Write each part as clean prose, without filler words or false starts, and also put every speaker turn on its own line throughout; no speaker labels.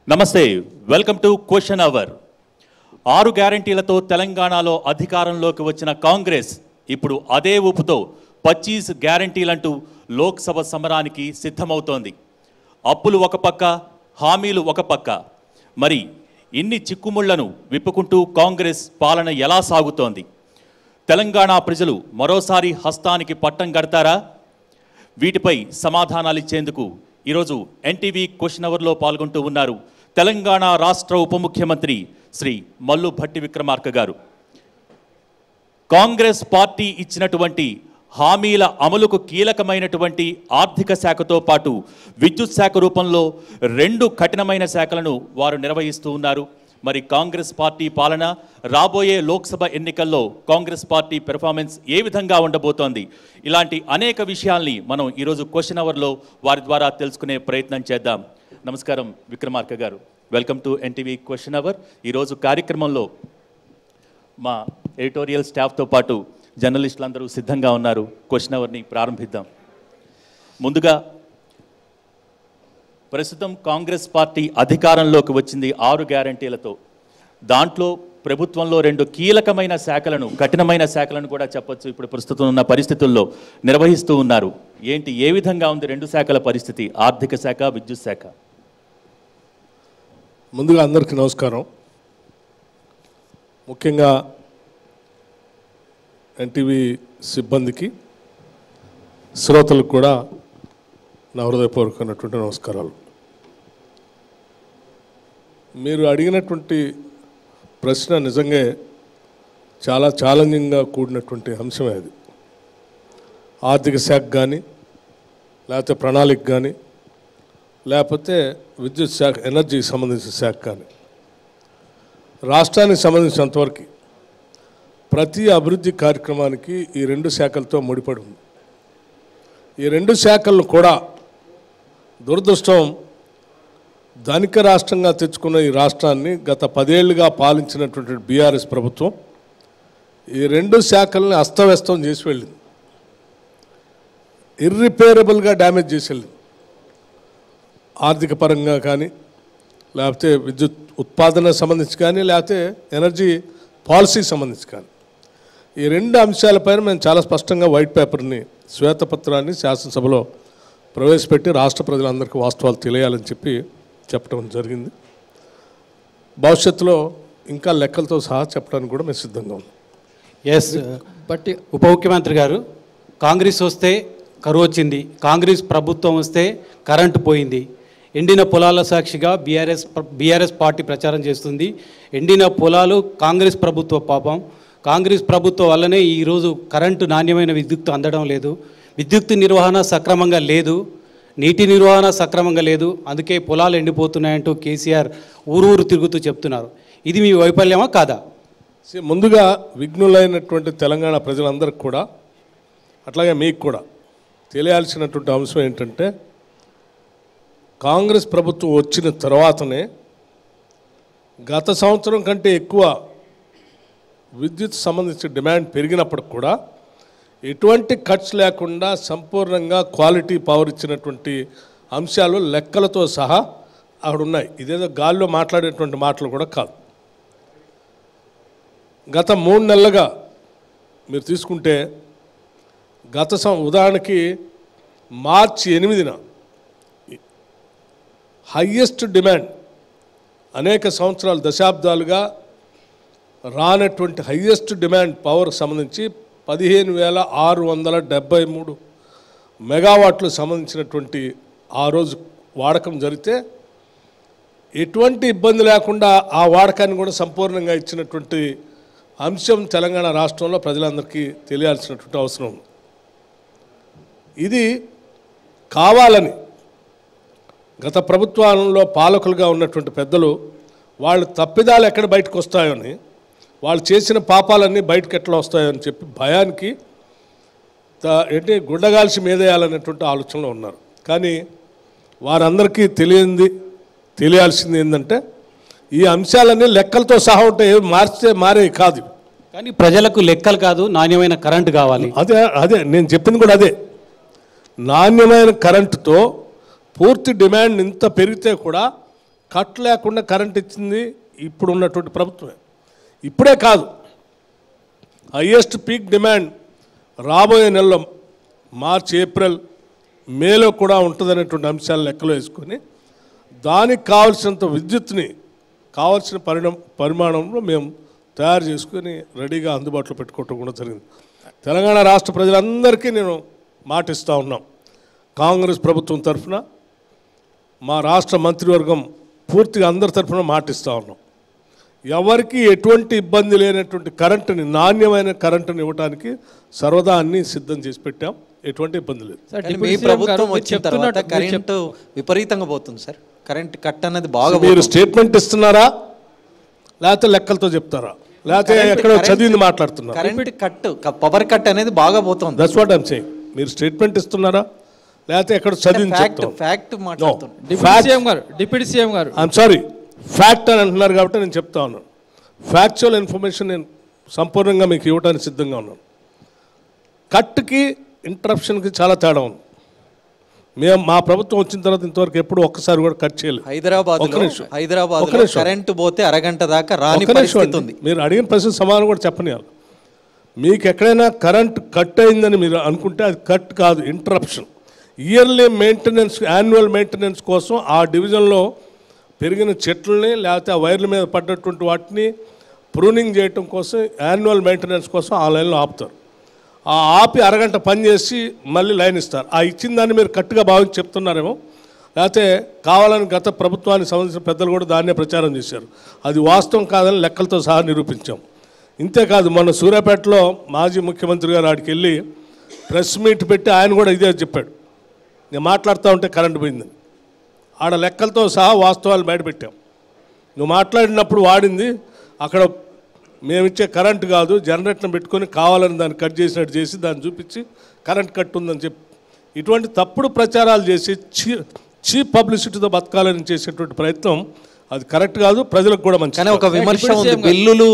నమస్తే, welcome to question hour. 6 గ్యారంటీలతో తెలంగాణలో అధికారంలోకి వచ్చిన కాంగ్రెస్ ఇప్పుడు అదే ఊపుతో 25 గ్యారంటీలంటూ లోక్సభ సమరానికి సిద్ధమవుతోంది. అప్పులు ఒక పక్క, హామీలు ఒక పక్క. మరి ఇన్ని చిక్కుముళ్లను విప్పుకుంటూ కాంగ్రెస్ పాలన ఎలా సాగుతోంది? తెలంగాణ ప్రజలు మరోసారి హస్తానికి పట్టం కడతారా? వీటిపై సమాధానాలు ఇచ్చేందుకు ఈరోజు ఎన్టీవీ క్వశ్చన్ అవర్లో పాల్గొంటూ ఉన్నారు తెలంగాణ రాష్ట్ర ఉప ముఖ్యమంత్రి శ్రీ మల్లు భట్టి విక్రమార్క గారు. కాంగ్రెస్ పార్టీ ఇచ్చినటువంటి హామీల అమలుకు కీలకమైనటువంటి ఆర్థిక శాఖతో పాటు విద్యుత్ శాఖ రూపంలో 2 కఠినమైన శాఖలను వారు నిర్వహిస్తూ ఉన్నారు. మరి కాంగ్రెస్ పార్టీ పాలన రాబోయే లోక్సభ ఎన్నికల్లో కాంగ్రెస్ పార్టీ పెర్ఫార్మెన్స్ ఏ విధంగా ఉండబోతోంది? ఇలాంటి అనేక విషయాల్ని మనం ఈరోజు క్వశ్చన్ అవర్లో వారి ద్వారా తెలుసుకునే ప్రయత్నం చేద్దాం. నమస్కారం విక్రమార్క గారు, welcome to NTV question hour. ఈరోజు కార్యక్రమంలో మా ఎడిటోరియల్ స్టాఫ్తో పాటు జర్నలిస్టులందరూ సిద్ధంగా ఉన్నారు. క్వశ్చన్ అవర్ని ప్రారంభిద్దాం. ముందుగా ప్రస్తుతం కాంగ్రెస్ పార్టీ అధికారంలోకి వచ్చింది 6 గ్యారంటీలతో. దాంట్లో ప్రభుత్వంలో 2 కీలకమైన శాఖలను, కఠినమైన శాఖలను కూడా చెప్పొచ్చు, ఇప్పుడు ప్రస్తుతం ఉన్న పరిస్థితుల్లో నిర్వహిస్తూ ఉన్నారు. ఏంటి, ఏ విధంగా ఉంది 2 శాఖల పరిస్థితి, ఆర్థిక శాఖ, విద్యుత్ శాఖ?
ముందుగా అందరికీ నమస్కారం. ముఖ్యంగా ఎన్టీవీ సిబ్బందికి, శ్రోతలకు కూడా నా హృదయపూర్వకమైనటువంటి నమస్కారాలు. మీరు అడిగినటువంటి ప్రశ్న నిజంగా చాలా ఛాలెంజింగ్గా కూడినటువంటి అంశమే అది. ఆర్థిక శాఖ కానీ, లేకపోతే ప్రణాళిక కానీ, లేకపోతే విద్యుత్ శాఖ, ఎనర్జీకి సంబంధించిన శాఖ కానీ, రాష్ట్రానికి సంబంధించినంతవరకు ప్రతి అభివృద్ధి కార్యక్రమానికి ఈ 2 శాఖలతో ముడిపడి ఉంది. ఈ 2 శాఖలను కూడా దురదృష్టం, ధనిక రాష్ట్రంగా తెచ్చుకున్న ఈ రాష్ట్రాన్ని గత 10 ఏళ్లుగా పాలించినటువంటి బీఆర్ఎస్ ప్రభుత్వం ఈ 2 శాఖల్ని అస్తవ్యస్తం చేసి వెళ్ళింది. ఇర్రిపేరబుల్గా డ్యామేజ్ చేసి వెళ్ళింది. ఆర్థిక పరంగా కానీ, లేకపోతే విద్యుత్ ఉత్పాదన సంబంధించి కానీ, లేకపోతే ఎనర్జీ పాలసీకి సంబంధించి కానీ, ఈ 2 అంశాలపైన మేము చాలా స్పష్టంగా వైట్ పేపర్ని, శ్వేతపత్రాన్ని శాసనసభలో ప్రవేశపెట్టి రాష్ట్ర ప్రజలందరికీ వాస్తవాలు తెలియాలని చెప్పడం జరిగింది. భవిష్యత్తులో ఇంకా లెక్కలతో సహా చెప్పడానికి కూడా మేము సిద్ధంగా ఉన్నాం.
ఎస్, బట్ ఉప ముఖ్యమంత్రి గారు, కాంగ్రెస్ వస్తే కరువు వచ్చింది, కాంగ్రెస్ ప్రభుత్వం వస్తే కరెంటు పోయింది, ఎండిన పొలాల సాక్షిగా బీఆర్ఎస్ పార్టీ ప్రచారం చేస్తుంది. ఎండిన పొలాలు కాంగ్రెస్ ప్రభుత్వ పాపం. కాంగ్రెస్ ప్రభుత్వం వల్లనే ఈరోజు కరెంటు, నాణ్యమైన విద్యుత్ అందడం లేదు, విద్యుత్ నిర్వహణ సక్రమంగా లేదు, నీటి నిర్వహణ సక్రమంగా లేదు, అందుకే పొలాలు ఎండిపోతున్నాయంటూ కేసీఆర్ ఊరు తిరుగుతూ చెప్తున్నారు. ఇది మీ వైఫల్యమా కాదా?
ముందుగా విఘ్నులైనటువంటి తెలంగాణ ప్రజలందరికీ కూడా, అట్లాగే మీకు కూడా తెలియాల్సినటువంటి అంశం ఏంటంటే, కాంగ్రెస్ ప్రభుత్వం వచ్చిన తర్వాతనే గత సంవత్సరం కంటే ఎక్కువ విద్యుత్ సంబంధించిన డిమాండ్ పెరిగినప్పటికి కూడా ఎటువంటి కట్స్ లేకుండా సంపూర్ణంగా క్వాలిటీ పవర్ ఇచ్చినటువంటి అంశాలు లెక్కలతో సహా అక్కడ ఉన్నాయి. ఇదేదో గాల్లో మాట్లాడేటువంటి మాటలు కూడా కాదు. గత 3 నెలలుగా మీరు తీసుకుంటే, ఉదాహరణకి మార్చి 8న హయ్యెస్ట్ డిమాండ్, అనేక సంవత్సరాలు, దశాబ్దాలుగా రానటువంటి హయ్యెస్ట్ డిమాండ్ పవర్ సంబంధించి 15,673 మెగావాట్లు సంబంధించినటువంటి ఆ రోజు వాడకం జరిగితే ఎటువంటి ఇబ్బంది లేకుండా ఆ వాడకాన్ని కూడా సంపూర్ణంగా ఇచ్చినటువంటి అంశం తెలంగాణ రాష్ట్రంలో ప్రజలందరికీ తెలియాల్సినటువంటి అవసరం ఉంది. ఇది కావాలని గత ప్రభుత్వంలో పాలకులుగా ఉన్నటువంటి పెద్దలు వాళ్ళు తప్పిదాలు ఎక్కడ బయటకు వస్తాయని, వాళ్ళు చేసిన పాపాలన్నీ బయటకు ఎట్లా వస్తాయని చెప్పి భయానికి గుడ్డగాల్చి మీదేయాలనేటువంటి ఆలోచనలో ఉన్నారు. కానీ వారందరికీ తెలియాల్సింది ఏంటంటే, ఈ అంశాలన్నీ లెక్కలతో సహా ఉంటాయి, మార్చితే మారే కాదు.
కానీ ప్రజలకు లెక్కలు కాదు, నాణ్యమైన కరెంటు కావాలి.
అదే నేను చెప్పింది కూడా అదే. నాణ్యమైన కరెంటుతో పూర్తి డిమాండ్ ఇంత పెరిగితే కూడా కట్ లేకుండా కరెంట్ ఇచ్చింది ఇప్పుడు ఉన్నటువంటి ప్రభుత్వమే. ఇప్పుడే కాదు, హయ్యెస్ట్ పీక్ డిమాండ్ రాబోయే నెలలో మార్చి, ఏప్రిల్, మేలో కూడా ఉంటుందనేటువంటి అంశాలను లెక్కలో వేసుకొని దానికి కావాల్సినంత విద్యుత్ని కావాల్సిన పరిమాణంలో మేము తయారు చేసుకొని రెడీగా అందుబాటులో పెట్టుకోవటం కూడా జరిగింది. తెలంగాణ రాష్ట్ర ప్రజలందరికీ నేను మాటిస్తూ ఉన్నాం. కాంగ్రెస్ ప్రభుత్వం తరఫున మా రాష్ట్ర మంత్రివర్గం పూర్తిగా అందరి తరఫున మాటిస్తూ ఉన్నాం. ఎవరికి ఎటువంటి ఇబ్బంది లేనటువంటి కరెంటుని, నాణ్యమైన కరెంటుని ఇవ్వడానికి సర్వదా అన్నీ సిద్ధం చేసి పెట్టాం. ఎటువంటి ఇబ్బంది లేదు.
మీ ప్రభుత్వం వచ్చిన తర్వాత కరెంటు విపరీతంగా పోతుంది సార్. కరెంట్ కట్ అనేది బాగా.
మీరు స్టేట్మెంట్ ఇస్తున్నారా లేకపోతే లెక్కలతో చెప్తారా లేకపోతే ఎక్కడో చదివింది మాట్లాడుతున్నారా?
కరెంట్ కట్, పవర్ కట్ అనేది బాగా పోతుంది.
That's what I'm saying. మీరు స్టేట్మెంట్ ఇస్తున్నారా లేకపోతే ఎక్కడ చదివింది చెప్తారా?
ఫ్యాక్ట్ మాట్లాడుతున్నాం.
డిప్యూటీ సీఎం గారు
ఐఎమ్ సారీ, ఫ్యాక్ట్ అని అంటున్నారు కాబట్టి నేను చెప్తా ఉన్నాను. ఫ్యాక్చువల్ ఇన్ఫర్మేషన్ నేను సంపూర్ణంగా మీకు ఇవ్వడానికి సిద్ధంగా ఉన్నాను. కట్కి ఇంటరప్షన్కి చాలా తేడా ఉంది. మేము మా ప్రభుత్వం వచ్చిన తర్వాత ఇంతవరకు ఎప్పుడు ఒక్కసారి కూడా కట్ చేయలేదు.
హైదరాబాద్ కరెంటు పోతే అరగంట దాకా రాని పరిస్థితి ఉంది.
మీరు అడిగిన ప్రశ్న సమాధానం కూడా చెప్పనియాలి. మీకు ఎక్కడైనా కరెంట్ కట్ అయిందని మీరు అనుకుంటే అది కట్ కాదు, interruption. Yearly maintenance, annual maintenance కోసం ఆ డివిజన్లో పెరిగిన చెట్లని లేకపోతే ఆ వైర్ల మీద పడ్డటువంటి వాటిని ప్రూనింగ్ చేయటం కోసం, యాన్యువల్ మెయింటెనెన్స్ కోసం ఆ లైన్లో ఆపుతారు. ఆ ఆపి అరగంట పని చేసి మళ్ళీ లైన్ ఇస్తారు. ఆ ఇచ్చిన దాన్ని మీరు కట్టుగా భావించి చెప్తున్నారేమో, లేకపోతే కావాలని గత ప్రభుత్వానికి సంబంధించిన పెద్దలు కూడా దాన్నే ప్రచారం చేశారు. అది వాస్తవం కాదని లెక్కలతో సహా నిరూపించాం. ఇంతేకాదు, మొన్న సూర్యాపేటలో మాజీ ముఖ్యమంత్రి గారు ఆడికి వెళ్ళి ప్రెస్ మీట్ పెట్టి ఆయన కూడా ఇదే చెప్పాడు. నేను మాట్లాడుతూ ఉంటే కరెంటు పోయిందని. ఆడ లెక్కలతో సహా వాస్తవాలు బయటపెట్టాం. నువ్వు మాట్లాడినప్పుడు వాడింది అక్కడ మేమిచ్చే కరెంటు కాదు, జనరేటర్ని పెట్టుకొని కావాలని దాన్ని కట్ చేసినట్టు చేసి దాన్ని చూపించి కరెంట్ కట్ ఉందని చెప్పి ఇటువంటి తప్పుడు ప్రచారాలు చేసి చీప్ పబ్లిసిటీతో బతకాలని చేసేటువంటి ప్రయత్నం అది కరెక్ట్ కాదు, ప్రజలకు కూడా మంచి.
కానీ ఒక విమర్శ ఉంది, బిల్లులు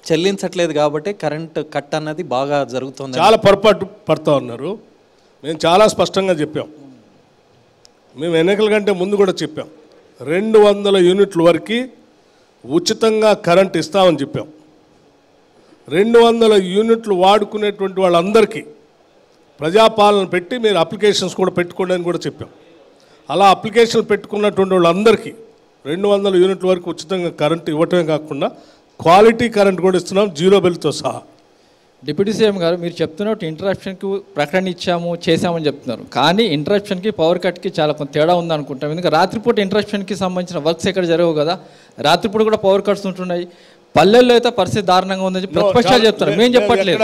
చెల్లించట్లేదు కాబట్టి కరెంట్ కట్ అన్నది బాగా జరుగుతుంది.
చాలా పొరపాటు పడుతూ ఉన్నారు. మేము చాలా స్పష్టంగా చెప్పాం. మేము ఎన్నికల కంటే ముందు కూడా చెప్పాం. 200 యూనిట్ల వరకు ఉచితంగా కరెంట్ ఇస్తామని చెప్పాం. 200 యూనిట్లు వాడుకునేటువంటి వాళ్ళందరికీ ప్రజాపాలన పెట్టి మీరు అప్లికేషన్స్ కూడా పెట్టుకోండి అని కూడా చెప్పాం. అలా అప్లికేషన్లు పెట్టుకున్నటువంటి వాళ్ళందరికీ 200 యూనిట్ల వరకు ఉచితంగా కరెంట్ ఇవ్వటమే కాకుండా క్వాలిటీ కరెంట్ కూడా ఇస్తున్నాం, జీరో బిల్తో సహా.
డిప్యూటీ సీఎం గారు, మీరు చెప్తున్నట్టు ఇంటరప్షన్కి ప్రకటన చేశామని చెప్తున్నారు. కానీ ఇంటరప్షన్కి పవర్ కట్కి చాలా కొంత తేడా ఉందనుకుంటాం. ఎందుకంటే రాత్రిపూట ఇంటరప్షన్కి సంబంధించిన వర్క్స్ ఎక్కడ జరగవు కదా, రాత్రిపూట కూడా పవర్ కట్స్ ఉంటున్నాయి. పల్లెల్లో అయితే పరిస్థితి దారుణంగా ఉందని ప్రతిపక్షాలు చెప్తున్నారు, మేము చెప్పట్లేదు.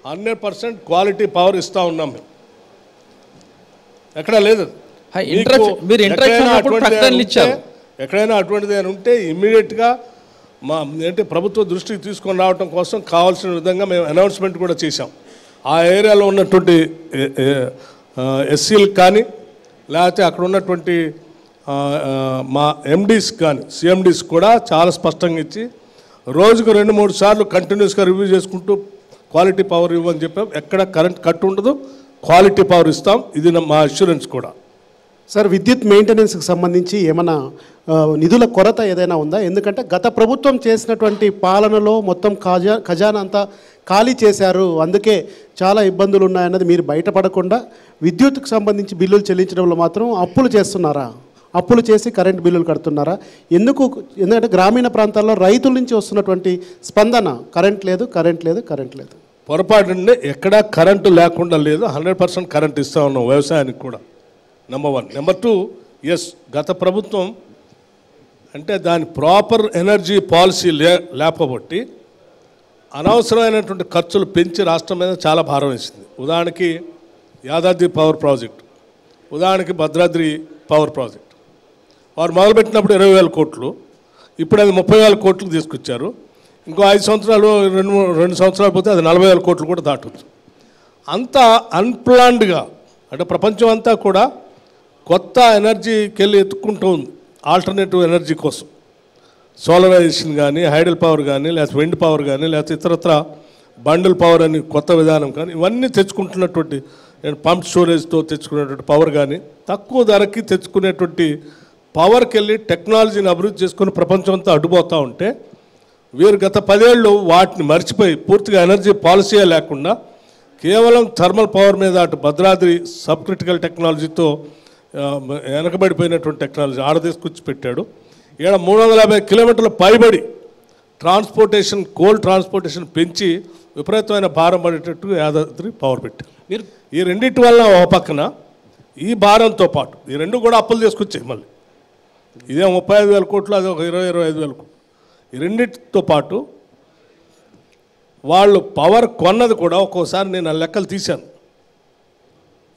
100% క్వాలిటీ పవర్ ఇస్తూ ఉన్నాం మేము, ఎక్కడా లేదు.
మీరు ఇంటరప్షన్ ప్రకటనలు ఇచ్చారు.
ఎక్కడైనా అటువంటిది అని ఉంటే ఇమ్మీడియట్గా మా అంటే ప్రభుత్వ దృష్టికి తీసుకొని రావడం కోసం కావాల్సిన విధంగా మేము అనౌన్స్మెంట్ కూడా చేశాం. ఆ ఏరియాలో ఉన్నటువంటి ఎస్సీలకు కానీ లేకపోతే అక్కడ ఉన్నటువంటి మా ఎండీస్ కానీ సిఎండీస్ కూడా చాలా స్పష్టంగా ఇచ్చి రోజుకు 2-3 సార్లు కంటిన్యూస్గా రివ్యూ చేసుకుంటూ క్వాలిటీ పవర్ ఇవ్వని చెప్పాం. ఎక్కడ కరెంట్ కట్ ఉండదు, క్వాలిటీ పవర్ ఇస్తాం. ఇది మా అష్యూరెన్స్ కూడా.
సార్, విద్యుత్ మెయింటెనెన్స్కి సంబంధించి ఏమైనా నిధుల కొరత ఏదైనా ఉందా? ఎందుకంటే గత ప్రభుత్వం చేసినటువంటి పాలనలో మొత్తం ఖజానా అంతా ఖాళీ చేశారు, అందుకే చాలా ఇబ్బందులు ఉన్నాయన్నది మీరు బయటపడకుండా విద్యుత్కు సంబంధించి బిల్లులు చెల్లించడంలో మాత్రం అప్పులు చేస్తున్నారా? అప్పులు చేసి కరెంట్ బిల్లులు కడుతున్నారా? ఎందుకంటే గ్రామీణ ప్రాంతాల్లో రైతుల నుంచి వస్తున్నటువంటి స్పందన కరెంట్ లేదు, కరెంట్ లేదు, కరెంట్ లేదు.
పొరపాటు అంటే ఎక్కడా కరెంటు లేకుండా లేదు, 100% కరెంట్ ఇస్తూ ఉన్నాం వ్యవసాయానికి కూడా. నెంబర్ 1. నెంబర్ 2, ఎస్, గత ప్రభుత్వం అంటే దాని ప్రాపర్ ఎనర్జీ పాలసీ లేకపోబట్టి అనవసరమైనటువంటి ఖర్చులు పెంచి రాష్ట్రం మీద చాలా భారం వేసింది. ఉదాహరణకి యాదాద్రి పవర్ ప్రాజెక్ట్, ఉదాహరణకి భద్రాద్రి పవర్ ప్రాజెక్ట్. వారు మొదలుపెట్టినప్పుడు 20,000 కోట్లు, ఇప్పుడు అది 30,000 కోట్లకు తీసుకొచ్చారు. ఇంకో 5 సంవత్సరాలు 2 సంవత్సరాలు పోతే అది 40,000 కోట్లు కూడా దాటవచ్చు. అంతా అన్ప్లాన్డ్గా, అంటే ప్రపంచం అంతా కూడా కొత్త ఎనర్జీకి వెళ్ళి ఎత్తుక్కుంటూ ఉంది ఆల్టర్నేటివ్ ఎనర్జీ కోసం. సోలరైజేషన్ కానీ, హైడల్ పవర్ కానీ, లేకపోతే విండ్ పవర్ కానీ, లేకపోతే ఇతరత్ర బండిల్ పవర్ అని కొత్త విధానం కానీ, ఇవన్నీ తెచ్చుకుంటున్నటువంటి పంప్ స్టోరేజ్తో తెచ్చుకునేటువంటి పవర్ కానీ, తక్కువ ధరకి తెచ్చుకునేటువంటి పవర్కి వెళ్ళి టెక్నాలజీని అభివృద్ధి చేసుకొని ప్రపంచం అంతా అడ్డుపోతూ ఉంటే వీరు గత 10 ఏళ్ళు వాటిని మర్చిపోయి పూర్తిగా ఎనర్జీ పాలసీయే లేకుండా కేవలం థర్మల్ పవర్ మీద అటు భద్రాద్రి సబ్ క్రిటికల్ టెక్నాలజీతో వెనకబడిపోయినటువంటి టెక్నాలజీ ఆడదీసుకొచ్చి పెట్టాడు. ఇక్కడ 350 కిలోమీటర్ల పైబడి ట్రాన్స్పోర్టేషన్ కోల్ ట్రాన్స్పోర్టేషన్ పెంచి విపరీతమైన భారం పడేటట్టు యాదాద్రి పవర్ పెట్టారు.
మీరు
ఈ రెండింటి వల్ల ఒక పక్కన ఈ భారంతో పాటు ఈ రెండు కూడా అప్పులు తీసుకొచ్చాయి. మళ్ళీ ఇదే 35,000 కోట్లు, అది ఒక 20-25,000 కోట్లు. ఈ రెండింటితో పాటు వాళ్ళు పవర్ కొన్నది కూడా ఒక్కోసారి నేను ఆ లెక్కలు తీశాను,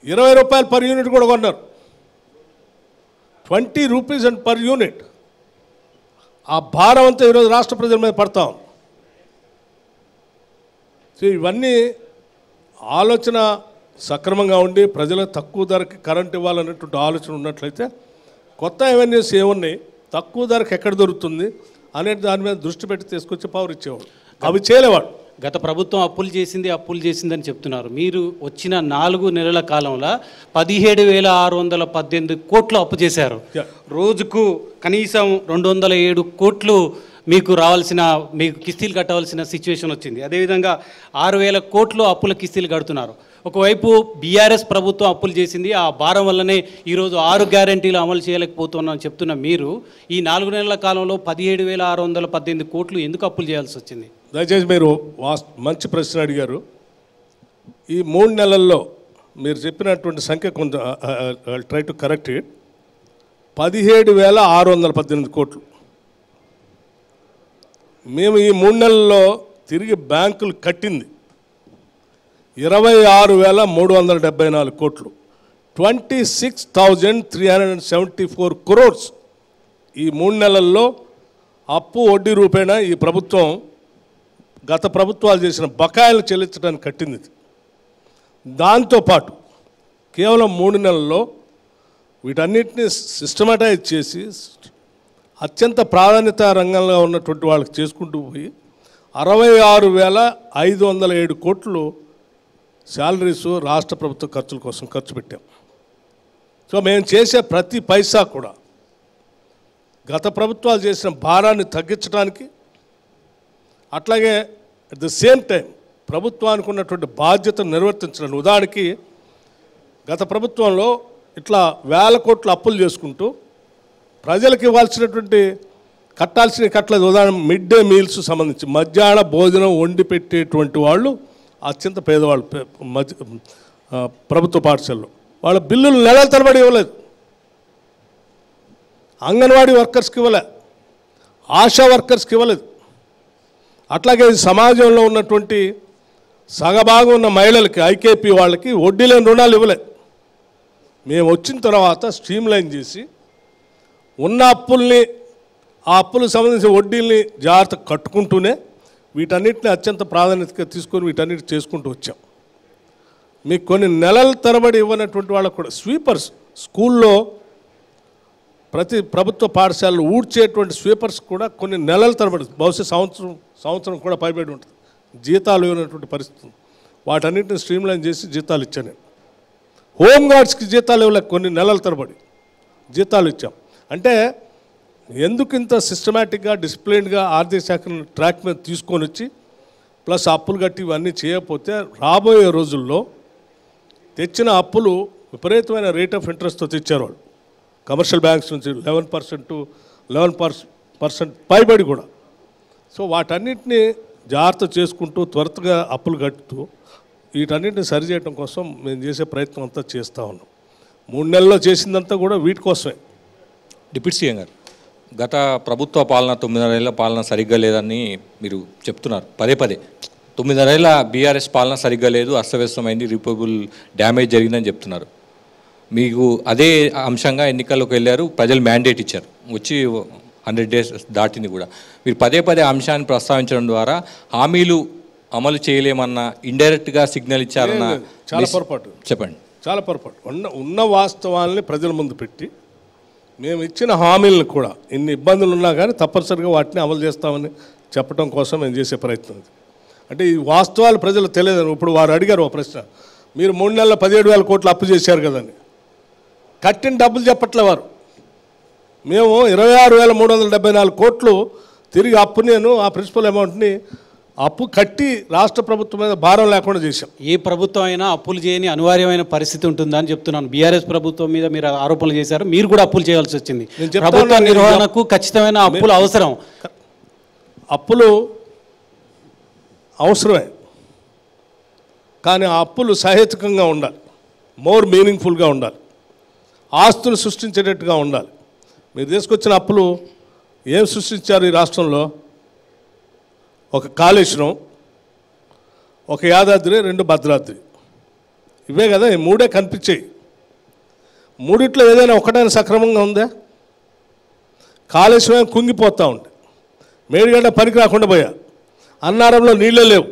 20 రూపాయలు పర్ యూనిట్ కూడా కొన్నారు. 20 రూపీస్ అండ్ పర్ యూనిట్. ఆ భారం అంతా ఈరోజు రాష్ట్ర ప్రజల మీద పడతాం. సో ఇవన్నీ ఆలోచన సక్రమంగా ఉండి ప్రజలకు తక్కువ ధరకి కరెంట్ ఇవ్వాలనేటువంటి ఆలోచన ఉన్నట్లయితే కొత్త అవెన్యూస్ ఏమున్నాయి, తక్కువ ధరకు ఎక్కడ దొరుకుతుంది అనే దాని మీద దృష్టి పెట్టి తీసుకొచ్చి పవర్ ఇచ్చేవాడు. అవి చేయలేవాడు.
గత ప్రభుత్వం అప్పులు చేసిందని చెప్తున్నారు. మీరు వచ్చిన 4 నెలల కాలంలో 17,618 కోట్లు అప్పు చేశారు. రోజుకు కనీసం 207 కోట్లు మీకు కిస్తీలు కట్టవలసిన సిచ్యువేషన్ వచ్చింది. అదేవిధంగా 6,000 కోట్లు అప్పుల కిస్తీలు కడుతున్నారు. ఒకవైపు బీఆర్ఎస్ ప్రభుత్వం అప్పులు చేసింది, ఆ భారం వల్లనే ఈరోజు 6 గ్యారంటీలు అమలు చేయలేకపోతున్నామని చెప్తున్న మీరు ఈ 4 నెలల కాలంలో 17,618 కోట్లు ఎందుకు అప్పులు చేయాల్సి వచ్చింది?
దయచేసి మీరు మంచి ప్రశ్న అడిగారు. ఈ 3 నెలల్లో మీరు చెప్పినటువంటి సంఖ్య కొంత ట్రై టు కరెక్ట్ ఇట్. 17,618 కోట్లు మేము ఈ 3 నెలల్లో తిరిగి బ్యాంకులు కట్టింది 26,374 కోట్లు, 26,374 crores. ఈ 3 నెలల్లో అప్పు వడ్డీ రూపేణా ఈ ప్రభుత్వం గత ప్రభుత్వాలు చేసిన బకాయిలు చెల్లించడానికి కట్టింది. దాంతోపాటు కేవలం 3 నెలల్లో వీటన్నిటిని సిస్టమటైజ్ చేసి అత్యంత ప్రాధాన్యత రంగంలో ఉన్నటువంటి వాళ్ళకి చేసుకుంటూ పోయి 66,507 కోట్లు శాలరీస్ రాష్ట్ర ప్రభుత్వ ఖర్చుల కోసం ఖర్చు పెట్టాం. సో మేము చేసే ప్రతి పైసా కూడా గత ప్రభుత్వాలు చేసిన భారాన్ని తగ్గించడానికి, అట్లాగే అట్ ద సేమ్ టైం ప్రభుత్వానికి ఉన్నటువంటి బాధ్యతను నిర్వర్తించడానికి. ఉదాహరణకి గత ప్రభుత్వంలో ఇట్లా 1,000 కోట్ల అప్పులు చేసుకుంటూ ప్రజలకు ఇవ్వాల్సినటువంటి కట్టలేదు. ఉదాహరణ మిడ్ డే మీల్స్ సంబంధించి మధ్యాహ్న భోజనం వండి పెట్టేటువంటి వాళ్ళు అత్యంత పేదవాళ్ళు ప్రభుత్వ పాఠశాలలో వాళ్ళ బిల్లులు నెలల తరబడి ఇవ్వలేదు. అంగన్వాడీ వర్కర్స్కి ఇవ్వలే, ఆశా వర్కర్స్కి ఇవ్వలేదు. అట్లాగే సమాజంలో ఉన్నటువంటి సగభాగం ఉన్న మహిళలకి, ఐకేపీ వాళ్ళకి వడ్డీ లేని రుణాలు ఇవ్వలేదు. మేము వచ్చిన తర్వాత స్ట్రీమ్లైన్ చేసి ఉన్న అప్పుల్ని, ఆ అప్పులకు సంబంధించిన వడ్డీల్ని జాగ్రత్త కట్టుకుంటూనే వీటన్నిటిని అత్యంత ప్రాధాన్యతగా తీసుకొని వీటన్నిటి చేసుకుంటూ వచ్చాం. మీకు కొన్ని నెలల తరబడి ఇవ్వనటువంటి వాళ్ళకు కూడా స్వీపర్స్, స్కూల్లో ప్రతి ప్రభుత్వ పాఠశాలలో ఊడ్చేటువంటి స్వీపర్స్ కూడా కొన్ని నెలల తరబడి, బహుశా సంవత్సరం కూడా పైబడి ఉంటుంది, జీతాలు ఇవ్వనటువంటి పరిస్థితి. వాటన్నిటిని స్ట్రీమ్లైన్ చేసి జీతాలు ఇచ్చాను. హోమ్ గార్డ్స్కి జీతాలు ఇవ్వలేక కొన్ని నెలల తరబడి జీతాలు ఇచ్చాం. అంటే ఎందుకు ఇంత సిస్టమేటిక్గా డిసిప్లిన్డ్గా ఆర్థిక శాఖను ట్రాక్ మీద తీసుకొని వచ్చి ప్లస్ అప్పులు కట్టి ఇవన్నీ చేయకపోతే రాబోయే రోజుల్లో తెచ్చిన అప్పులు విపరీతమైన రేట్ ఆఫ్ ఇంట్రెస్ట్తో తెచ్చారు వాళ్ళు. కమర్షియల్ బ్యాంక్స్ నుంచి 11% to 11% పైబడి కూడా. సో వాటన్నిటిని జాగ్రత్త చేసుకుంటూ త్వరగా అప్పులు కట్టుతూ వీటన్నిటిని సరిచేయడం కోసం మేము చేసే ప్రయత్నం అంతా చేస్తూ ఉన్నాం. 3 నెలల్లో చేసిందంతా కూడా వీటి కోసమే.
డిప్యూటీ సీఎం గారు, గత ప్రభుత్వ పాలన 9.5 ఏళ్ల పాలన సరిగ్గా లేదని మీరు చెప్తున్నారు పదే. 9.5 ఏళ్ల బీఆర్ఎస్ పాలన సరిగ్గా లేదు, అస్తవ్యస్తమైంది, రిపబుల్ డ్యామేజ్ జరిగిందని చెప్తున్నారు. మీకు అదే అంశంగా ఎన్నికల్లోకి వెళ్ళారు, ప్రజలు మ్యాండేట్ ఇచ్చారు, వచ్చి 100 days దాటింది కూడా. మీరు పదే అంశాన్ని ప్రస్తావించడం ద్వారా హామీలు అమలు చేయలేమన్న ఇండైరెక్ట్గా సిగ్నల్ ఇచ్చారన్న
చాలా పొరపాటు.
చెప్పండి.
చాలా పొరపాటు. ఉన్న వాస్తవాలని ప్రజల ముందు పెట్టి మేము ఇచ్చిన హామీలను కూడా ఇన్ని ఇబ్బందులు ఉన్నా కానీ తప్పనిసరిగా వాటిని అమలు చేస్తామని చెప్పడం కోసం మేము చేసే ప్రయత్నం ఇది. అంటే ఈ వాస్తవాలు ప్రజలు తెలియదు. ఇప్పుడు వారు అడిగారు ఒక ప్రశ్న, మీరు 3 నెలల 17,000 కోట్లు అప్పు చేశారు కదండి, కట్టిన డబ్బులు చెప్పట్లే వారు. మేము 26,374 కోట్లు తిరిగి అప్పు నేను ఆ ప్రిన్సిపల్ అమౌంట్ని అప్పు కట్టి రాష్ట్ర ప్రభుత్వం మీద భారం లేకుండా చేశాం.
ఏ ప్రభుత్వం అయినా అప్పులు చేయని అనివార్యమైన పరిస్థితి ఉంటుందని చెప్తున్నాను. బీఆర్ఎస్ ప్రభుత్వం మీద మీరు ఆరోపణలు చేశారు, మీరు కూడా అప్పులు చేయాల్సి వచ్చింది. ప్రభుత్వ నిర్వహణకు ఖచ్చితమైన అప్పులు అవసరం.
అప్పులు అవసరమే, కానీ ఆ అప్పులు సహేతుకంగా ఉండాలి, మోర్ మీనింగ్ఫుల్గా ఉండాలి, ఆస్తులు సృష్టించేటట్టుగా ఉండాలి. మీరు తీసుకొచ్చిన అప్పులు ఏం సృష్టించారు ఈ రాష్ట్రంలో? ఒక కాళేశ్వరం, ఒక యాదాద్రి, 2 భద్రాద్రి, ఇవే కదా, ఈ 3 కనిపించాయి. మూడిట్లో ఏదైనా ఒకటైనా సక్రమంగా ఉందా? కాళేశ్వరం కుంగిపోతూ ఉంది, మేడిగడ్డ పనికి రాకుండా పోయా, అన్నారంలో నీళ్ళే లేవు.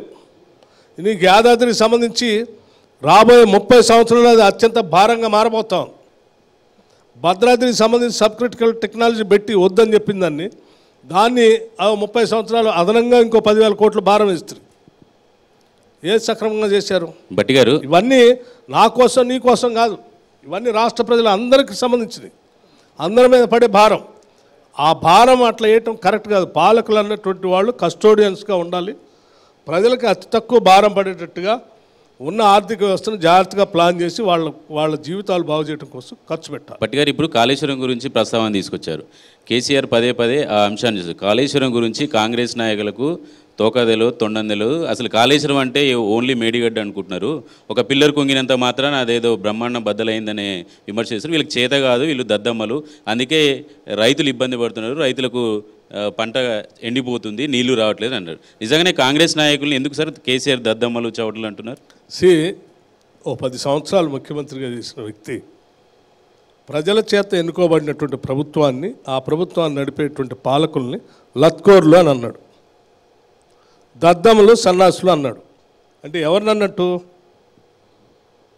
నీకు యాదాద్రికి సంబంధించి రాబోయే 30 సంవత్సరాలు అది అత్యంత భారంగా మారబోతా ఉంది. భద్రాద్రికి సంబంధించి సబ్ క్రిటికల్ టెక్నాలజీ పెట్టి వద్దని చెప్పిన దాన్ని 30 సంవత్సరాలు అదనంగా ఇంకో 10,000 కోట్లు భారం ఇస్తారు. ఏ సక్రమంగా చేశారు?
భట్టి గారు,
ఇవన్నీ నా కోసం నీ కోసం కాదు, ఇవన్నీ రాష్ట్ర ప్రజలు అందరికీ సంబంధించినవి, అందరి మీద పడే భారం. ఆ భారం అట్లా వేయటం కరెక్ట్ కాదు. పాలకులు అన్నటువంటి వాళ్ళు కస్టోడియన్స్గా ఉండాలి, ప్రజలకు అతి తక్కువ భారం పడేటట్టుగా ఉన్న ఆర్థిక వ్యవస్థను జాగ్రత్తగా ప్లాన్ చేసి వాళ్ళ జీవితాలు బాగు చేయడం కోసం ఖర్చు పెట్టాలి.
భట్టి గారు, ఇప్పుడు కాళేశ్వరం గురించి ప్రస్తావన తీసుకొచ్చారు. కేసీఆర్ పదే ఆ అంశాన్ని చూస్తారు. కాళేశ్వరం గురించి కాంగ్రెస్ నాయకులకు తోకదెలు తొండందెలు. అసలు కాళేశ్వరం అంటే ఓన్లీ మేడిగడ్డ అనుకుంటున్నారు. ఒక పిల్లర్ కుంగినంత మాత్రాన అదేదో బ్రహ్మాండం బద్దలైందనే విమర్శ చేస్తారు. వీళ్ళకి చేత కాదు, వీళ్ళు దద్దమ్మలు, అందుకే రైతులు ఇబ్బంది పడుతున్నారు, రైతులకు పంట ఎండిపోతుంది, నీళ్లు రావట్లేదు అన్నారు. నిజంగానే కాంగ్రెస్ నాయకులను ఎందుకు సార్ కేసీఆర్ దద్దమ్మలు చవటలు అంటున్నారు?
ఓ 10 సంవత్సరాలు ముఖ్యమంత్రిగా చేసిన వ్యక్తి ప్రజల చేత ఎన్నుకోబడినటువంటి ప్రభుత్వాన్ని, ఆ ప్రభుత్వాన్ని నడిపేటువంటి పాలకుల్ని లత్కోర్లు అని అన్నాడు, దద్దములు సన్నాసులు అన్నాడు. అంటే ఎవరిని అన్నట్టు?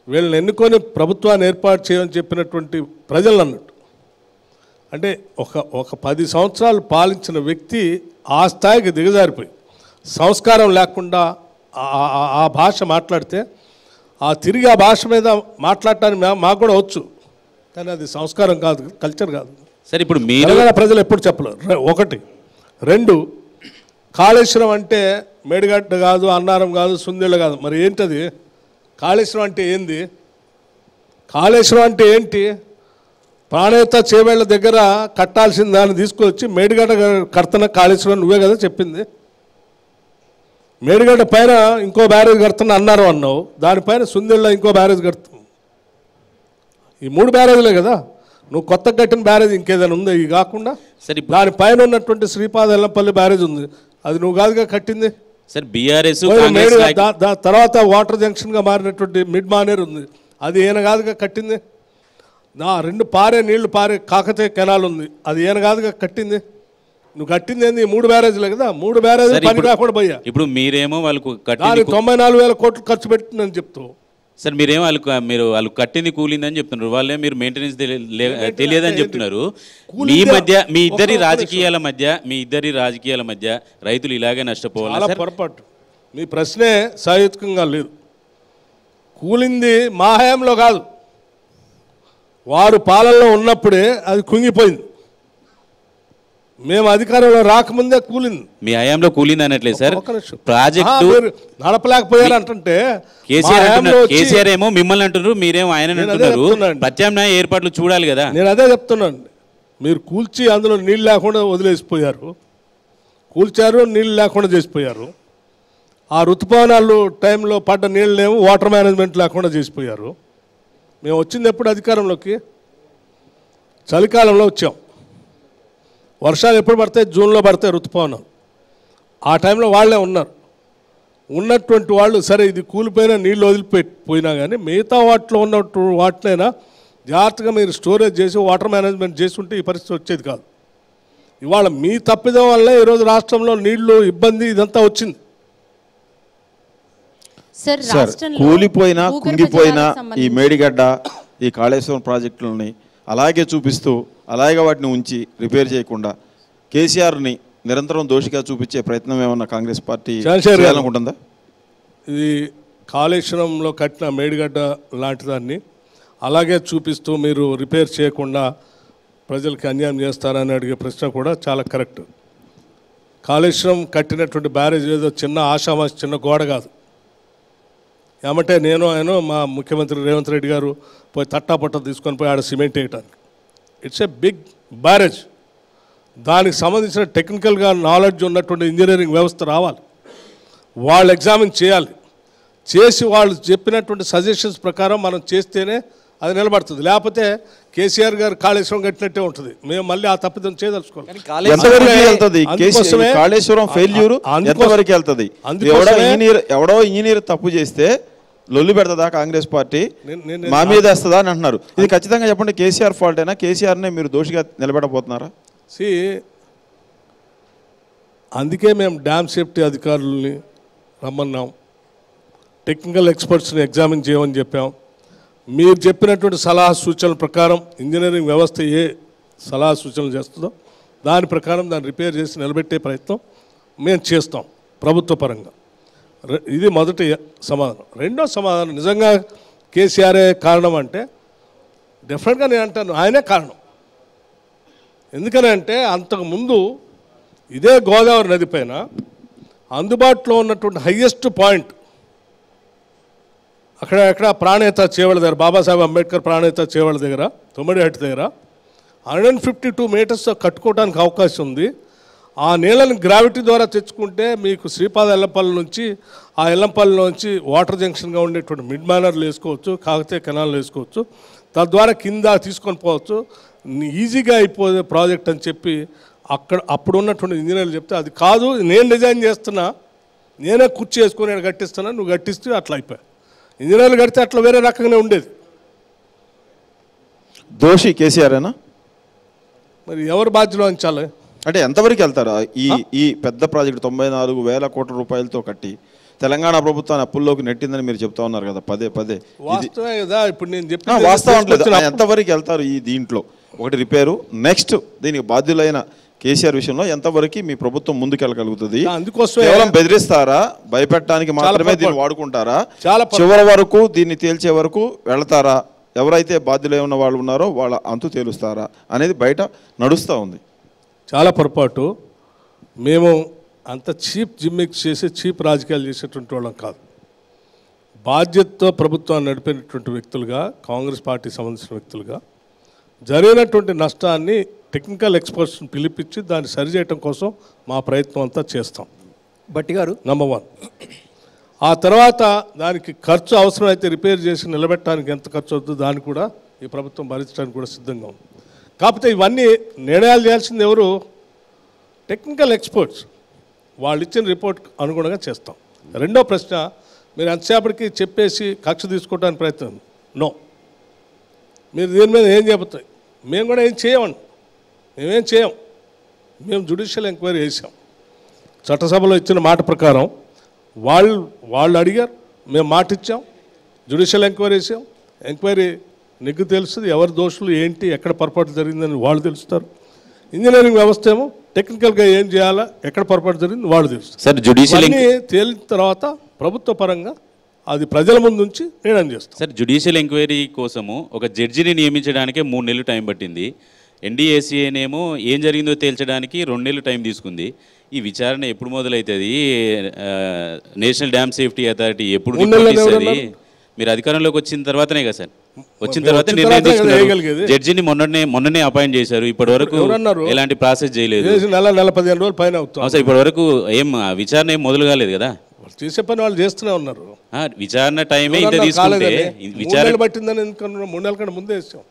వీళ్ళని ఎన్నుకొని ప్రభుత్వాన్ని ఏర్పాటు చేయమని చెప్పినటువంటి ప్రజలు అన్నట్టు. అంటే ఒక 10 సంవత్సరాలు పాలించిన వ్యక్తి ఆ స్థాయికి దిగజారిపోయి సంస్కారం లేకుండా ఆ భాష మాట్లాడితే తిరిగి ఆ భాష మీద మాట్లాడటానికి మాకు కూడా వచ్చు, కానీ అది సంస్కారం కాదు, కల్చర్ కాదు.
సరే, ఇప్పుడు మీరు
తెలంగాణ ప్రజలు ఎప్పుడు చెప్పలేరు. 1. 2, కాళేశ్వరం అంటే మేడిగడ్డ కాదు, అన్నారం కాదు, సుందేళ్ళ కాదు, మరి ఏంటది? కాళేశ్వరం అంటే ఏంది? కాళేశ్వరం అంటే ఏంటి? ప్రాణేత చేవేళ్ల దగ్గర కట్టాల్సిన దాన్ని తీసుకొచ్చి మేడిగడ్డ కడతన కాళేశ్వరం నువ్వే కదా చెప్పింది. మేడిగడ్డ పైన ఇంకో బ్యారేజ్ కడుతున్నా అన్నారు అన్నావు, దానిపైన సుందేళ్ళ ఇంకో బ్యారేజ్ కడుతున్నావు. ఈ 3 బ్యారేజ్లే కదా. నువ్వు కొత్త కట్టిన బ్యారేజ్ ఇంకేదైనా ఉందా? ఇవి కాకుండా దానిపైన ఉన్నటువంటి శ్రీపాద ఎల్లంపల్లి బ్యారేజ్ ఉంది, అది నువ్వు కాదుగా కట్టింది.
సార్, బీఆర్ఎస్
తర్వాత వాటర్ జంక్షన్గా మారినటువంటి మిడ్ మానేర్ ఉంది, అది ఈయన కాదుగా కట్టింది. 2 నీళ్లు పారే కాకతీయ కెనాల్ ఉంది, అది ఈయన కాదుగా కట్టింది. నువ్వు కట్టింది ఏంది? 3 బ్యారేజ్లే కదా. 3 బ్యారేజ్ పని కాకుండా పోయా.
ఇప్పుడు మీరేమో వాళ్ళకు
94,000 కోట్లు ఖర్చు పెట్టిందని చెప్తావు
సార్. మీరేమో వాళ్ళు కట్టింది కూలిందని చెప్తున్నారు, వాళ్ళే మీరు మెయింటెనెన్స్ తెలియదని చెప్తున్నారు. మీ ఇద్దరి రాజకీయాల మధ్య రైతులు ఇలాగే నష్టపోవాలి.
చాలా పొరపాటు. మీ ప్రశ్నే సహేతుకంగా లేదు. కూలింది మా హయాంలో కాదు, వారు పాలనలో ఉన్నప్పుడే అది కుంగిపోయింది. మేము అధికారంలో రాకముందే కూలింది.
మీ హయాంలో కూలింది అనట్లేదు సార్. ప్రాజెక్టు
నడపలేకపోయారు అంటే
కేసీఆర్ ఏమో మిమ్మల్ని అంటున్నారు, మీరేమో ఆయన అంటున్నారు. ప్రత్యామ్నాయ ఏర్పాట్లు చూడాలి కదా.
నేను అదే చెప్తున్నాను. మీరు కూల్చి అందులో నీళ్ళు లేకుండా వదిలేసిపోయారు, కూల్చారు, నీళ్ళు లేకుండా చేసిపోయారు. ఆ ఋతుపవనాలు టైంలో పడ్డ నీళ్ళేమో వాటర్ మేనేజ్మెంట్ లేకుండా చేసిపోయారు. మేము వచ్చింది ఎప్పుడు అధికారంలోకి? చలికాలంలో వచ్చాం. వర్షాలు ఎప్పుడు పడతాయి? జూన్లో పడతాయి ఋతుపవనాలు. ఆ టైంలో వాళ్ళే ఉన్నారు. ఉన్నటువంటి వాళ్ళు సరే ఇది కూలిపోయినా నీళ్ళు వదిలిపోయినా కానీ మిగతా వాటిలో ఉన్నట్టు వాటినైనా జాగ్రత్తగా మీరు స్టోరేజ్ చేసి వాటర్ మేనేజ్మెంట్ చేసి ఉంటే ఈ పరిస్థితి వచ్చేది కాదు. ఇవాళ మీ తప్పిదం వల్లే ఈరోజు రాష్ట్రంలో నీళ్లు ఇబ్బంది ఇదంతా వచ్చింది.
సార్, కూలిపోయినా కుంగిపోయినా ఈ మేడిగడ్డ ఈ కాళేశ్వరం ప్రాజెక్టులని అలాగే చూపిస్తూ అలాగే వాటిని ఉంచి రిపేర్ చేయకుండా కేసీఆర్ని నిరంతరం దోషిగా చూపించే ప్రయత్నం ఏమన్నా కాంగ్రెస్ పార్టీ చేయాలనుకుంటుందా?
ఇది కాళేశ్వరంలో కట్టిన మేడిగడ్డ లాంటి దాన్ని అలాగే చూపిస్తూ మీరు రిపేర్ చేయకుండా ప్రజలకి అన్యాయం చేస్తారని అడిగే ప్రశ్న కూడా చాలా కరెక్ట్. కాళేశ్వరం కట్టినటువంటి బ్యారేజ్ ఏదో చిన్న ఆషామాషి చిన్న గోడ కాదు. ఏమంటే ఆయన మా ముఖ్యమంత్రి రేవంత్ రెడ్డి గారు పోయి తట్టాపట్ట తీసుకొని పోయి ఆడ సిమెంట్ వేయటానికి. It's a big barrage. దానికి సంబంధించిన టెక్నికల్గా నాలెడ్జ్ ఉన్నటువంటి ఇంజనీరింగ్ వ్యవస్థ రావాలి, వాళ్ళు ఎగ్జామిన్ చేయాలి, చేసి వాళ్ళు చెప్పినటువంటి సజెషన్స్ ప్రకారం మనం చేస్తేనే అది నిలబడుతుంది. లేకపోతే కేసీఆర్ గారు కాళేశ్వరం కట్టినట్టే ఉంటుంది. మేము మళ్ళీ ఆ తప్పిదం చేయదలుచుకోవాలి.
కాళేశ్వరం ఫెయిల్యూర్ ఎంతవరకు వెళ్తుంది? ఎవడో ఇంజనీర్ తప్పు చేస్తే లొల్లు పెడతా కాంగ్రెస్ పార్టీ మా మీద వేస్తుందా అని అంటున్నారు. ఇది ఖచ్చితంగా చెప్పండి, కేసీఆర్ ఫాల్ట్ అయినా కేసీఆర్నే మీరు దోషిగా నిలబెట్టబోతున్నారా?
అందుకే మేము డ్యామ్ సేఫ్టీ అధికారులని రమ్మన్నాం, టెక్నికల్ ఎక్స్పర్ట్స్ని ఎగ్జామిన్ చేయమని చెప్పాం. మీరు చెప్పినటువంటి సలహా సూచనల ప్రకారం ఇంజనీరింగ్ వ్యవస్థ ఏ సలహా సూచనలు చేస్తుందో దాని ప్రకారం దాన్ని రిపేర్ చేసి నిలబెట్టే ప్రయత్నం మేము చేస్తాం ప్రభుత్వ పరంగా. ఇది మొదటి సమాధానం. రెండో సమాధానం, నిజంగా కేసీఆరే కారణం అంటే డెఫినెట్గా నేను అంటాను ఆయనే కారణం. ఎందుకనంటే అంతకుముందు ఇదే గోదావరి నది పైన అందుబాటులో ఉన్నటువంటి హయ్యెస్ట్ పాయింట్ అక్కడ ప్రాణేత చేవల దగ్గర, బాబాసాహెబ్ అంబేద్కర్ ప్రాణేత చేవల దగ్గర, తొమ్మిడిహట్టి దగ్గర 152 మీటర్స్ కట్టుకోవడానికి అవకాశం ఉంది. ఆ నీళ్ళని గ్రావిటీ ద్వారా తెచ్చుకుంటే మీకు శ్రీపాద ఎల్లంపల్లి నుంచి ఆ ఎల్లంపల్లి నుంచి వాటర్ జంక్షన్గా ఉండేటువంటి మిడ్ మ్యానర్లు వేసుకోవచ్చు, కాకతీయ కెనాల్ వేసుకోవచ్చు, తద్వారా కింద తీసుకొని పోవచ్చు, ఈజీగా అయిపోయే ప్రాజెక్ట్ అని చెప్పి అప్పుడు ఉన్నటువంటి ఇంజనీర్లు చెప్తే అది కాదు, నేను డిజైన్ చేస్తున్నా, నేనే కుర్చీ వేసుకొని నేను కట్టిస్తున్నా, నువ్వు కట్టిస్తే అట్లా అయిపోయా. ఇంజనీర్లు కడితే అట్లా వేరే రకంగానే ఉండేది.
దోషి కేసీఆరేనా?
మరి ఎవరు బాధ్యత వహించాలి?
అంటే ఎంతవరకు వెళ్తారు? ఈ పెద్ద ప్రాజెక్టు 94,000 కోట్ల రూపాయలతో కట్టి తెలంగాణ ప్రభుత్వాన్ని అప్పుల్లోకి నెట్టిందని మీరు చెప్తా ఉన్నారు కదా పదే.
వాస్తవమే కదా. ఇప్పుడు నేను చెప్పిన
వాస్తవం లేదు. ఎంతవరకు వెళ్తారు ఈ దీంట్లో? ఒకటి రిపేరు, నెక్స్ట్ దీనికి బాధ్యులైన కేసీఆర్ విషయంలో ఎంతవరకు మీ ప్రభుత్వం ముందుకెళ్ళగలుగుతుంది?
అందుకోసం
కేవలం బెదిరిస్తారా, భయపెట్టడానికి మాత్రమే దీన్ని వాడుకుంటారా, చివరి వరకు దీన్ని తేల్చే వరకు వెళతారా, ఎవరైతే బాధ్యులై ఉన్న వాళ్ళు ఉన్నారో వాళ్ళ అంతు తేలుస్తారా అనేది బయట నడుస్తూ ఉంది.
చాలా పొరపాటు. మేము అంత చీప్ జిమ్మిక్స్ చేసి చీప్ రాజకీయాలు చేసేటువంటి వాళ్ళం కాదు. బాధ్యతతో ప్రభుత్వాన్ని నడిపినటువంటి వ్యక్తులుగా, కాంగ్రెస్ పార్టీకి సంబంధించిన వ్యక్తులుగా జరిగినటువంటి నష్టాన్ని టెక్నికల్ ఎక్స్పర్ట్స్ని పిలిపించి దాన్ని సరిచేయటం కోసం మా ప్రయత్నం అంతా చేస్తాం.
భట్టి గారు,
నంబర్ 1. ఆ తర్వాత దానికి ఖర్చు అవసరమైతే రిపేర్ చేసి నిలబెట్టడానికి ఎంత ఖర్చు అవుతుందో దాన్ని కూడా ఈ ప్రభుత్వం భరించడానికి కూడా సిద్ధంగా ఉంది. కాకపోతే ఇవన్నీ నిర్ణయాలు చేయాల్సింది ఎవరు? Technical experts. వాళ్ళు ఇచ్చిన రిపోర్ట్ అనుగుణంగా చేస్తాం. రెండో ప్రశ్న, మీరు ఎంతసేపటికి చెప్పేసి కక్ష తీసుకోవడానికి ప్రయత్నం నో. మీరు దీని మీద ఏం చెబుతాయి? మేము కూడా ఏం చేయమండి, మేమేం చేయం. మేము జ్యుడిషియల్ ఎంక్వైరీ చేసాం. చట్టసభలో ఇచ్చిన మాట ప్రకారం వాళ్ళు అడిగారు, మేము మాట ఇచ్చాం, జ్యుడిషియల్ ఎంక్వైరీ చేసాం. ఎంక్వైరీ నీకు తెలుస్తుంది ఎవరి దోషులు ఏంటి, ఎక్కడ పొరపాటు జరిగిందని వాళ్ళు తెలుస్తారు. ఇంజనీరింగ్ వ్యవస్థ ఏమో టెక్నికల్గా ఏం చేయాలా, ఎక్కడ పొరపాటు జరిగింది వాళ్ళు తెలుస్తారు.
సార్, జ్యుడిషియల్
తేలిన తర్వాత ప్రభుత్వ పరంగా అది ప్రజల ముందు నుంచి నిర్ణయం చేస్తాం.
సార్, జ్యుడిషియల్ ఎంక్వైరీ కోసము ఒక జడ్జిని నియమించడానికే 3 నెలలు టైం పట్టింది. ఎన్డీఏసీఏనేమో ఏం జరిగిందో తేల్చడానికి 2 నెలలు టైం తీసుకుంది. ఈ విచారణ ఎప్పుడు మొదలవుతుంది? నేషనల్ డ్యామ్ సేఫ్టీ అథారిటీ ఎప్పుడు రిపోర్ట్ ఇస్తుంది? మీరు అధికారంలోకి వచ్చిన తర్వాతనే కదా సార్, వచ్చిన తర్వాత నిర్ణయం తీసుకున్నారు. జడ్జిని మొన్ననే అపాయింట్ చేశారు. ఇప్పటి వరకు ఎలాంటి ప్రాసెస్ చేయలేదు.
నెల 15 రోజులు పైన అవుతుంది
సార్. ఇప్పటి వరకు ఏం విచారణ ఏం మొదలు కాలేదు కదా.
చేసే పని వాళ్ళు చేస్తూనే ఉన్నారు.
విచారణ టైమే ఇంత తీసుకుంటే
విచారణ పట్టిందని 3 నెలల కంటే ముందే ఇస్తాం.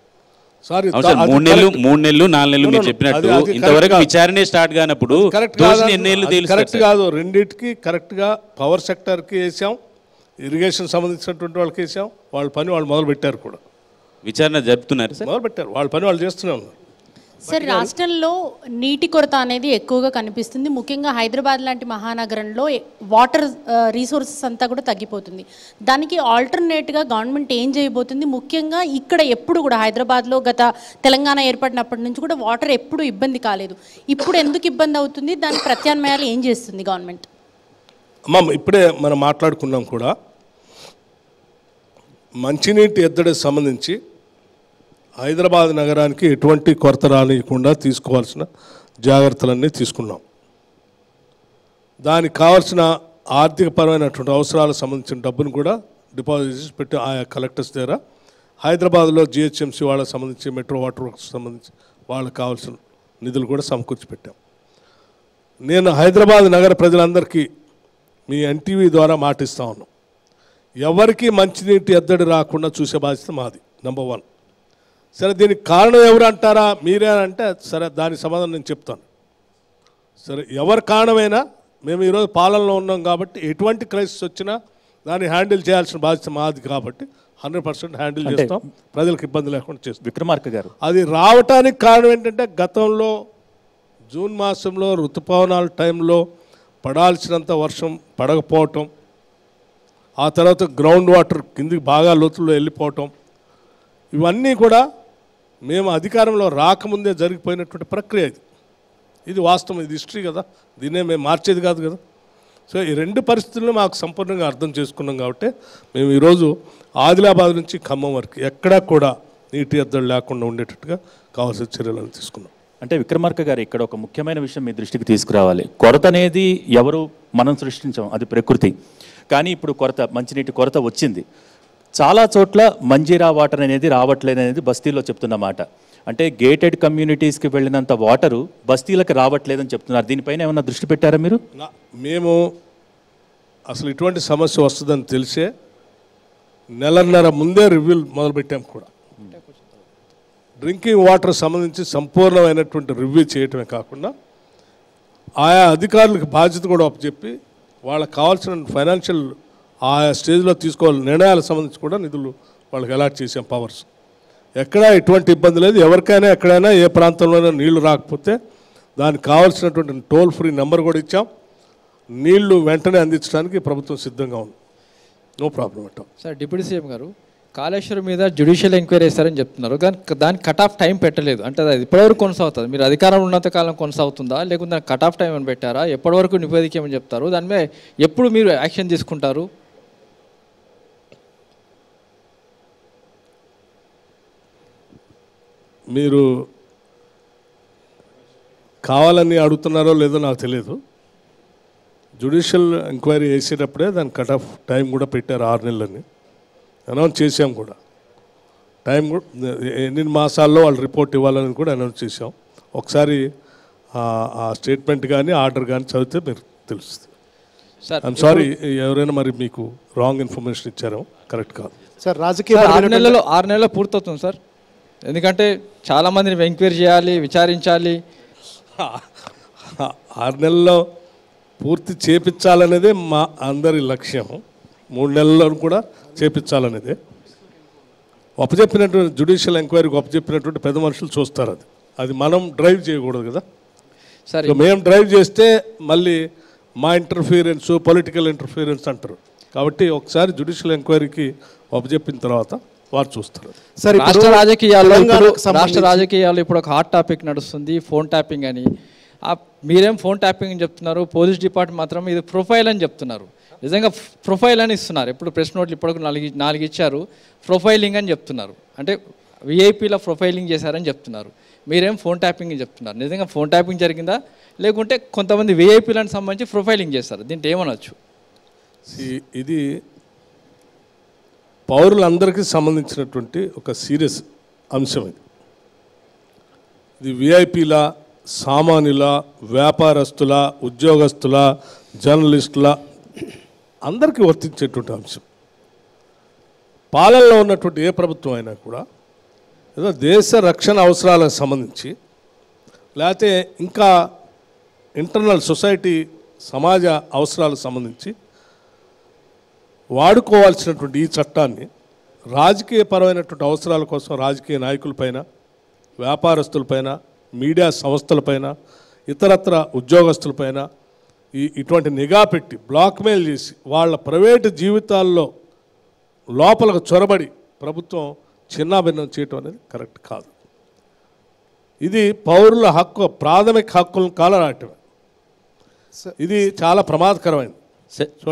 సారీ,
3 నెలలు 4 నెలలు మీరు చెప్పినట్టు ఇంతవరకు విచారణే స్టార్ట్ కానప్పుడు
కరెక్ట్ కాదు. రెండింటికి కరెక్ట్గా పవర్ సెక్టర్కి వేసాం, ఇరిగేషన్ సంబంధించినటువంటి వాళ్ళకి వేసాం. వాళ్ళ పని వాళ్ళు మొదలు పెట్టారు కూడా.
విచారణ జరుపుతున్నారు సార్,
మొదలు పెట్టారు. వాళ్ళ పని వాళ్ళు చేస్తూనే ఉన్నారు.
సార్, రాష్ట్రంలో నీటి కొరత అనేది ఎక్కువగా కనిపిస్తుంది. ముఖ్యంగా హైదరాబాద్ లాంటి మహానగరంలో వాటర్ రీసోర్సెస్ అంతా కూడా తగ్గిపోతుంది. దానికి ఆల్టర్నేట్గా గవర్నమెంట్ ఏం చేయబోతుంది? ముఖ్యంగా ఇక్కడ ఎప్పుడు కూడా హైదరాబాద్లో గత తెలంగాణ ఏర్పడినప్పటి నుంచి కూడా వాటర్ ఎప్పుడు ఇబ్బంది కాలేదు. ఇప్పుడు ఎందుకు ఇబ్బంది అవుతుంది? దాని ప్రత్యామ్నాయాలు ఏం చేస్తుంది గవర్నమెంట్?
అమ్మ, ఇప్పుడే మనం మాట్లాడుకున్నాం కూడా, మంచినీటి ఎద్దడికి సంబంధించి హైదరాబాద్ నగరానికి ఎటువంటి కొరత రానియకుండా తీసుకోవాల్సిన జాగ్రత్తలన్నీ తీసుకున్నాం. దానికి కావాల్సిన ఆర్థికపరమైనటువంటి అవసరాలకు సంబంధించిన డబ్బును కూడా డిపాజిట్ చేసి పెట్టి ఆయా కలెక్టర్స్ దగ్గర హైదరాబాద్లో జిహెచ్ఎంసీ వాళ్ళకి సంబంధించి మెట్రో వాటర్ వర్క్స్ సంబంధించి వాళ్ళకి కావాల్సిన నిధులు కూడా సమకూర్చి పెట్టాం. నేను హైదరాబాద్ నగర ప్రజలందరికీ మీ ఎన్టీవీ ద్వారా మాటిస్తా ఉన్నాం, ఎవరికి మంచినీటి ఎద్దడి రాకుండా చూసే బాధ్యత మాది. నంబర్ 1. సరే, దీనికి కారణం ఎవరు అంటారా, మీరే అంటే సరే దానికి సమాధానం నేను చెప్తాను. సరే, ఎవరి కారణమైనా మేము ఈరోజు పాలనలో ఉన్నాం కాబట్టి ఎటువంటి క్రైసిస్ వచ్చినా దాన్ని హ్యాండిల్ చేయాల్సిన బాధ్యత మాది కాబట్టి 100% హ్యాండిల్ చేస్తాం, ప్రజలకు ఇబ్బంది లేకుండా చేస్తాం.
విక్రమార్క గారు,
అది రావటానికి కారణం ఏంటంటే గతంలో జూన్ మాసంలో ఋతుపవనాల టైంలో పడాల్సినంత వర్షం పడకపోవటం, ఆ తర్వాత గ్రౌండ్ వాటర్ కిందికి బాగా లోతుల్లో వెళ్ళిపోవటం, ఇవన్నీ కూడా మేము అధికారంలో రాకముందే జరిగిపోయినటువంటి ప్రక్రియ. ఇది వాస్తవం, ఇది హిస్టరీ కదా, దీన్నే మేము మార్చేది కాదు కదా. సో ఈ 2 పరిస్థితులను మాకు సంపూర్ణంగా అర్థం చేసుకున్నాం కాబట్టి మేము ఈరోజు ఆదిలాబాద్ నుంచి ఖమ్మం వరకు ఎక్కడా కూడా నీటి ఎద్దడి లేకుండా ఉండేటట్టుగా కావాల్సిన చర్యలను తీసుకున్నాం.
అంటే విక్రమార్క గారు, ఇక్కడ ఒక ముఖ్యమైన విషయం మీ దృష్టికి తీసుకురావాలి. కొరత అనేది ఎవరు మనం సృష్టించాం, అది ప్రకృతి. కానీ ఇప్పుడు మంచినీటి కొరత వచ్చింది. చాలా చోట్ల మంజీరా వాటర్ అనేది రావట్లేదు అనేది బస్తీలో చెప్తున్న మాట. అంటే గేటెడ్ కమ్యూనిటీస్కి వెళ్ళినంత వాటరు బస్తీలకు రావట్లేదని చెప్తున్నారు. దీనిపైన ఏమన్నా దృష్టి పెట్టారా మీరు?
మేము అసలు ఇటువంటి సమస్య వస్తుందని తెలిసే నెలన్నర ముందే రివ్యూలు మొదలుపెట్టాం కూడా. డ్రింకింగ్ వాటర్ సంబంధించి సంపూర్ణమైనటువంటి రివ్యూ చేయటమే కాకుండా ఆయా అధికారులకు బాధ్యత కూడా అప్పచెప్పి వాళ్ళకి కావాల్సిన ఫైనాన్షియల్ ఆయా స్టేజ్లో తీసుకోవాల్సిన నిర్ణయాలకు సంబంధించి కూడా నిధులు వాళ్ళకి అలాట్ చేసాం. పవర్స్ ఎక్కడా ఎటువంటి ఇబ్బంది లేదు. ఎవరికైనా ఎక్కడైనా ఏ ప్రాంతంలోనైనా నీళ్లు రాకపోతే దానికి కావాల్సినటువంటి టోల్ ఫ్రీ నెంబర్ కూడా ఇచ్చాం. నీళ్లు వెంటనే అందించడానికి ప్రభుత్వం సిద్ధంగా ఉంది. No problem at all.
Sir, deputy CM గారు కాళేశ్వరం మీద జ్యుడిషియల్ ఎంక్వైరీ చేస్తారని చెప్తున్నారు. దానికి కట్ ఆఫ్ టైం పెట్టలేదు. అంటే అది ఎప్పటివరకు కొనసాగుతుంది? మీరు అధికారం ఉన్నంత కాలం కొనసాగుతుందా, లేకుంటే దానికి కట్ ఆఫ్ టైం అని పెట్టారా? ఎప్పటివరకు నివేదికమని చెప్తారు? దాని మీద ఎప్పుడు మీరు యాక్షన్ తీసుకుంటారు?
మీరు కావాలని అడుగుతున్నారో లేదో నాకు తెలియదు. జ్యుడిషియల్ ఎంక్వైరీ చేసేటప్పుడే దాని కట్ ఆఫ్ టైం కూడా పెట్టారు. 6 నెలలని అనౌన్స్ చేసాం కూడా. టైం కూడా ఎన్ని మాసాల్లో వాళ్ళు రిపోర్ట్ ఇవ్వాలని కూడా అనౌన్స్ చేసాం. ఒకసారి ఆ స్టేట్మెంట్ కానీ ఆర్డర్ కానీ చదివితే మీరు తెలుస్తుంది. ఐఎమ్ సారీ, ఎవరైనా మరి మీకు రాంగ్ ఇన్ఫర్మేషన్ ఇచ్చారో కరెక్ట్ కాదు
సార్. రాజకీయ
6 నెలల్లో పూర్తవుతుంది సార్. ఎందుకంటే చాలామందిని ఎంక్వైరీ చేయాలి, విచారించాలి.
6 నెలల్లో పూర్తి చేపించాలనేదే మా అందరి లక్ష్యం. 3 నెలల్లో కూడా చేపించాలనేదే. అప్పచెప్పినటువంటి జ్యుడిషియల్ ఎంక్వైరీకి అప్పచెప్పినటువంటి పెద్ద మనుషులు చూస్తారు. అది మనం డ్రైవ్ చేయకూడదు కదా.
సరే,
మేము డ్రైవ్ చేస్తే మళ్ళీ మా ఇంటర్ఫీరెన్స్, పొలిటికల్ ఇంటర్ఫీరెన్స్ అంటారు. కాబట్టి ఒకసారి జ్యుడిషియల్ ఎంక్వైరీకి అప్పచెప్పిన తర్వాత వారు చూస్తారు.
రాష్ట్ర రాజకీయాల్లో ఇప్పుడు ఒక హాట్ టాపిక్ నడుస్తుంది, ఫోన్ ట్యాపింగ్ అని. మీరేం ఫోన్ ట్యాపింగ్ అని చెప్తున్నారు, పోలీస్ డిపార్ట్మెంట్ మాత్రం ఇది ప్రొఫైల్ అని చెప్తున్నారు. నిజంగా ప్రొఫైల్ అని ఇస్తున్నారు. ఎప్పుడు ప్రెస్ నోట్లు ఇప్పటికి 4 ఇచ్చారు. ప్రొఫైలింగ్ అని చెప్తున్నారు. అంటే విఐపీలో ప్రొఫైలింగ్ చేశారని చెప్తున్నారు. మీరేం ఫోన్ ట్యాపింగ్ అని చెప్తున్నారు. నిజంగా ఫోన్ ట్యాపింగ్ జరిగిందా, లేకుంటే కొంతమంది విఐపీలను సంబంధించి ప్రొఫైలింగ్ చేస్తారు? దీంట్లో ఏమనొచ్చు?
ఇది పౌరులందరికీ సంబంధించినటువంటి ఒక సీరియస్ అంశం. ఇది విఐపీల, సామాన్యుల, వ్యాపారస్తుల, ఉద్యోగస్తుల, జర్నలిస్టుల అందరికీ వర్తించేటువంటి అంశం. పాలనలో ఉన్నటువంటి ఏ ప్రభుత్వం అయినా కూడా ఏదో దేశ రక్షణ అవసరాలకు సంబంధించి, లేకపోతే ఇంకా ఇంటర్నల్ సొసైటీ సమాజ అవసరాలకు సంబంధించి వాడుకోవాల్సినటువంటి ఈ చట్టాన్ని రాజకీయపరమైనటువంటి అవసరాల కోసం రాజకీయ నాయకులపైన, వ్యాపారస్తులపైన, మీడియా సంస్థలపైన, ఇతరత్ర ఉద్యోగస్తులపైన ఇటువంటి నిఘా పెట్టి బ్లాక్మెయిల్ చేసి వాళ్ళ ప్రైవేటు జీవితాల్లో లోపలకు చొరబడి ప్రభుత్వం చిన్నాభిన్నం చేయటం అనేది కరెక్ట్ కాదు. ఇది పౌరుల హక్కు, ప్రాథమిక హక్కులను కాలరాయటమే. ఇది చాలా ప్రమాదకరమైనది. సో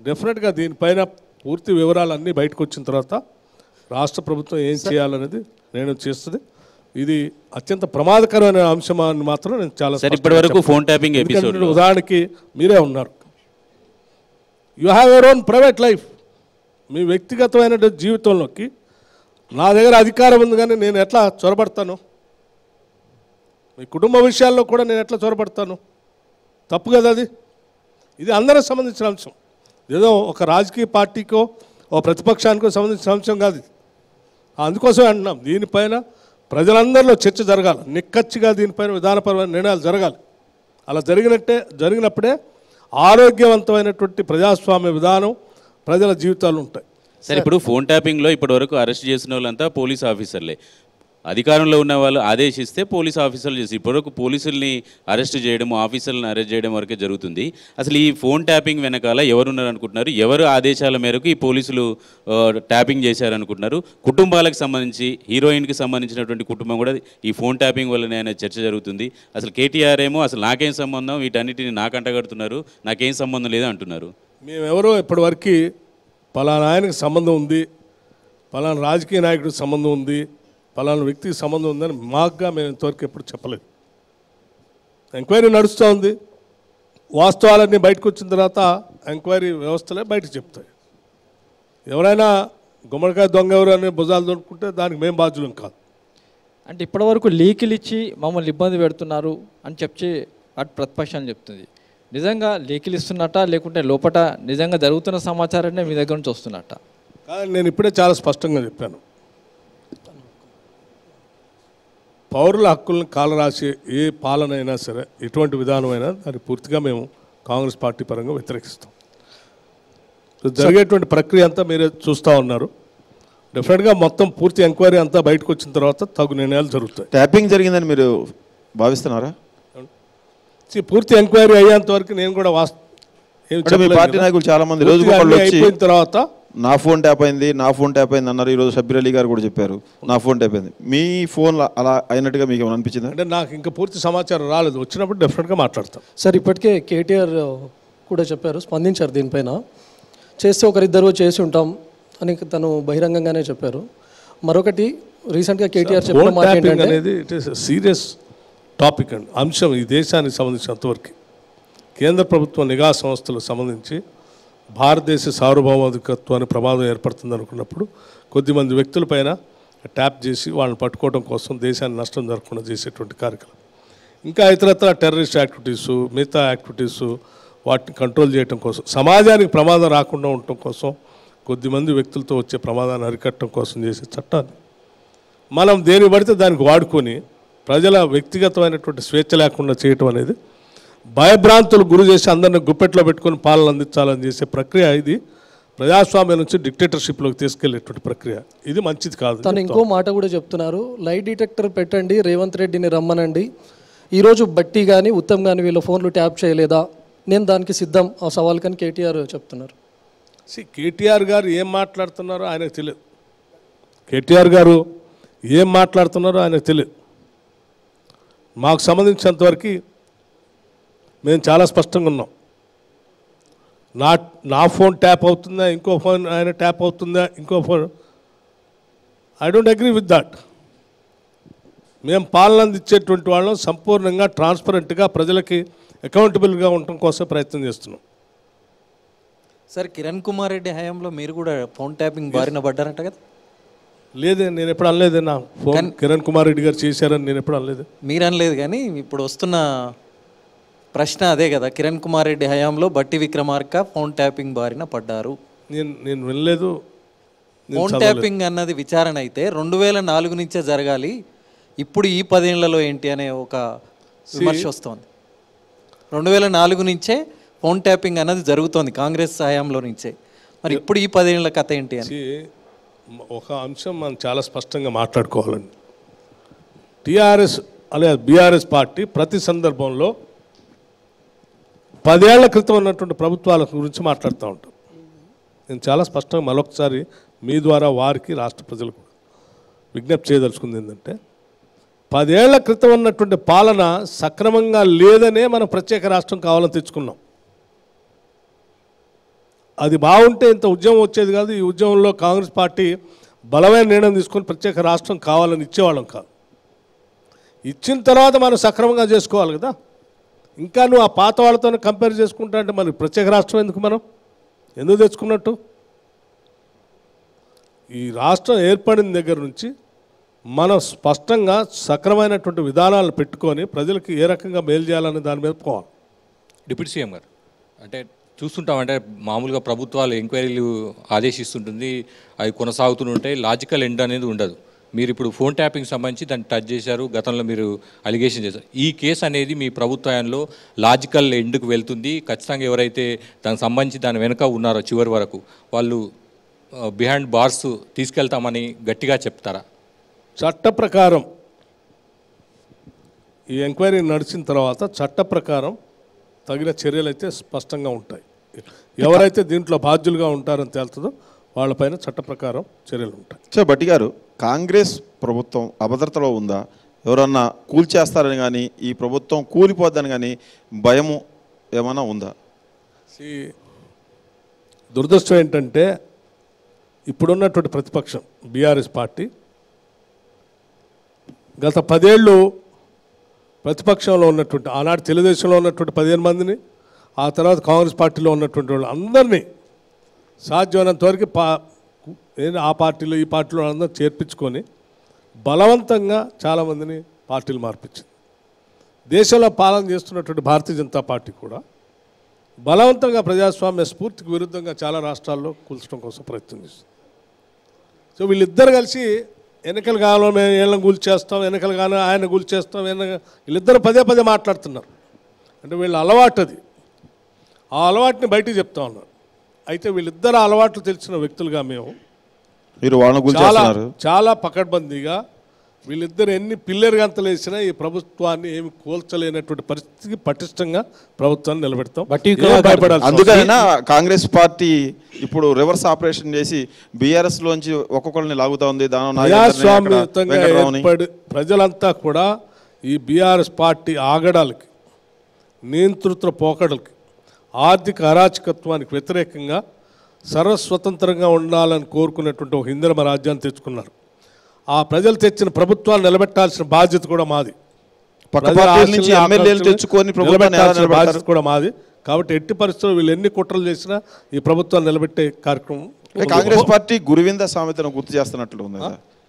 డెఫినెట్గా దీనిపైన పూర్తి వివరాలన్నీ బయటకు వచ్చిన తర్వాత రాష్ట్ర ప్రభుత్వం ఏం చేయాలనేది నేను చేస్తుంది. ఇది అత్యంత ప్రమాదకరమైన అంశం అని మాత్రం నేను చాలా
ఇప్పటివరకు ఫోన్ ట్యాపింగ్ ఎపిసోడ్
ఉదాహరణకి మీరే ఉన్నారు. You have your own private life. మీ వ్యక్తిగతమైన జీవితంలోకి నా దగ్గర అధికారం ఉంది, కానీ నేను ఎట్లా చొరబడతాను? మీ కుటుంబ విషయాల్లో కూడా నేను ఎట్లా చొరబడతాను? తప్పు కదా అది. ఇది అందరికి సంబంధించిన అంశం. ఏదో ఒక రాజకీయ పార్టీకో ఓ ప్రతిపక్షానికో సంబంధించిన అంశం కాదు ఇది. అందుకోసం అంటున్నాం, దీనిపైన ప్రజలందరిలో చర్చ జరగాలి. నిక్కచ్చిగా దీనిపైన విధానపరమైన నిర్ణయాలు జరగాలి. అలా జరిగినప్పుడే ఆరోగ్యవంతమైనటువంటి ప్రజాస్వామ్య విధానం, ప్రజల జీవితాలు ఉంటాయి.
సరే, ఇప్పుడు ఫోన్ ట్యాపింగ్లో ఇప్పటివరకు అరెస్ట్ చేసిన వాళ్ళంతా పోలీస్ ఆఫీసర్లే. అధికారంలో ఉన్న వాళ్ళు ఆదేశిస్తే పోలీస్ ఆఫీసర్లు చేసి ఇప్పటివరకు పోలీసుల్ని అరెస్ట్ చేయడం, ఆఫీసర్లను అరెస్ట్ చేయడం వరకే జరుగుతుంది. అసలు ఈ ఫోన్ ట్యాపింగ్ వెనకాల ఎవరున్నారు అనుకుంటున్నారు? ఎవరు ఆదేశాల మేరకు ఈ పోలీసులు ట్యాపింగ్ చేశారనుకుంటున్నారు? కుటుంబాలకు సంబంధించి, హీరోయిన్కి సంబంధించినటువంటి కుటుంబం కూడా ఈ ఫోన్ ట్యాపింగ్ వల్లనే అనే చర్చ జరుగుతుంది. అసలు కేటీఆర్ ఏమో అసలు నాకేం సంబంధం, వీటన్నిటిని నాకు అంటగడుతున్నారు, నాకేం సంబంధం లేదు అంటున్నారు.
మేమెవరో ఇప్పటివరకు పలానా ఆయనకి సంబంధం ఉంది, పలానా రాజకీయ నాయకుడికి సంబంధం ఉంది, పలానా వ్యక్తికి సంబంధం ఉందని మాకుగా మేము ఇంతవరకు ఎప్పుడు చెప్పలేదు. ఎంక్వైరీ నడుస్తూ ఉంది. వాస్తవాలన్నీ బయటకు వచ్చిన తర్వాత ఎంక్వైరీ వ్యవస్థలే బయటకు చెప్తాయి. ఎవరైనా గుమ్మడికాయ దొంగ ఎవరు అని భుజాలు దొరుకుంటే దానికి మేము బాధ్యులం కాదు.
అంటే ఇప్పటివరకు లీకులు ఇచ్చి మమ్మల్ని ఇబ్బంది పెడుతున్నారు అని చెప్పి అటు ప్రతిపక్షాలు చెప్తుంది. నిజంగా లీకులు ఇస్తున్నట్ట, లేకుంటే లోపల నిజంగా జరుగుతున్న సమాచారాన్ని మీ దగ్గర నుంచి వస్తున్నట్ట?
కానీ నేను ఇప్పుడే చాలా స్పష్టంగా చెప్పాను, పౌరుల హక్కులను కాలరాసే ఏ పాలన అయినా సరే, ఎటువంటి విధానమైనా దాన్ని పూర్తిగా మేము కాంగ్రెస్ పార్టీ పరంగా వ్యతిరేకిస్తాం. జరిగేటువంటి ప్రక్రియ అంతా మీరే చూస్తూ ఉన్నారు. డెఫినెట్గా మొత్తం పూర్తి ఎంక్వైరీ అంతా బయటకు వచ్చిన తర్వాత తగు నిర్ణయాలు జరుగుతాయి.
ట్యాపింగ్ జరిగిందని మీరు భావిస్తున్నారా?
పూర్తి ఎంక్వైరీ అయ్యేంత వరకు నేను కూడా
మీ పార్టీ నాయకులు చాలా మంది రోజు
అయిపోయిన తర్వాత
నా ఫోన్ ట్యాప్ అయింది అన్నారు. ఈరోజు షబ్బీర్ అలీ గారు కూడా చెప్పారు నా ఫోన్ ట్యాప్ అయింది. మీ ఫోన్ అలా అయినట్టుగా మీకు ఏమైనా అనిపించింది?
అంటే నాకు ఇంకా పూర్తి సమాచారం రాలేదు, వచ్చినప్పుడు డెఫినెట్గా మాట్లాడతాం.
సార్, ఇప్పటికే కేటీఆర్ కూడా చెప్పారు, స్పందించారు దీనిపైన. చేస్తే ఒకరిద్దరు చేసి ఉంటాం అని తను బహిరంగంగానే చెప్పారు. మరొకటి రీసెంట్గా కేటీఆర్ చెప్పిన మాట ఏంటంటే,
అనేది ఇట్ ఈస్ సీరియస్ టాపిక్ అండి, అంశం. ఈ దేశానికి సంబంధించినంతవరకు కేంద్ర ప్రభుత్వ నిఘా సంస్థలకు సంబంధించి భారతదేశ సార్వభౌమాధికత్వాన్ని ప్రమాదం ఏర్పడుతుంది అనుకున్నప్పుడు కొద్దిమంది వ్యక్తులపైన ట్యాప్ చేసి వాళ్ళని పట్టుకోవడం కోసం దేశాన్ని నష్టం జరగకుండా చేసేటువంటి కార్యక్రమం. ఇంకా ఇతరత్ర టెర్రరిస్ట్ యాక్టివిటీసు, మిగతా యాక్టివిటీసు, వాటిని కంట్రోల్ చేయడం కోసం, సమాజానికి ప్రమాదం రాకుండా ఉండటం కోసం, కొద్దిమంది వ్యక్తులతో వచ్చే ప్రమాదాన్ని అరికట్టడం కోసం చేసే చట్టాన్ని మనం దేని పడితే దానికి వాడుకొని ప్రజల వ్యక్తిగతమైనటువంటి స్వేచ్ఛ లేకుండా చేయటం అనేది భయభ్రాంతులు గురి చేసి అందరిని గుప్పెట్లో పెట్టుకొని పాలన అందించాలని చేసే ప్రక్రియ. ఇది ప్రజాస్వామ్యం నుంచి డిక్టేటర్షిప్లోకి తీసుకెళ్లేటువంటి ప్రక్రియ. ఇది మంచిది కాదు.
తను ఇంకో మాట కూడా చెప్తున్నారు, లై డిటెక్టర్ పెట్టండి, రేవంత్ రెడ్డిని రమ్మనండి. ఈరోజు బట్టి కానీ ఉత్తమ్ కానీ వీళ్ళ ఫోన్లు ట్యాప్ చేయలేదా, నేను దానికి సిద్ధం ఆ సవాల్ కానీ కేటీఆర్ చెప్తున్నారు.
కేటీఆర్ గారు ఏం మాట్లాడుతున్నారో ఆయనకు తెలియదు. కేటీఆర్ గారు ఏం మాట్లాడుతున్నారో ఆయనకు తెలియదు. మాకు సంబంధించినంతవరకు మేము చాలా స్పష్టంగా ఉన్నాం. నా ఫోన్ ట్యాప్ అవుతుందా, ఇంకో ఫోన్ ఆయన ట్యాప్ అవుతుందా, ఇంకో phone, I don't agree with that. మేము పాలన అందించేటువంటి వాళ్ళం సంపూర్ణంగా ట్రాన్స్పరెంట్గా ప్రజలకి అకౌంటబుల్గా ఉండటం కోసం ప్రయత్నం చేస్తున్నాం.
సార్, కిరణ్ కుమార్ రెడ్డి హయాంలో మీరు కూడా ఫోన్ ట్యాపింగ్ బారిన పడ్డారంట కదా?
లేదే, నేను ఎప్పుడు అనలేదే. నా ఫోన్ కిరణ్ కుమార్ రెడ్డి గారు చేశారని నేను ఎప్పుడు అనలేదు.
మీరు అనలేదు, కానీ ఇప్పుడు వస్తున్న ప్రశ్న అదే కదా, కిరణ్ కుమార్ రెడ్డి హయాంలో బట్టి విక్రమార్క ఫోన్ ట్యాపింగ్ బారిన పడ్డారు.
నేను వినలేదు.
ఫోన్ ట్యాపింగ్ అన్నది విచారణ అయితే 2004 నుంచే జరగాలి, ఇప్పుడు ఈ 10 ఏళ్లలో ఏంటి అనే ఒక విమర్శ వస్తుంది. 2004 నుంచే ఫోన్ ట్యాపింగ్ అన్నది జరుగుతోంది కాంగ్రెస్ హయాంలో నుంచే, మరి ఇప్పుడు ఈ 10 ఏళ్ల కథ ఏంటి అని
ఒక అంశం మనం చాలా స్పష్టంగా మాట్లాడుకోవాలండి. టీఆర్ఎస్ అలాగే బీఆర్ఎస్ పార్టీ ప్రతి సందర్భంలో 10 ఏళ్ల క్రితం ఉన్నటువంటి ప్రభుత్వాల గురించి మాట్లాడుతూ ఉంటాం. నేను చాలా స్పష్టంగా మరొకసారి మీ ద్వారా వారికి, రాష్ట్ర ప్రజలకు విజ్ఞప్తి చేయదలుచుకుంది ఏంటంటే, 10 ఏళ్ల క్రితం ఉన్నటువంటి పాలన సక్రమంగా లేదనే మనం ప్రత్యేక రాష్ట్రం కావాలని తెచ్చుకున్నాం. అది బాగుంటే ఇంత ఉద్యమం వచ్చేది కాదు. ఈ ఉద్యమంలో కాంగ్రెస్ పార్టీ బలమైన నిర్ణయం తీసుకొని ప్రత్యేక రాష్ట్రం కావాలని ఇచ్చేవాళ్ళం కాదు. ఇచ్చిన తర్వాత మనం సక్రమంగా చేసుకోవాలి కదా. ఇంకా నువ్వు ఆ పాత వాళ్ళతో కంపేర్ చేసుకుంటా అంటే మరి ప్రత్యేక రాష్ట్రం ఎందుకు తెచ్చుకున్నట్టు? ఈ రాష్ట్రం ఏర్పడిన దగ్గర నుంచి మనం స్పష్టంగా సక్రమైనటువంటి విధానాలను పెట్టుకొని ప్రజలకు ఏ రకంగా మేలు చేయాలనే దాని మీద పోవాలి.
డిప్యూటీ సీఎం గారు అంటే చూస్తుంటామంటే మామూలుగా ప్రభుత్వాలు ఎంక్వైరీలు ఆదేశిస్తుంటుంది, అవి కొనసాగుతుంటే లాజికల్ ఎండ్ అనేది ఉండదు. మీరు ఇప్పుడు ఫోన్ ట్యాపింగ్ సంబంధించి దాన్ని టచ్ చేశారు, గతంలో మీరు అలిగేషన్ చేశారు. ఈ కేసు అనేది మీ ప్రభుత్వంలో లాజికల్ ఎండ్కు వెళ్తుంది, ఖచ్చితంగా ఎవరైతే దానికి సంబంధించి దాని వెనుక ఉన్నారో చివరి వరకు వాళ్ళు బిహైండ్ బార్స్ తీసుకెళ్తామని గట్టిగా చెప్తారా?
చట్ట ప్రకారం ఈ ఎంక్వైరీ నడిచిన తర్వాత చట్ట ప్రకారం తగిన చర్యలు అయితే స్పష్టంగా ఉంటాయి. ఎవరైతే దీంట్లో బాధ్యులుగా ఉంటారని తేలుతుందో వాళ్ళపైన చట్ట ప్రకారం చర్యలు ఉంటాయి.
సో భట్టి గారు, కాంగ్రెస్ ప్రభుత్వం అభద్రతలో ఉందా? ఎవరన్నా కూల్చేస్తారని కానీ ఈ ప్రభుత్వం కూలిపోద్దని కానీ భయము ఏమైనా ఉందా?
దురదృష్టం ఏంటంటే ఇప్పుడున్నటువంటి ప్రతిపక్షం బీఆర్ఎస్ పార్టీ గత 10 ఏళ్ళు ప్రతిపక్షంలో ఉన్నటువంటి ఆనాడు తెలుగుదేశంలో ఉన్నటువంటి 15 మందిని, ఆ తర్వాత కాంగ్రెస్ పార్టీలో ఉన్నటువంటి వాళ్ళు అందరినీ సాధ్యమైనంత వరకు ఆ పార్టీలో ఈ పార్టీలో అందరూ చేర్పించుకొని బలవంతంగా చాలామందిని పార్టీలు మార్పించింది. దేశంలో పాలన చేస్తున్నటువంటి భారతీయ జనతా పార్టీ కూడా బలవంతంగా ప్రజాస్వామ్య స్ఫూర్తికి విరుద్ధంగా చాలా రాష్ట్రాల్లో కూల్చడం కోసం ప్రయత్నం చేస్తుంది. సో వీళ్ళిద్దరు కలిసి ఎన్నికలు కావాలో మేము వీళ్ళని కూల్చేస్తాం, ఎన్నికలు కానీ ఆయన కూల్చేస్తాం, వీళ్ళిద్దరు పదే మాట్లాడుతున్నారు. అంటే వీళ్ళ అలవాటు అది. ఆ అలవాటుని బయటికి చెప్తా ఉన్నారు. అయితే వీళ్ళిద్దరు అలవాట్లు తెలిసిన వ్యక్తులుగా మేము చాలా పకడ్బందీగా వీళ్ళిద్దరు ఎన్ని పిల్లర్ గంతలు వేసినా ఈ ప్రభుత్వాన్ని ఏమి కోల్చలేనటువంటి పరిస్థితికి పటిష్టంగా ప్రభుత్వాన్ని నిలబెడతాం.
అందుకైనా కాంగ్రెస్ పార్టీ ఇప్పుడు రివర్స్ ఆపరేషన్ చేసి బీఆర్ఎస్ లోంచి ఒక్కొక్కరిని లాగుతా ఉంది.
ప్రజాస్వామ్యయుతంగా ఏర్పడి ప్రజలంతా కూడా ఈ బీఆర్ఎస్ పార్టీ ఆగడాలకి, నియంతృత్వ పోకడలకి, ఆర్థిక అరాచకత్వానికి వ్యతిరేకంగా సర్వస్వతంత్రంగా ఉండాలని కోరుకునేటువంటి ఒక హిందమ రాజ్యాన్ని తెచ్చుకున్నారు. ఆ ప్రజలు తెచ్చిన ప్రభుత్వాన్ని నిలబెట్టాల్సిన బాధ్యత కూడా మాది. బాధ్యత కూడా మాది. కాబట్టి ఎట్టి పరిస్థితుల్లో వీళ్ళు ఎన్ని కుట్రలు చేసినా ఈ ప్రభుత్వాన్ని నిలబెట్టే కార్యక్రమం.
కాంగ్రెస్ పార్టీ గురువింద సామెతను గుర్తు చేస్తున్నట్లు ఉంది.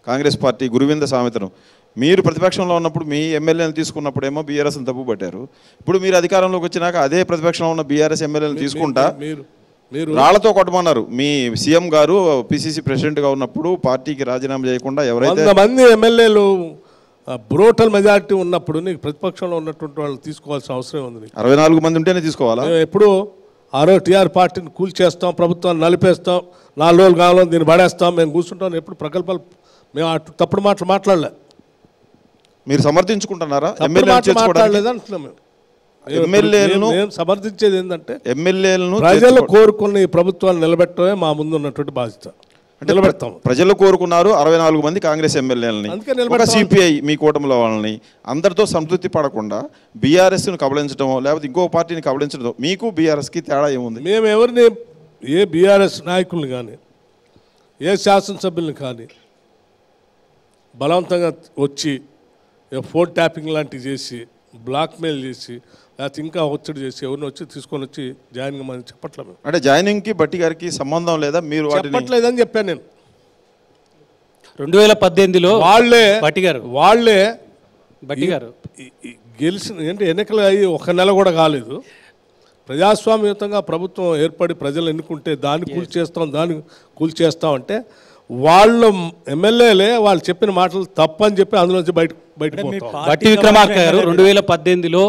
కాంగ్రెస్ పార్టీ గురువింద సామెతను మీరు ప్రతిపక్షంలో ఉన్నప్పుడు మీ ఎమ్మెల్యేలను తీసుకున్నప్పుడేమో బీఆర్ఎస్ని తప్పు పట్టారు. ఇప్పుడు మీరు అధికారంలోకి వచ్చినాక అదే ప్రతిపక్షంలో ఉన్న బీఆర్ఎస్ ఎమ్మెల్యేలను తీసుకుంటా రాళ్లతో కొట్టమన్నారు. మీ సీఎం గారు పిసిసి ప్రెసిడెంట్గా ఉన్నప్పుడు పార్టీకి రాజీనామా చేయకుండా ఎవరైతే
100 మంది ఎమ్మెల్యేలు బ్రోటల్ మెజారిటీ ఉన్నప్పుడు నీకు ప్రతిపక్షంలో ఉన్నటువంటి వాళ్ళు తీసుకోవాల్సిన అవసరం ఉంది.
64 మంది ఉంటేనే తీసుకోవాలా?
ఎప్పుడు టీఆర్ పార్టీని కూల్చేస్తాం, ప్రభుత్వాన్ని నలిపేస్తాం, 4 రోజులు కావాలని దీన్ని పడేస్తాం, మేము కూర్చుంటాం, ఎప్పుడు ప్రకల్పాలు మేము తప్పుడు మాటలు మాట్లాడలే.
మీరు సమర్థించుకుంటున్నారా?
మాట్లాడలేదు అంటున్నాం మేము.
ఎమ్మెల్యేలను
సమర్థించేది ఏంటంటే
ఎమ్మెల్యేలను
ప్రజలు కోరుకున్న ఈ ప్రభుత్వాన్ని నిలబెట్టడమే మా ముందు ఉన్నటువంటి బాధ్యత. నిలబెడతాం.
ప్రజలు కోరుకున్నారు 64 మంది కాంగ్రెస్ ఎమ్మెల్యేలని, సిపిఐ మీ కూటమిలో వాళ్ళని అందరితో సంతృప్తి పడకుండా బీఆర్ఎస్ను కబళించడమో లేకపోతే ఇంకో పార్టీని కబళించడం మీకు బీఆర్ఎస్కి తేడా ఏముంది?
మేము ఎవరిని ఏ బీఆర్ఎస్ నాయకుల్ని కానీ ఏ శాసనసభ్యుల్ని కానీ బలవంతంగా వచ్చి ఫోన్ ట్యాపింగ్ లాంటివి చేసి బ్లాక్మెయిల్ చేసి లేకపోతే ఇంకా ఒత్తిడి చేసి ఎవరిని వచ్చి తీసుకొని వచ్చి జాయిన్ కమ్మని చెప్పట్లేదు.
అంటే జాయినింగ్కి బట్టి గారికి సంబంధం లేదా? మీరు
చెప్పట్లేదని చెప్పాను నేను.
2018లో
వాళ్ళే
బట్టి గారు
గెలిచిన అంటే ఎన్నికలు అయ్యి 1 నెల కూడా కాలేదు. ప్రజాస్వామ్యయుతంగా ప్రభుత్వం ఏర్పడి ప్రజలు ఎన్నుకుంటే దాన్ని కూల్చేస్తాం అంటే వాళ్ళ ఎమ్మెల్యేలే వాళ్ళు చెప్పిన మాటలు తప్పని చెప్పి అందులోంచి బయటకు
బట్టి విక్రమార్క గారు 2018లో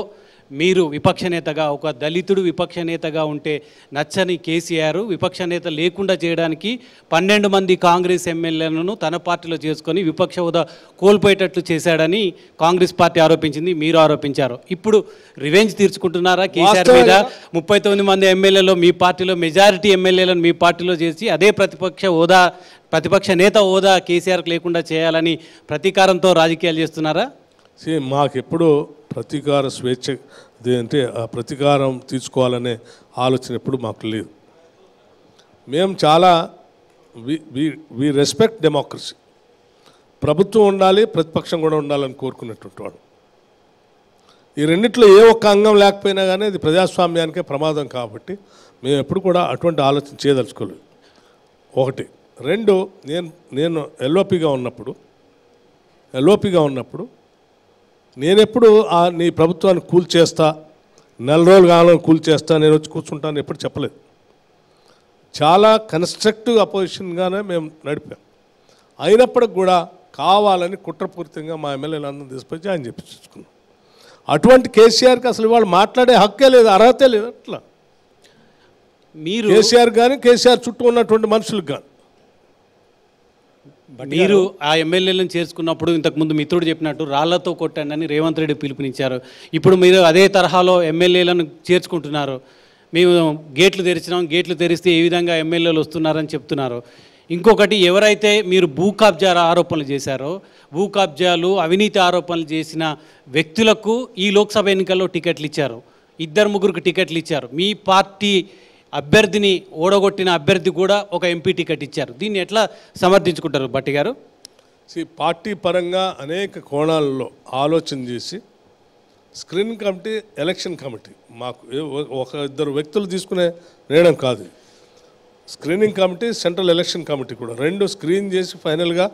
మీరు విపక్ష నేతగా, ఒక దళితుడు విపక్ష నేతగా ఉంటే నచ్చని కేసీఆర్ విపక్ష నేత లేకుండా చేయడానికి 12 మంది కాంగ్రెస్ ఎమ్మెల్యేలను తన పార్టీలో చేసుకొని విపక్ష హోదా కోల్పోయేటట్లు చేశాడని కాంగ్రెస్ పార్టీ ఆరోపించింది, మీరు ఆరోపించారు. ఇప్పుడు రివెంజ్ తీర్చుకుంటున్నారా కేసీఆర్ మీద? 39 మంది ఎమ్మెల్యేలో మీ పార్టీలో మెజారిటీ ఎమ్మెల్యేలను మీ పార్టీలో చేసి అదే ప్రతిపక్ష నేత హోదా కేసీఆర్కి లేకుండా చేయాలని ప్రతీకారంతో రాజకీయాలు చేస్తున్నారా?
మాకెప్పుడు ప్రతీకార స్వేచ్ఛ అంటే ఆ ప్రతీకారం తీసుకోవాలనే ఆలోచన ఎప్పుడు మాకు లేదు. మేము చాలా వి రెస్పెక్ట్ డెమోక్రసీ. ప్రభుత్వం ఉండాలి, ప్రతిపక్షం కూడా ఉండాలని కోరుకునేటువంటి వాడు. ఈ రెండిట్లో ఏ ఒక్క అంగం లేకపోయినా కానీ ఇది ప్రజాస్వామ్యానికే ప్రమాదం. కాబట్టి మేము ఎప్పుడు కూడా అటువంటి ఆలోచన చేయదలుచుకోలేదు. ఒకటి. రెండు, నేను ఎల్ఓపిగా ఉన్నప్పుడు నేనెప్పుడు నీ ప్రభుత్వాన్ని కూల్చేస్తా, నెల రోజులు కావాలని కూల్చేస్తా, నేను వచ్చి కూర్చుంటాను ఎప్పుడు చెప్పలేదు. చాలా కన్స్ట్రక్టివ్ అపోజిషన్గానే మేము నడిపాం. అయినప్పటికి కూడా కావాలని కుట్రపూరితంగా మా ఎమ్మెల్యేలందరూ తీసుకొచ్చి ఆయన చెప్పించుకున్నాం. అటువంటి కేసీఆర్కి అసలు ఇవాళ మాట్లాడే హక్కే లేదు, అర్హతే లేదు. అట్లా కేసీఆర్ కానీ కేసీఆర్ చుట్టూ ఉన్నటువంటి మనుషులకు కానీ.
మీరు ఆ ఎమ్మెల్యేలను చేర్చుకున్నప్పుడు ఇంతకుముందు మిత్రుడు చెప్పినట్టు రాళ్లతో కొట్టండి అని రేవంత్ రెడ్డి పిలుపునిచ్చారు. ఇప్పుడు మీరు అదే తరహాలో ఎమ్మెల్యేలను చేర్చుకుంటున్నారు. మేము గేట్లు తెరిచినాం, గేట్లు తెరిస్తే ఏ విధంగా ఎమ్మెల్యేలు వస్తున్నారని చెప్తున్నారు. ఇంకొకటి, ఎవరైతే మీరు భూ కబ్జా ఆరోపణలు చేశారో, భూ కబ్జాలు అవినీతి ఆరోపణలు చేసిన వ్యక్తులకు ఈ లోక్సభ ఎన్నికల్లో టికెట్లు ఇచ్చారు. 2-3 టికెట్లు ఇచ్చారు. మీ పార్టీ అభ్యర్థిని ఓడగొట్టిన అభ్యర్థి కూడా ఒక ఎంపీ టికెట్ ఇచ్చారు. దీన్ని ఎట్లా సమర్థించుకుంటారు భట్టి గారు?
పార్టీ పరంగా అనేక కోణాలలో ఆలోచన చేసి స్క్రీనింగ్ కమిటీ, ఎలక్షన్ కమిటీ, మాకు ఒక ఇద్దరు వ్యక్తులు తీసుకునే నిర్ణయం కాదు. Screening committee, central election committee కూడా రెండు స్క్రీన్ చేసి ఫైనల్గా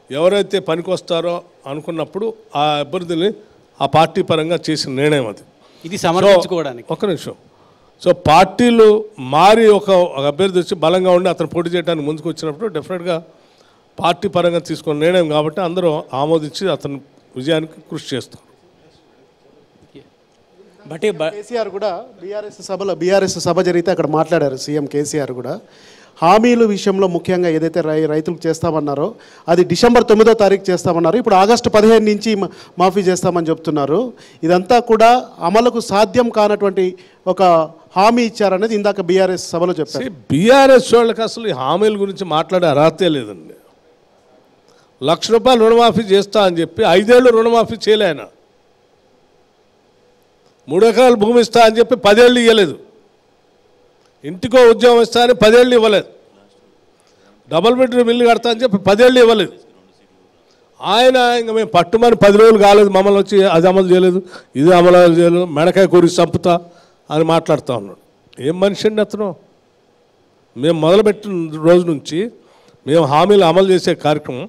ఎవరైతే పనికొస్తారో అనుకున్నప్పుడు ఆ అభ్యర్థిని ఆ పార్టీ పరంగా చేసిన నిర్ణయం అది.
ఇది సమర్థించుకోవడానికి
ఒక నిమిషం. సో పార్టీలు మారి ఒక అభ్యర్థి వచ్చి బలంగా ఉండి అతను పోటీ చేయడానికి ముందుకు వచ్చినప్పుడు డెఫినెట్గా పార్టీ పరంగా తీసుకున్న నిర్ణయం కాబట్టి అందరూ ఆమోదించి అతని విజయానికి కృషి చేస్తారు.
కేసీఆర్ కూడా బీఆర్ఎస్ సభ జరిగితే అక్కడ మాట్లాడారు సీఎం కేసీఆర్ కూడా. హామీల విషయంలో ముఖ్యంగా ఏదైతే రైతులకు చేస్తామన్నారో అది డిసెంబర్ 9వ తారీఖు చేస్తామన్నారు. ఇప్పుడు ఆగస్టు 15 నుంచి మాఫీ చేస్తామని చెప్తున్నారు. ఇదంతా కూడా అమలుకు సాధ్యం కానటువంటి ఒక హామీ ఇచ్చారనేది ఇందాక బీఆర్ఎస్ సభలో చెప్పారు.
బీఆర్ఎస్ వాళ్ళకి అసలు ఈ హామీల గురించి మాట్లాడే అర్హతే లేదండి. ₹1,00,000 రుణమాఫీ చేస్తా అని చెప్పి 5 ఏళ్ళు రుణమాఫీ చేయలే ఆయన. 3 ఎకరాలు భూమి ఇస్తా అని చెప్పి 10 ఏళ్ళు ఇవ్వలేదు. ఇంటికో ఉద్యోగం ఇస్తా అని 10 ఏళ్ళు ఇవ్వలేదు. డబుల్ బెడ్రూమ్ ఇల్లు కడతా అని చెప్పి 10 ఏళ్ళు ఇవ్వలేదు. ఆయన ఇంకా మేము పట్టుమని 10 రోజులు కాలేదు, మమ్మల్ని వచ్చి అది అమలు చేయలేదు, ఇది అమలు చేయలేదు, మెడకాయ కోరి చంపుతా అని మాట్లాడుతూ ఉన్నాడు. ఏం మనిషి అండి అతను? మేము మొదలుపెట్టిన రోజు నుంచి మేము హామీలు అమలు చేసే కార్యక్రమం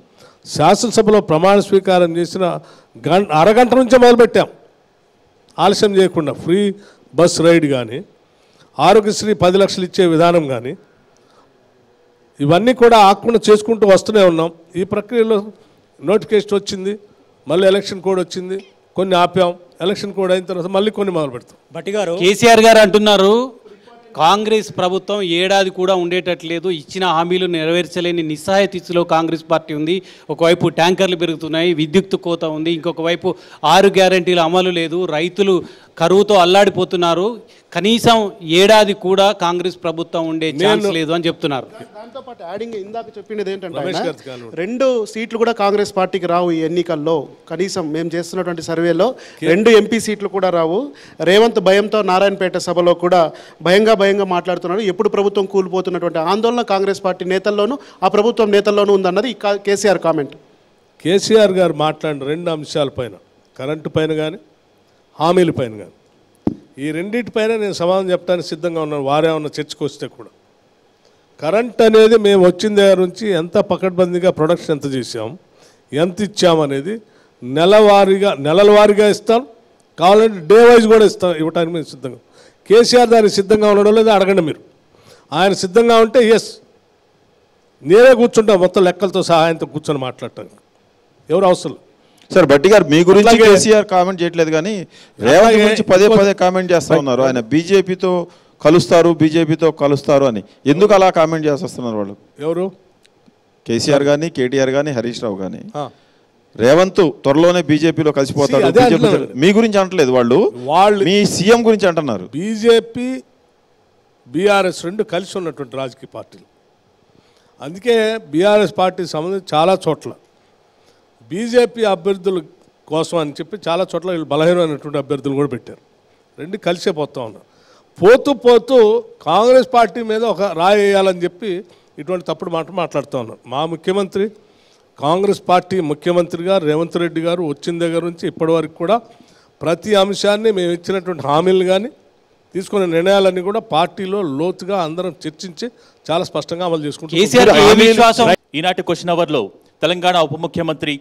శాసనసభలో ప్రమాణ స్వీకారం చేసిన అరగంట నుంచే మొదలుపెట్టాం. ఆలస్యం చేయకుండా ఫ్రీ బస్ రైడ్ కానీ, ఆరోగ్యశ్రీ 10 లక్షలు ఇచ్చే విధానం కానీ ఇవన్నీ కూడా ఆకుండా చేసుకుంటూ వస్తూనే ఉన్నాం. ఈ ప్రక్రియలో నోటిఫికేషన్ వచ్చింది, మళ్ళీ ఎలక్షన్ కోడ్ వచ్చింది, కొన్ని ఆపాం. ఎలక్షన్ కోడ్ అయిన తర్వాత మళ్ళీ కొన్ని మొదలు పెడతాం.
భట్టి గారు, కేసీఆర్ గారు అంటున్నారు కాంగ్రెస్ ప్రభుత్వం ఏడాది కూడా ఉండేటట్లేదు, ఇచ్చిన హామీలు నెరవేర్చలేని నిస్సహాయ స్థితిలో కాంగ్రెస్ పార్టీ ఉంది. ఒకవైపు ట్యాంకర్లు పెరుగుతున్నాయి, విద్యుత్ కోత ఉంది, ఇంకొక వైపు 6 గ్యారెంటీల అమలు లేదు, రైతులు కరువుతో అల్లాడిపోతున్నారు, కనీసం ఏడాది కూడా కాంగ్రెస్ ప్రభుత్వం ఉండే ఛాన్స్ లేదు అని చెప్తున్నారు.
దాంతోపాటు యాడింగ్ ఇందాక చెప్పింది ఏంటంటే 2 సీట్లు కూడా కాంగ్రెస్ పార్టీకి రావు ఈ ఎన్నికల్లో. కనీసం మేము చేస్తున్నటువంటి సర్వేలో 2 ఎంపీ సీట్లు కూడా రావు. రేవంత్ భయంతో నారాయణపేట సభలో కూడా భయంగా మాట్లాడుతున్నారు. ఎప్పుడు ప్రభుత్వం కూలిపోతున్నటువంటి ఆందోళన కాంగ్రెస్ పార్టీ నేతల్లోనూ ఆ ప్రభుత్వం నేతల్లోనూ ఉందన్నది కేసీఆర్ కామెంట్.
కేసీఆర్ గారు మాట్లాడిన 2 అంశాలపైన, కరెంటు పైన కానీ హామీల పైన కానీ, ఈ రెండింటిపైన నేను సమాధానం చెప్పడానికి సిద్ధంగా ఉన్నాను. వారేమన్నా చర్చకు వస్తే కూడా కరెంట్ అనేది మేము వచ్చిన దగ్గర నుంచి ఎంత పకడ్బందీగా ప్రొడక్షన్ ఎంత చేసాం, ఎంత ఇచ్చామనేది నెలల వారీగా ఇస్తాం, కావాలంటే డే వైజ్ కూడా ఇవ్వడానికి మేము సిద్ధంగా. కేసీఆర్ దానికి సిద్ధంగా ఉండడం లేదా అడగండి మీరు. ఆయన సిద్ధంగా ఉంటే ఎస్, నేనే కూర్చుంటాం మొత్తం లెక్కలతో సహాయంతో కూర్చొని మాట్లాడటానికి. ఎవరు అవసరం
సార్. భట్టి గారు, మీ గురించి కేసీఆర్ కామెంట్ చేయట్లేదు కానీ రేవంత్ గురించి పదే కామెంట్ చేస్తూ ఉన్నారు. ఆయన బీజేపీతో కలుస్తారు అని. ఎందుకు అలా కామెంట్ చేస్తున్నారు వాళ్ళు?
ఎవరు?
కేసీఆర్ కానీ, కేటీఆర్ కానీ, హరీష్ రావు కానీ. రేవంత్ త్వరలోనే బీజేపీలో కలిసిపోతారు. మీ గురించి అంటలేదు వాళ్ళు, మీ సీఎం గురించి అంటున్నారు.
బీజేపీ బీఆర్ఎస్ 2 కలిసి ఉన్నటువంటి రాజకీయ పార్టీలు. అందుకే బీఆర్ఎస్ పార్టీ సంబంధించి చాలా చోట్ల బీజేపీ అభ్యర్థుల కోసం అని చెప్పి చాలా చోట్ల వీళ్ళు బలహీనమైనటువంటి అభ్యర్థులు కూడా పెట్టారు. 2 కలిసే పోతూ ఉన్నారు. పోతూ కాంగ్రెస్ పార్టీ మీద ఒక రాయి వేయాలని చెప్పి ఇటువంటి తప్పుడు మాట మాట్లాడుతూ ఉన్నారు. మా ముఖ్యమంత్రి కాంగ్రెస్ పార్టీ ముఖ్యమంత్రిగా రేవంత్ రెడ్డి గారు వచ్చిన దగ్గర నుంచి ఇప్పటివరకు కూడా ప్రతి అంశాన్ని మేము ఇచ్చినటువంటి హామీలు కానీ తీసుకునే నిర్ణయాలన్నీ కూడా పార్టీలో లోతుగా అందరం చర్చించి చాలా స్పష్టంగా అమలు చేసుకుంటాం.
ఈనాటి క్వశ్చన్ అవర్లో తెలంగాణ ఉప ముఖ్యమంత్రి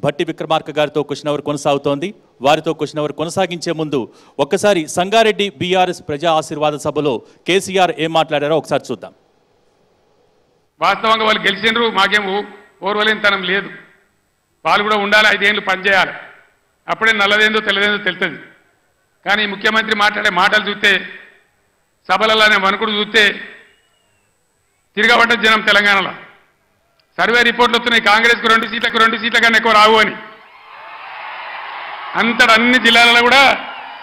భట్టి విక్రమార్క గారితో క్వశ్చన్ అవర్ కొనసాగుతోంది. వారితో క్వశ్చన్ అవర్ కొనసాగించే ముందు ఒక్కసారి సంగారెడ్డి బీఆర్ఎస్ ప్రజా ఆశీర్వాద సభలో కేసీఆర్ ఏం మాట్లాడారో ఒకసారి చూద్దాం.
వాస్తవంగా వాళ్ళు గెలిచినరు, మాకేం ఓర్వలేనితనం లేదు. వాళ్ళు కూడా ఉండాలి, 5 ఏళ్ళు పనిచేయాలి. అప్పుడే నల్లదేందో తెల్లదేందో తెలుస్తుంది. కానీ ముఖ్యమంత్రి మాట్లాడే మాటలు చూస్తే, సభలలోనే వణుకుడు చూస్తే తిరగబడ్డ జనం తెలంగాణలో. సర్వే రిపోర్ట్లు వస్తున్నాయి, కాంగ్రెస్కు 2 సీట్లకు 2 సీట్ల కన్నా ఎక్కువ రావు అని. అంతటా అన్ని జిల్లాలలో కూడా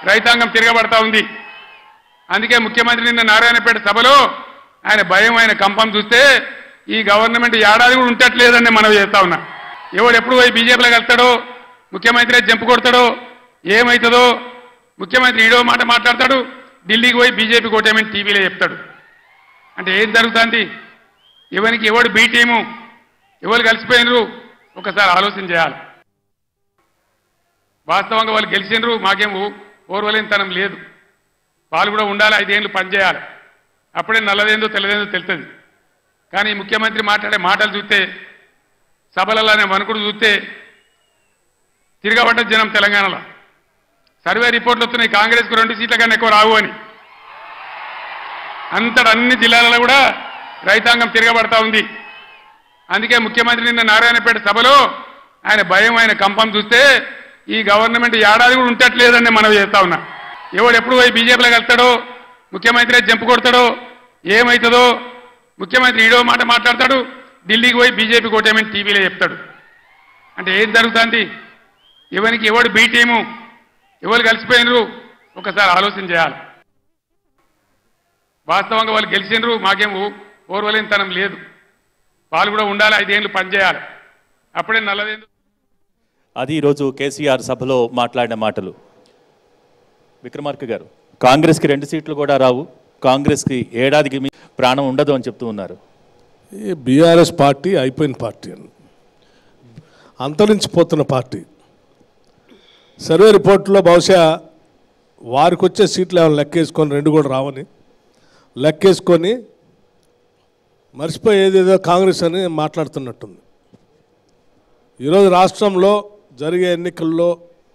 రైతాంగం తిరగబడతా ఉంది. అందుకే ముఖ్యమంత్రి నిన్న నారాయణపేట సభలో ఆయన భయం, ఆయన కంపం చూస్తే ఈ గవర్నమెంట్ ఏడాది కూడా ఉండట్లేదని మనం చేస్తా ఉన్నా. ఎవడు ఎప్పుడు పోయి బీజేపీలో కలుస్తాడో, ముఖ్యమంత్రి జంపు కొడతాడో, ఏమవుతుందో, ముఖ్యమంత్రి ఈడో మాట మాట్లాడతాడు, ఢిల్లీకి పోయి బీజేపీ కోటేమని టీవీలో చెప్తాడు. అంటే ఏం జరుగుతుంది? ఎవరికి ఎవడు బీ టీము, ఎవరు కలిసిపోయినరు ఒకసారి ఆలోచన చేయాలి. వాస్తవంగా వాళ్ళు గెలిచినరు, మాకేం ఓర్వలేనితనం లేదు. వాళ్ళు కూడా ఉండాలి, 5 ఏళ్ళు పనిచేయాలి. అప్పుడే నల్లదేందో తెల్లదేందో తెలుస్తుంది. కానీ ముఖ్యమంత్రి మాట్లాడే మాటలు చూస్తే, సభలలోనే వణుకుడు చూస్తే తిరగబడ్డ జనం తెలంగాణలో. సర్వే రిపోర్ట్లు వస్తున్నాయి, కాంగ్రెస్కు 2 సీట్ల కన్నా ఎక్కువ రావు అని. అంతటా అన్ని జిల్లాలలో కూడా రైతాంగం తిరగబడతా ఉంది. అందుకే ముఖ్యమంత్రి నిన్న నారాయణపేట సభలో ఆయన భయం, ఆయన కంపం చూస్తే ఈ గవర్నమెంట్ ఏడాది కూడా ఉండట్లేదని మనం చేస్తా ఉన్నా. ఎవడు ఎప్పుడు పోయి బీజేపీలో కలుస్తాడో, ముఖ్యమంత్రి జంపు కొడతాడో, ఏమవుతుందో, ముఖ్యమంత్రి ఈడో మాట మాట్లాడతాడు, ఢిల్లీకి పోయి బీజేపీ కోటేమని టీవీలో చెప్తాడు. అంటే ఏం జరుగుతుంది? ఎవరికి ఎవడు బీ టీము, ఎవరు కలిసిపోయినరు ఒకసారి ఆలోచన చేయాలి. వాస్తవంగా వాళ్ళు గెలిచినరు, మాకేం ఓర్వలేనితనం లేదు. వాళ్ళు కూడా ఉండాలి, 5 ఏళ్ళు పనిచేయాలి. అప్పుడే నల్లదేందో.
అది ఈరోజు కేసీఆర్ సభలో మాట్లాడిన మాటలు. విక్రమార్క గారు, కాంగ్రెస్కి 2 సీట్లు కూడా రావు, కాంగ్రెస్కి ఏడాదికి ప్రాణం ఉండదు అని చెప్తూ ఉన్నారు.
ఈ బీఆర్ఎస్ పార్టీ అయిపోయిన పార్టీ అని, అంతరించిపోతున్న పార్టీ. సర్వే రిపోర్ట్లో బహుశా వారికి వచ్చే సీట్లు ఏమైనా లెక్కేసుకొని 2 కూడా రావని లెక్కేసుకొని మర్చిపోయి ఏదేదో కాంగ్రెస్ అని మాట్లాడుతున్నట్టుంది. ఈరోజు రాష్ట్రంలో జరిగే ఎన్నికల్లో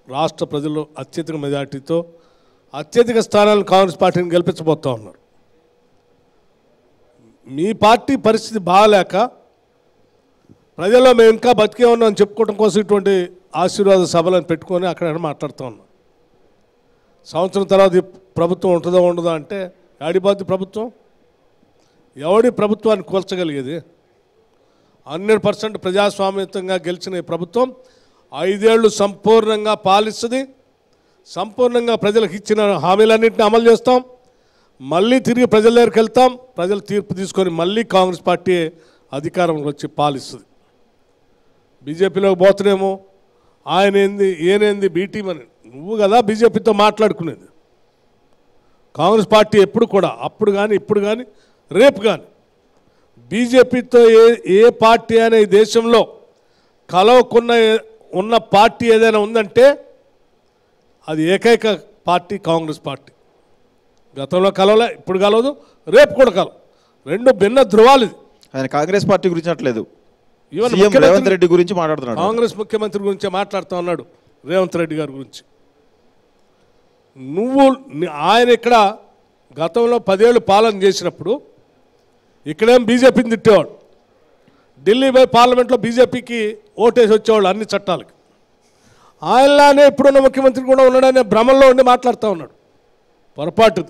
రాష్ట్ర ప్రజలు అత్యధిక మెజార్టీతో అత్యధిక స్థానాలను కాంగ్రెస్ పార్టీని గెలిపించబోతూ ఉన్నారు. మీ పార్టీ పరిస్థితి బాగాలేక ప్రజల్లో మేము ఇంకా బతికే ఉన్నాం అని చెప్పుకోవడం కోసం ఇటువంటి ఆశీర్వాద సభలను పెట్టుకొని అక్కడ మాట్లాడుతూ ఉన్నాం. సంవత్సరం తర్వాత ఈ ప్రభుత్వం ఉంటుందో ఉండదో అంటే ఏడిపోద్ది ప్రభుత్వం? ఎవడి ప్రభుత్వాన్ని కూల్చగలిగేది? 100% ప్రజాస్వామ్యతంగా గెలిచిన ఈ ప్రభుత్వం 5 ఏళ్ళు సంపూర్ణంగా పాలిస్తుంది. సంపూర్ణంగా ప్రజలకు ఇచ్చిన హామీలన్నింటినీ అమలు చేస్తాం. మళ్ళీ తిరిగి ప్రజల దగ్గరికి వెళ్తాం. ప్రజలు తీర్పు తీసుకొని మళ్ళీ కాంగ్రెస్ పార్టీ అధికారంలోకి వచ్చి పాలిస్తుంది. బీజేపీలోకి పోతున్నామో ఆయన ఏంది ఈయనేంది బీటీం అని నువ్వు కదా బీజేపీతో మాట్లాడుకునేది. కాంగ్రెస్ పార్టీ ఎప్పుడు కూడా అప్పుడు కానీ ఇప్పుడు కానీ రేపు కానీ బీజేపీతో ఏ పార్టీ అనే ఈ దేశంలో ఉన్న పార్టీ ఏదైనా ఉందంటే అది ఏకైక పార్టీ కాంగ్రెస్ పార్టీ. గతంలో కలవలే, ఇప్పుడు కలవదు, రేపు కూడా కలవు. 2 భిన్న ధృవాలు. ఇది
ఆయన కాంగ్రెస్ పార్టీ గురించి అనట్లేదు,
ఈవెన్
రేవంత్ రెడ్డి గురించి మాట్లాడుతున్నాడు.
కాంగ్రెస్ ముఖ్యమంత్రి గురించే మాట్లాడుతూ ఉన్నాడు, రేవంత్ రెడ్డి గారి గురించి. ఆయన ఇక్కడ గతంలో 10 ఏళ్ళు పాలన చేసినప్పుడు ఇక్కడేం బీజేపీని తిట్టేవాడు, ఢిల్లీ పోయి పార్లమెంట్లో బీజేపీకి ఓటేసి వచ్చేవాళ్ళు అన్ని చట్టాలకి. ఆయనలానే ఇప్పుడున్న ముఖ్యమంత్రి కూడా ఉన్నాడనే భ్రమంలో ఉండి మాట్లాడుతూ ఉన్నాడు. పొరపాటు.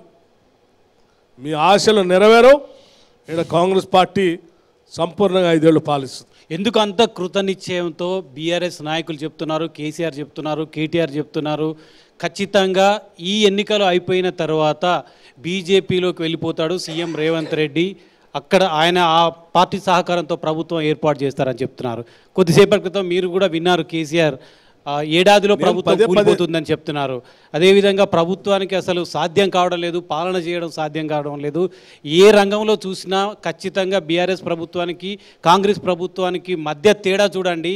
మీ ఆశలు నెరవేరవు. ఇక్కడ కాంగ్రెస్ పార్టీ సంపూర్ణంగా 5 ఏళ్ళు పాలిస్తుంది.
ఎందుకు అంత కృతనిశ్చయంతో బీఆర్ఎస్ నాయకులు చెప్తున్నారు, కేసీఆర్ చెప్తున్నారు, కేటీఆర్ చెప్తున్నారు, ఖచ్చితంగా ఈ ఎన్నికలు అయిపోయిన తర్వాత బీజేపీలోకి వెళ్ళిపోతాడు సీఎం రేవంత్ రెడ్డి, అక్కడ ఆయన ఆ పార్టీ సహకారంతో ప్రభుత్వం ఏర్పాటు చేస్తారని చెప్తున్నారు. కొద్దిసేపటి క్రితం మీరు కూడా విన్నారు కేసీఆర్ ఏడాదిలో ప్రభుత్వం కూలిపోతుందని చెప్తున్నారు. అదేవిధంగా ప్రభుత్వానికి అసలు సాధ్యం కావడం లేదు, పాలన చేయడం సాధ్యం కావడం లేదు. ఏ రంగంలో చూసినా ఖచ్చితంగా బీఆర్ఎస్ ప్రభుత్వానికి కాంగ్రెస్ ప్రభుత్వానికి మధ్య తేడా చూడండి.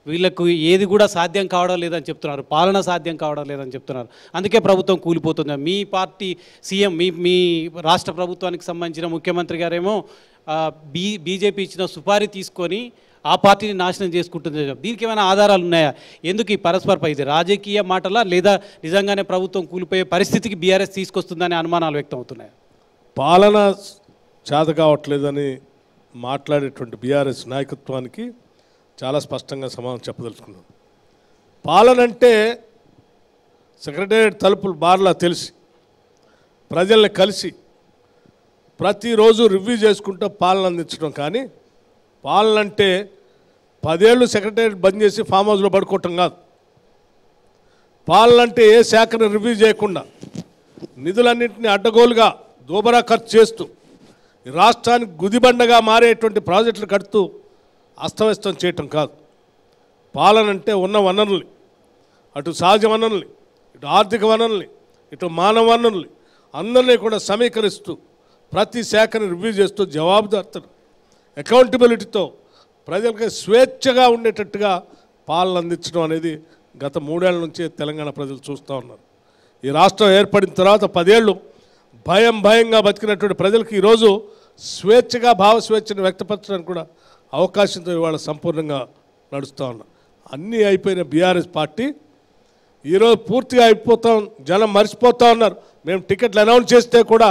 వీళ్ళకు ఏది కూడా సాధ్యం కావడం లేదని చెప్తున్నారు, పాలన సాధ్యం కావడం లేదని చెప్తున్నారు. అందుకే ప్రభుత్వం కూలిపోతుంది. మీ పార్టీ సీఎం మీ రాష్ట్ర ప్రభుత్వానికి సంబంధించిన ముఖ్యమంత్రి గారేమో బీజేపీ ఇచ్చిన సుపారీ తీసుకొని ఆ పార్టీని నాశనం చేసుకుంటుంది. దీనికి ఏమైనా ఆధారాలు ఉన్నాయా? ఎందుకు ఈ పరస్పర ఇది రాజకీయ మాటలా లేదా నిజంగానే ప్రభుత్వం కూలిపోయే పరిస్థితికి బీఆర్ఎస్ తీసుకొస్తుందనే అనుమానాలు వ్యక్తం అవుతున్నాయి?
పాలన చేత కావట్లేదని మాట్లాడేటువంటి బీఆర్ఎస్ నాయకత్వానికి చాలా స్పష్టంగా సమాధానం చెప్పదలుచుకున్నాం. పాలన అంటే సెక్రటేరియట్ తలుపులు బార్లా తెలిసి ప్రజల్ని కలిసి ప్రతిరోజు రివ్యూ చేసుకుంటూ పాలన అందించడం, కానీ పాలన అంటే 10 ఏళ్ళు సెక్రటేరియట్ బంద్ చేసి ఫామ్ హౌస్లో పడుకోవటం కాదు. పాలన అంటే ఏ శాఖను రివ్యూ చేయకుండా నిధులన్నింటినీ అడ్డగోలుగా దోబరా ఖర్చు చేస్తూ రాష్ట్రానికి గుదిబండగా మారేటువంటి ప్రాజెక్టులు కడుతూ అస్తవ్యస్తం చేయటం కాదు. పాలన అంటే ఉన్న వనరుల్ని, అటు సహజ వనరుల్ని, ఇటు ఆర్థిక వనరుల్ని, ఇటు మానవ వనరుల్ని అందరినీ కూడా సమీకరిస్తూ ప్రతి శాఖని రివ్యూ చేస్తూ జవాబుదారితను అకౌంటబిలిటీతో ప్రజలకు స్వేచ్ఛగా ఉండేటట్టుగా పాలన అందించడం అనేది గత 3 ఏళ్ల నుంచే తెలంగాణ ప్రజలు చూస్తూ ఉన్నారు. ఈ రాష్ట్రం ఏర్పడిన తర్వాత 10 ఏళ్ళు భయంగా బతికినటువంటి ప్రజలకు ఈరోజు స్వేచ్ఛగా భావస్వేచ్ఛను వ్యక్తపరచడానికి కూడా అవకాశంతో ఇవాళ సంపూర్ణంగా నడుస్తూ ఉన్నాం. అన్నీ అయిపోయిన బీఆర్ఎస్ పార్టీ ఈరోజు పూర్తిగా అయిపోతాం, జనం మర్చిపోతూ ఉన్నారు. మేము టికెట్లు అనౌన్స్ చేస్తే కూడా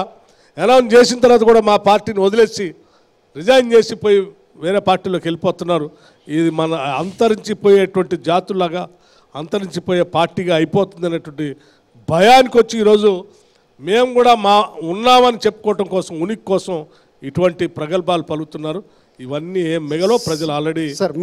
అనౌన్స్ చేసిన తర్వాత కూడా మా పార్టీని వదిలేసి రిజైన్ చేసిపోయి వేరే పార్టీలోకి వెళ్ళిపోతున్నారు. ఇది మన అంతరించిపోయేటువంటి జాతులాగా అంతరించిపోయే పార్టీగా అయిపోతుంది అనేటువంటి భయానికి వచ్చి ఈరోజు మేము కూడా ఉన్నామని చెప్పుకోవటం కోసం, ఉనికి కోసం ఇటువంటి ప్రగల్భాలు పలుకుతున్నారు. ఇవన్నీ ఏం మెగలో ప్రజలు ఆల్రెడీ.
సార్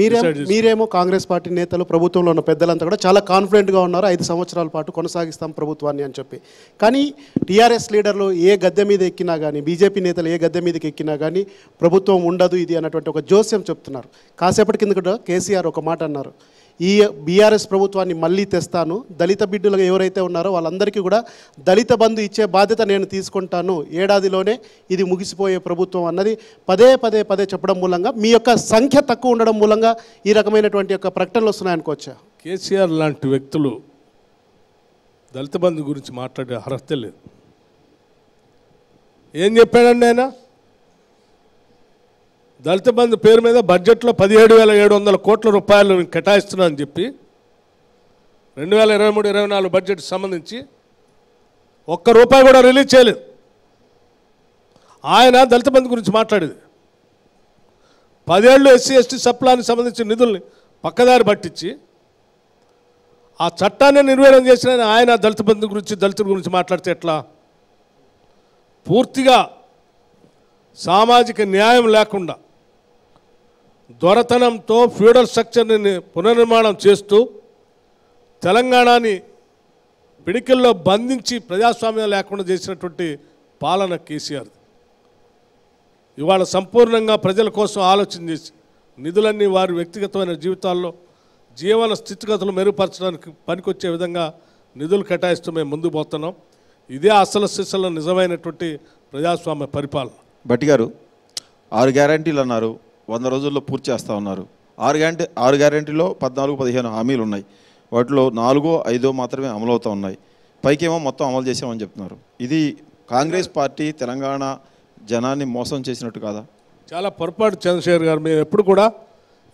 మీరేమో కాంగ్రెస్ పార్టీ నేతలు, ప్రభుత్వంలో ఉన్న పెద్దలంతా కూడా చాలా కాన్ఫిడెంట్గా ఉన్నారు 5 సంవత్సరాల పాటు కొనసాగిస్తాం ప్రభుత్వాన్ని అని చెప్పి. కానీ టీఆర్ఎస్ లీడర్లు ఏ గద్దె మీద ఎక్కినా కానీ, బీజేపీ నేతలు ఏ గద్దె మీదకి ఎక్కినా కానీ ప్రభుత్వం ఉండదు ఇది అన్నటువంటి ఒక జోస్యం చెప్తున్నారు. కాసేపటి కింద కూడా కేసీఆర్ ఒక మాట అన్నారు, ఈ బీఆర్ఎస్ ప్రభుత్వాన్ని మళ్ళీ తెస్తాను, దళిత బిడ్డలుగా ఎవరైతే ఉన్నారో వాళ్ళందరికీ కూడా దళిత బంధు ఇచ్చే బాధ్యత నేను తీసుకుంటాను, ఏడాదిలోనే ఇది ముగిసిపోయే ప్రభుత్వం అన్నది పదే చెప్పడం మూలంగా మీ యొక్క సంఖ్య తక్కువ ఉండడం మూలంగా ఈ రకమైనటువంటి యొక్క ప్రకటనలు వస్తున్నాయనుకోవచ్చా?
కేసీఆర్ లాంటి వ్యక్తులు దళిత బంధు గురించి మాట్లాడే అర్హత లేదు. ఏం చెప్పాడండి ఆయన? దళిత బంధు పేరు మీద బడ్జెట్లో 17,700 కోట్ల రూపాయలు కేటాయిస్తున్నా అని చెప్పి 2023-24 బడ్జెట్ సంబంధించి ₹1 కూడా రిలీజ్ చేయలేదు. ఆయన దళిత బంధు గురించి మాట్లాడేది 10 ఏళ్ళు ఎస్సీ ఎస్టీ సప్లానికి సంబంధించిన నిధుల్ని పక్కదారి పట్టించి ఆ చట్టాన్ని నిర్వీర్యం చేసిన ఆయన దళిత బంధు గురించి, దళితుల గురించి మాట్లాడితే ఎట్లా? పూర్తిగా సామాజిక న్యాయం లేకుండా దొరతనంతో ఫ్యూడల్ స్ట్రక్చర్ని పునర్నిర్మాణం చేస్తూ తెలంగాణని పిడికిల్లో బంధించి ప్రజాస్వామ్యం లేకుండా చేసినటువంటి పాలన కేసీఆర్. ఇవాళ సంపూర్ణంగా ప్రజల కోసం ఆలోచన చేసి నిధులన్నీ వారి వ్యక్తిగతమైన జీవితాల్లో జీవన స్థితిగతులు మెరుగుపరచడానికి పనికొచ్చే విధంగా నిధులు కేటాయిస్తూ మేము ముందుకు పోతున్నాం. ఇదే అసలు సిసల నిజమైనటువంటి ప్రజాస్వామ్య పరిపాలన.
భట్టి గారు 6 గ్యారంటీలు అన్నారు, 100 రోజుల్లో పూర్తి చేస్తూ ఉన్నారు. 6 గ్యారంటీలో 14-15 హామీలు ఉన్నాయి. వాటిలో 4-5 మాత్రమే అమలవుతూ ఉన్నాయి. పైకేమో మొత్తం అమలు చేసామని చెప్తున్నారు. ఇది కాంగ్రెస్ పార్టీ తెలంగాణ జనాన్ని మోసం చేసినట్టు కాదా?
చాలా పొరపాటు చంద్రశేఖర్ గారు. మేము ఎప్పుడు కూడా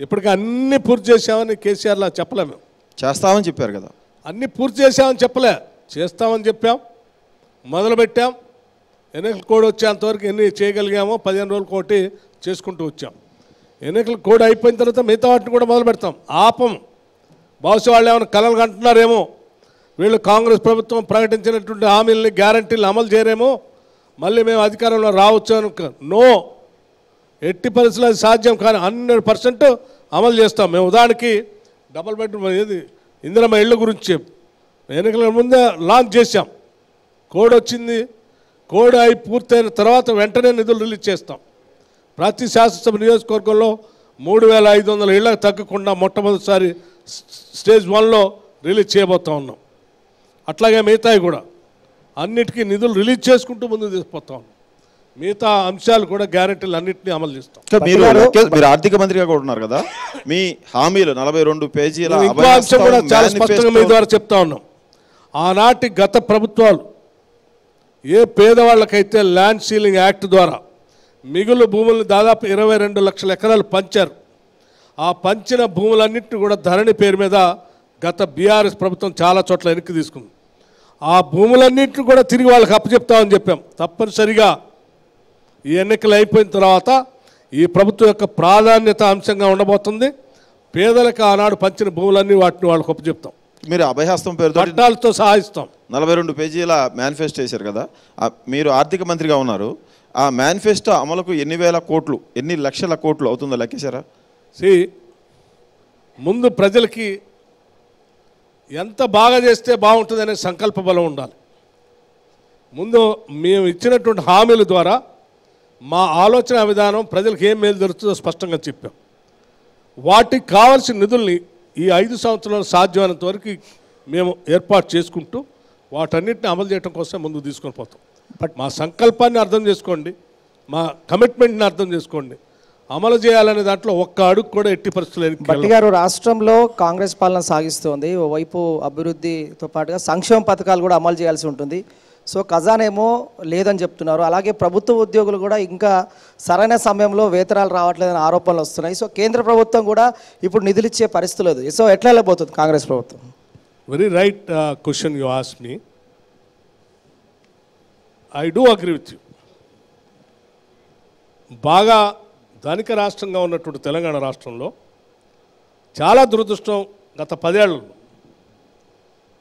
ఇప్పటికీ అన్నీ పూర్తి చేసామని కేసీఆర్లా చెప్పలేము.
చేస్తామని చెప్పారు కదా.
అన్నీ పూర్తి చేసామని చెప్పలే, చేస్తామని చెప్పాం, మొదలుపెట్టాం. ఎన్నికల కోడ్ వచ్చేంతవరకు ఎన్ని చేయగలిగామో 15 రోజులు కోటి చేసుకుంటూ వచ్చాం. ఎన్నికల కోడ్ అయిపోయిన తర్వాత మిగతా వాటిని కూడా మొదలు పెడతాం. ఆపం. బహుశా వాళ్ళు ఏమైనా కలలు కంటున్నారేమో, వీళ్ళు కాంగ్రెస్ ప్రభుత్వం ప్రకటించినటువంటి హామీలని గ్యారంటీలు అమలు చేయరేమో, మళ్ళీ మేము అధికారంలో రావచ్చు అనుక. నో, ఎట్టి పరిస్థితులు అది సాధ్యం కానీ 100% అమలు చేస్తాం. మేము ఉదాహరణకి డబుల్ బెడ్రూమ్ ఏది ఇందిరమ్మ ఇళ్ళ గురించి ఎన్నికల ముందే లాంచ్ చేశాం. కోడ్ వచ్చింది, కోడ్ అయి పూర్తయిన తర్వాత వెంటనే నిధులు రిలీజ్ చేస్తాం. ప్రతి శాసనసభ నియోజకవర్గంలో 3,500 ఇళ్లకు తగ్గకుండా మొట్టమొదటిసారి స్టేజ్ 1లో రిలీజ్ చేయబోతా ఉన్నాం. అట్లాగే మిగతాయి కూడా అన్నిటికీ నిధులు రిలీజ్ చేసుకుంటూ ముందుకు తీసుకుపోతా ఉన్నాం. మిగతా అంశాలు కూడా గ్యారెంటీలు అన్నింటినీ అమలు చేస్తాం.
మీరు ఆర్థిక మంత్రిగా కూడా ఉన్నారు కదా, మీ హామీలు 42 పేజీల
ఇంకో అంశం కూడా చాలా స్పష్టంగా మీ ద్వారా చెప్తా ఉన్నాం. ఆనాటి గత ప్రభుత్వాలు ఏ పేదవాళ్ళకైతే ల్యాండ్ సీలింగ్ యాక్ట్ ద్వారా మిగులు భూములను దాదాపు 22 లక్షల ఎకరాలు పంచారు. ఆ పంచిన భూములన్నింటినీ కూడా ధరణి పేరు మీద గత బీఆర్ఎస్ ప్రభుత్వం చాలా చోట్ల వెనక్కి తీసుకుంది. ఆ భూములన్నింటినీ కూడా తిరిగి వాళ్ళకి అప్పచెప్తామని చెప్పాం. తప్పనిసరిగా ఈ ఎన్నికలు అయిపోయిన తర్వాత ఈ ప్రభుత్వం యొక్క ప్రాధాన్యత అంశంగా ఉండబోతుంది. పేదలకు ఆనాడు పంచిన భూములన్నీ వాటిని వాళ్ళకి అప్పచెప్తాం.
మీరు అభయహస్తం పేరుతో
పట్టాలతో సహాయిస్తాం.
42 పేజీల మేనిఫెస్టో వేశారు కదా, మీరు ఆర్థిక మంత్రిగా ఉన్నారు. ఆ మేనిఫెస్టో అమలుకు ఎన్ని వేల కోట్లు, ఎన్ని లక్షల కోట్లు అవుతుందో లెక్కేశారా?
ముందు ప్రజలకి ఎంత బాగా చేస్తే బాగుంటుందనే సంకల్ప బలం ఉండాలి. ముందు మేము ఇచ్చినటువంటి హామీల ద్వారా మా ఆలోచన విధానం ప్రజలకు ఏం మేలు జరుగుతుందో స్పష్టంగా చెప్పాం. వాటికి కావాల్సిన నిధుల్ని ఈ 5 సంవత్సరాలు సాధ్యమైనంత వరకు మేము ఏర్పాటు చేసుకుంటూ వాటన్నిటిని అమలు చేయడం కోసం ముందుకు తీసుకొని పోతాం. మా సంకల్పాన్ని అర్థం చేసుకోండి, మా కమిట్మెంట్ని అర్థం చేసుకోండి. అమలు చేయాలనే దాంట్లో ఒక్క అడుగు కూడా ఎట్టి పరిస్థితులు.
భట్టి గారు, రాష్ట్రంలో కాంగ్రెస్ పాలన సాగిస్తోంది. ఓవైపు అభివృద్ధితో పాటుగా సంక్షేమ పథకాలు కూడా అమలు చేయాల్సి ఉంటుంది. సో ఖజానేమో లేదని చెప్తున్నారు. అలాగే ప్రభుత్వ ఉద్యోగులు కూడా ఇంకా సరైన సమయంలో వేతనాలు రావట్లేదని ఆరోపణలు వస్తున్నాయి. సో కేంద్ర ప్రభుత్వం కూడా ఇప్పుడు నిధులు ఇచ్చే పరిస్థితి లేదు. సో ఎట్లా వెళ్ళబోతుంది కాంగ్రెస్ ప్రభుత్వం?
Very right question you ask me. I do agree with you. బాగా ధనిక రాష్ట్రంగా ఉన్నటువంటి తెలంగాణ రాష్ట్రంలో చాలా దురదృష్టం. గత 10 ఏళ్ళలో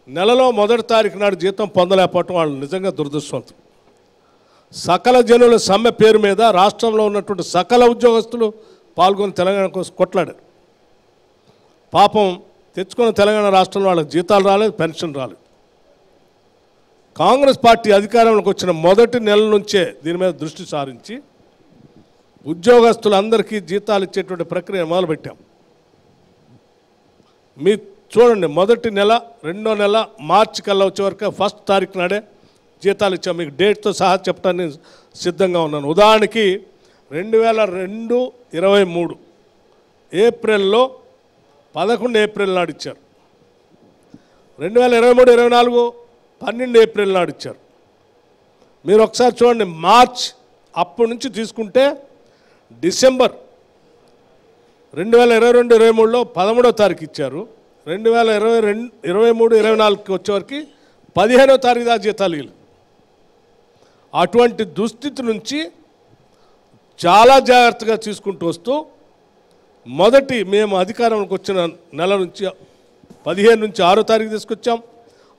నెలలో మొదటి తారీఖు నాడు జీతం పొందలేకపోవటం వాళ్ళు నిజంగా దురదృష్టవంతులు. సకల జనుల సమ్మె పేరు మీద రాష్ట్రంలో ఉన్నటువంటి సకల ఉద్యోగస్తులు పాల్గొని తెలంగాణ కోసం కొట్లాడారు. పాపం తెచ్చుకున్న తెలంగాణ రాష్ట్రంలో వాళ్ళకి జీతాలు రాలేదు, పెన్షన్ రాలేదు. కాంగ్రెస్ పార్టీ అధికారంలోకి వచ్చిన మొదటి నెల నుంచే దీని మీద దృష్టి సారించి ఉద్యోగస్తులందరికీ జీతాలు ఇచ్చేటువంటి ప్రక్రియ మొదలుపెట్టాం. మీ చూడండి, మొదటి నెల, 2వ నెల మార్చి కల్లా వచ్చే వరకు 1st తారీఖు నాడే జీతాలు ఇచ్చాం. మీకు డేట్తో సహా చెప్పడానికి సిద్ధంగా ఉన్నాను. ఉదాహరణకి 2022-23 ఏప్రిల్లో 11 ఏప్రిల్ నాడు ఇచ్చారు. 2023-24 12 ఏప్రిల్ నాడు ఇచ్చారు. మీరు ఒకసారి చూడండి, మార్చ్ అప్పటి నుంచి తీసుకుంటే డిసెంబర్ 2022-23లో 13వ తారీఖు ఇచ్చారు. 2023-24కి వచ్చేవరకు 15వ తారీఖు దాకా జీతాలు ఇవ్వలేదు. అటువంటి దుస్థితి నుంచి చాలా జాగ్రత్తగా తీసుకుంటూ వస్తూ మొదటి మేము అధికారంలోకి వచ్చిన నెల నుంచి 15 నుంచి 6వ తారీఖు తీసుకొచ్చాం.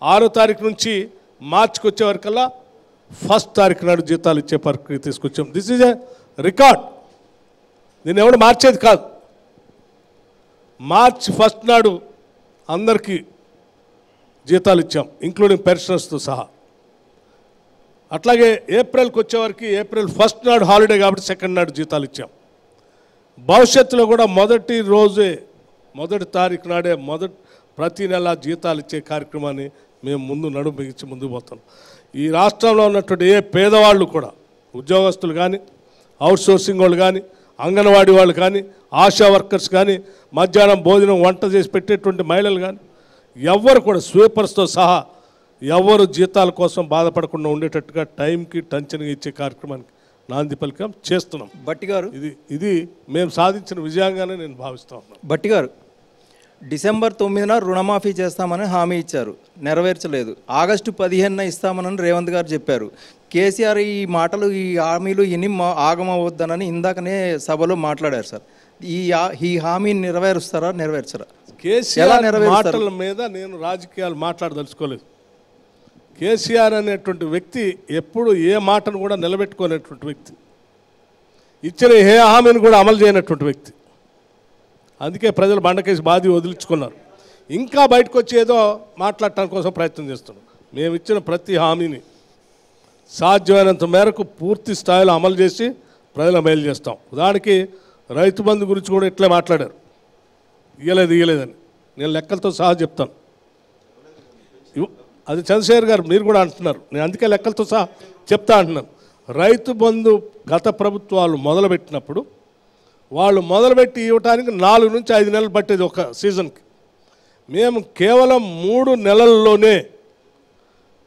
6వ తారీఖు నుంచి మార్చికి వచ్చే వరకల్లా 1st తారీఖు నాడు జీతాలు ఇచ్చే ప్రక్రియ తీసుకొచ్చాం. This is a record. దీన్ని ఎవడు మార్చేది కాదు. మార్చి 1st నాడు అందరికీ జీతాలు ఇచ్చాం, ఇంక్లూడింగ్ పెన్షనర్స్తో సహా. అట్లాగే ఏప్రిల్కి వచ్చేవరకు ఏప్రిల్ 1st నాడు హాలిడే కాబట్టి 2nd నాడు జీతాలు ఇచ్చాం. భవిష్యత్తులో కూడా మొదటి రోజే, మొదటి తారీఖు నాడే ప్రతి నెల జీతాలు ఇచ్చే కార్యక్రమాన్ని మేము నడుము బిగించి ముందుకు పోతాం. ఈ రాష్ట్రంలో ఉన్నటువంటి ఏ పేదవాళ్ళు కూడా, ఉద్యోగస్తులు కానీ, అవుట్సోర్సింగ్ వాళ్ళు కానీ, అంగన్వాడీ వాళ్ళు కానీ, ఆశా వర్కర్స్ కానీ, మధ్యాహ్నం భోజనం వంట చేసి పెట్టేటువంటి మహిళలు కానీ, ఎవ్వరు కూడా స్వీపర్స్తో సహా ఎవరు జీతాల కోసం బాధపడకుండా ఉండేటట్టుగా టైంకి టెన్షన్గా ఇచ్చే కార్యక్రమానికి నాంది పలికం చేస్తున్నాం.
భట్టి గారు,
ఇది మేము సాధించిన విజయంగానే నేను భావిస్తా ఉన్నాను.
భట్టి గారు, డిసెంబర్ 9న రుణమాఫీ చేస్తామని హామీ ఇచ్చారు, నెరవేర్చలేదు. ఆగస్టు 15న ఇస్తామని రేవంత్ గారు చెప్పారు. కేసీఆర్ ఈ మాటలు, ఈ హామీలు ఇన్ని ఆగమవద్దనని ఇందాకనే సభలో మాట్లాడారు సార్. ఈ హామీని నెరవేరుస్తారా, నెరవేర్చరా?
కేసీఆర్ మాటల మీద నేను రాజకీయాలు మాట్లాడదలుచుకోలేదు. కేసీఆర్ అనేటువంటి వ్యక్తి ఎప్పుడు ఏ మాటను కూడా నిలబెట్టుకునేటువంటి వ్యక్తి, ఇచ్చిన ఏ హామీని కూడా అమలు చేయనటువంటి వ్యక్తి. అందుకే ప్రజలు బండకేసి బాధి వదిలించుకున్నారు. ఇంకా బయటకు వచ్చి ఏదో మాట్లాడటానికి కోసం ప్రయత్నం చేస్తున్నాం. మేము ఇచ్చిన ప్రతి హామీని సాధ్యమైనంత మేరకు పూర్తి స్థాయిలో అమలు చేసి ప్రజల మేలు చేస్తాం. ఉదాహరణకి రైతు బంధు గురించి కూడా ఇట్లే మాట్లాడారు, ఇయ్యలేదని. నేను లెక్కలతో సహా చెప్తాను. అది చంద్రశేఖర్ గారు మీరు కూడా అంటున్నారు, నేను అందుకే లెక్కలతో సహా చెప్తా అంటున్నాను. రైతు బంధు గత ప్రభుత్వాలు మొదలుపెట్టినప్పుడు వాళ్ళు మొదలుపెట్టి ఇవ్వటానికి 4 నుంచి 5 నెలలు పట్టేది ఒక సీజన్కి. మేము కేవలం 3 నెలల్లోనే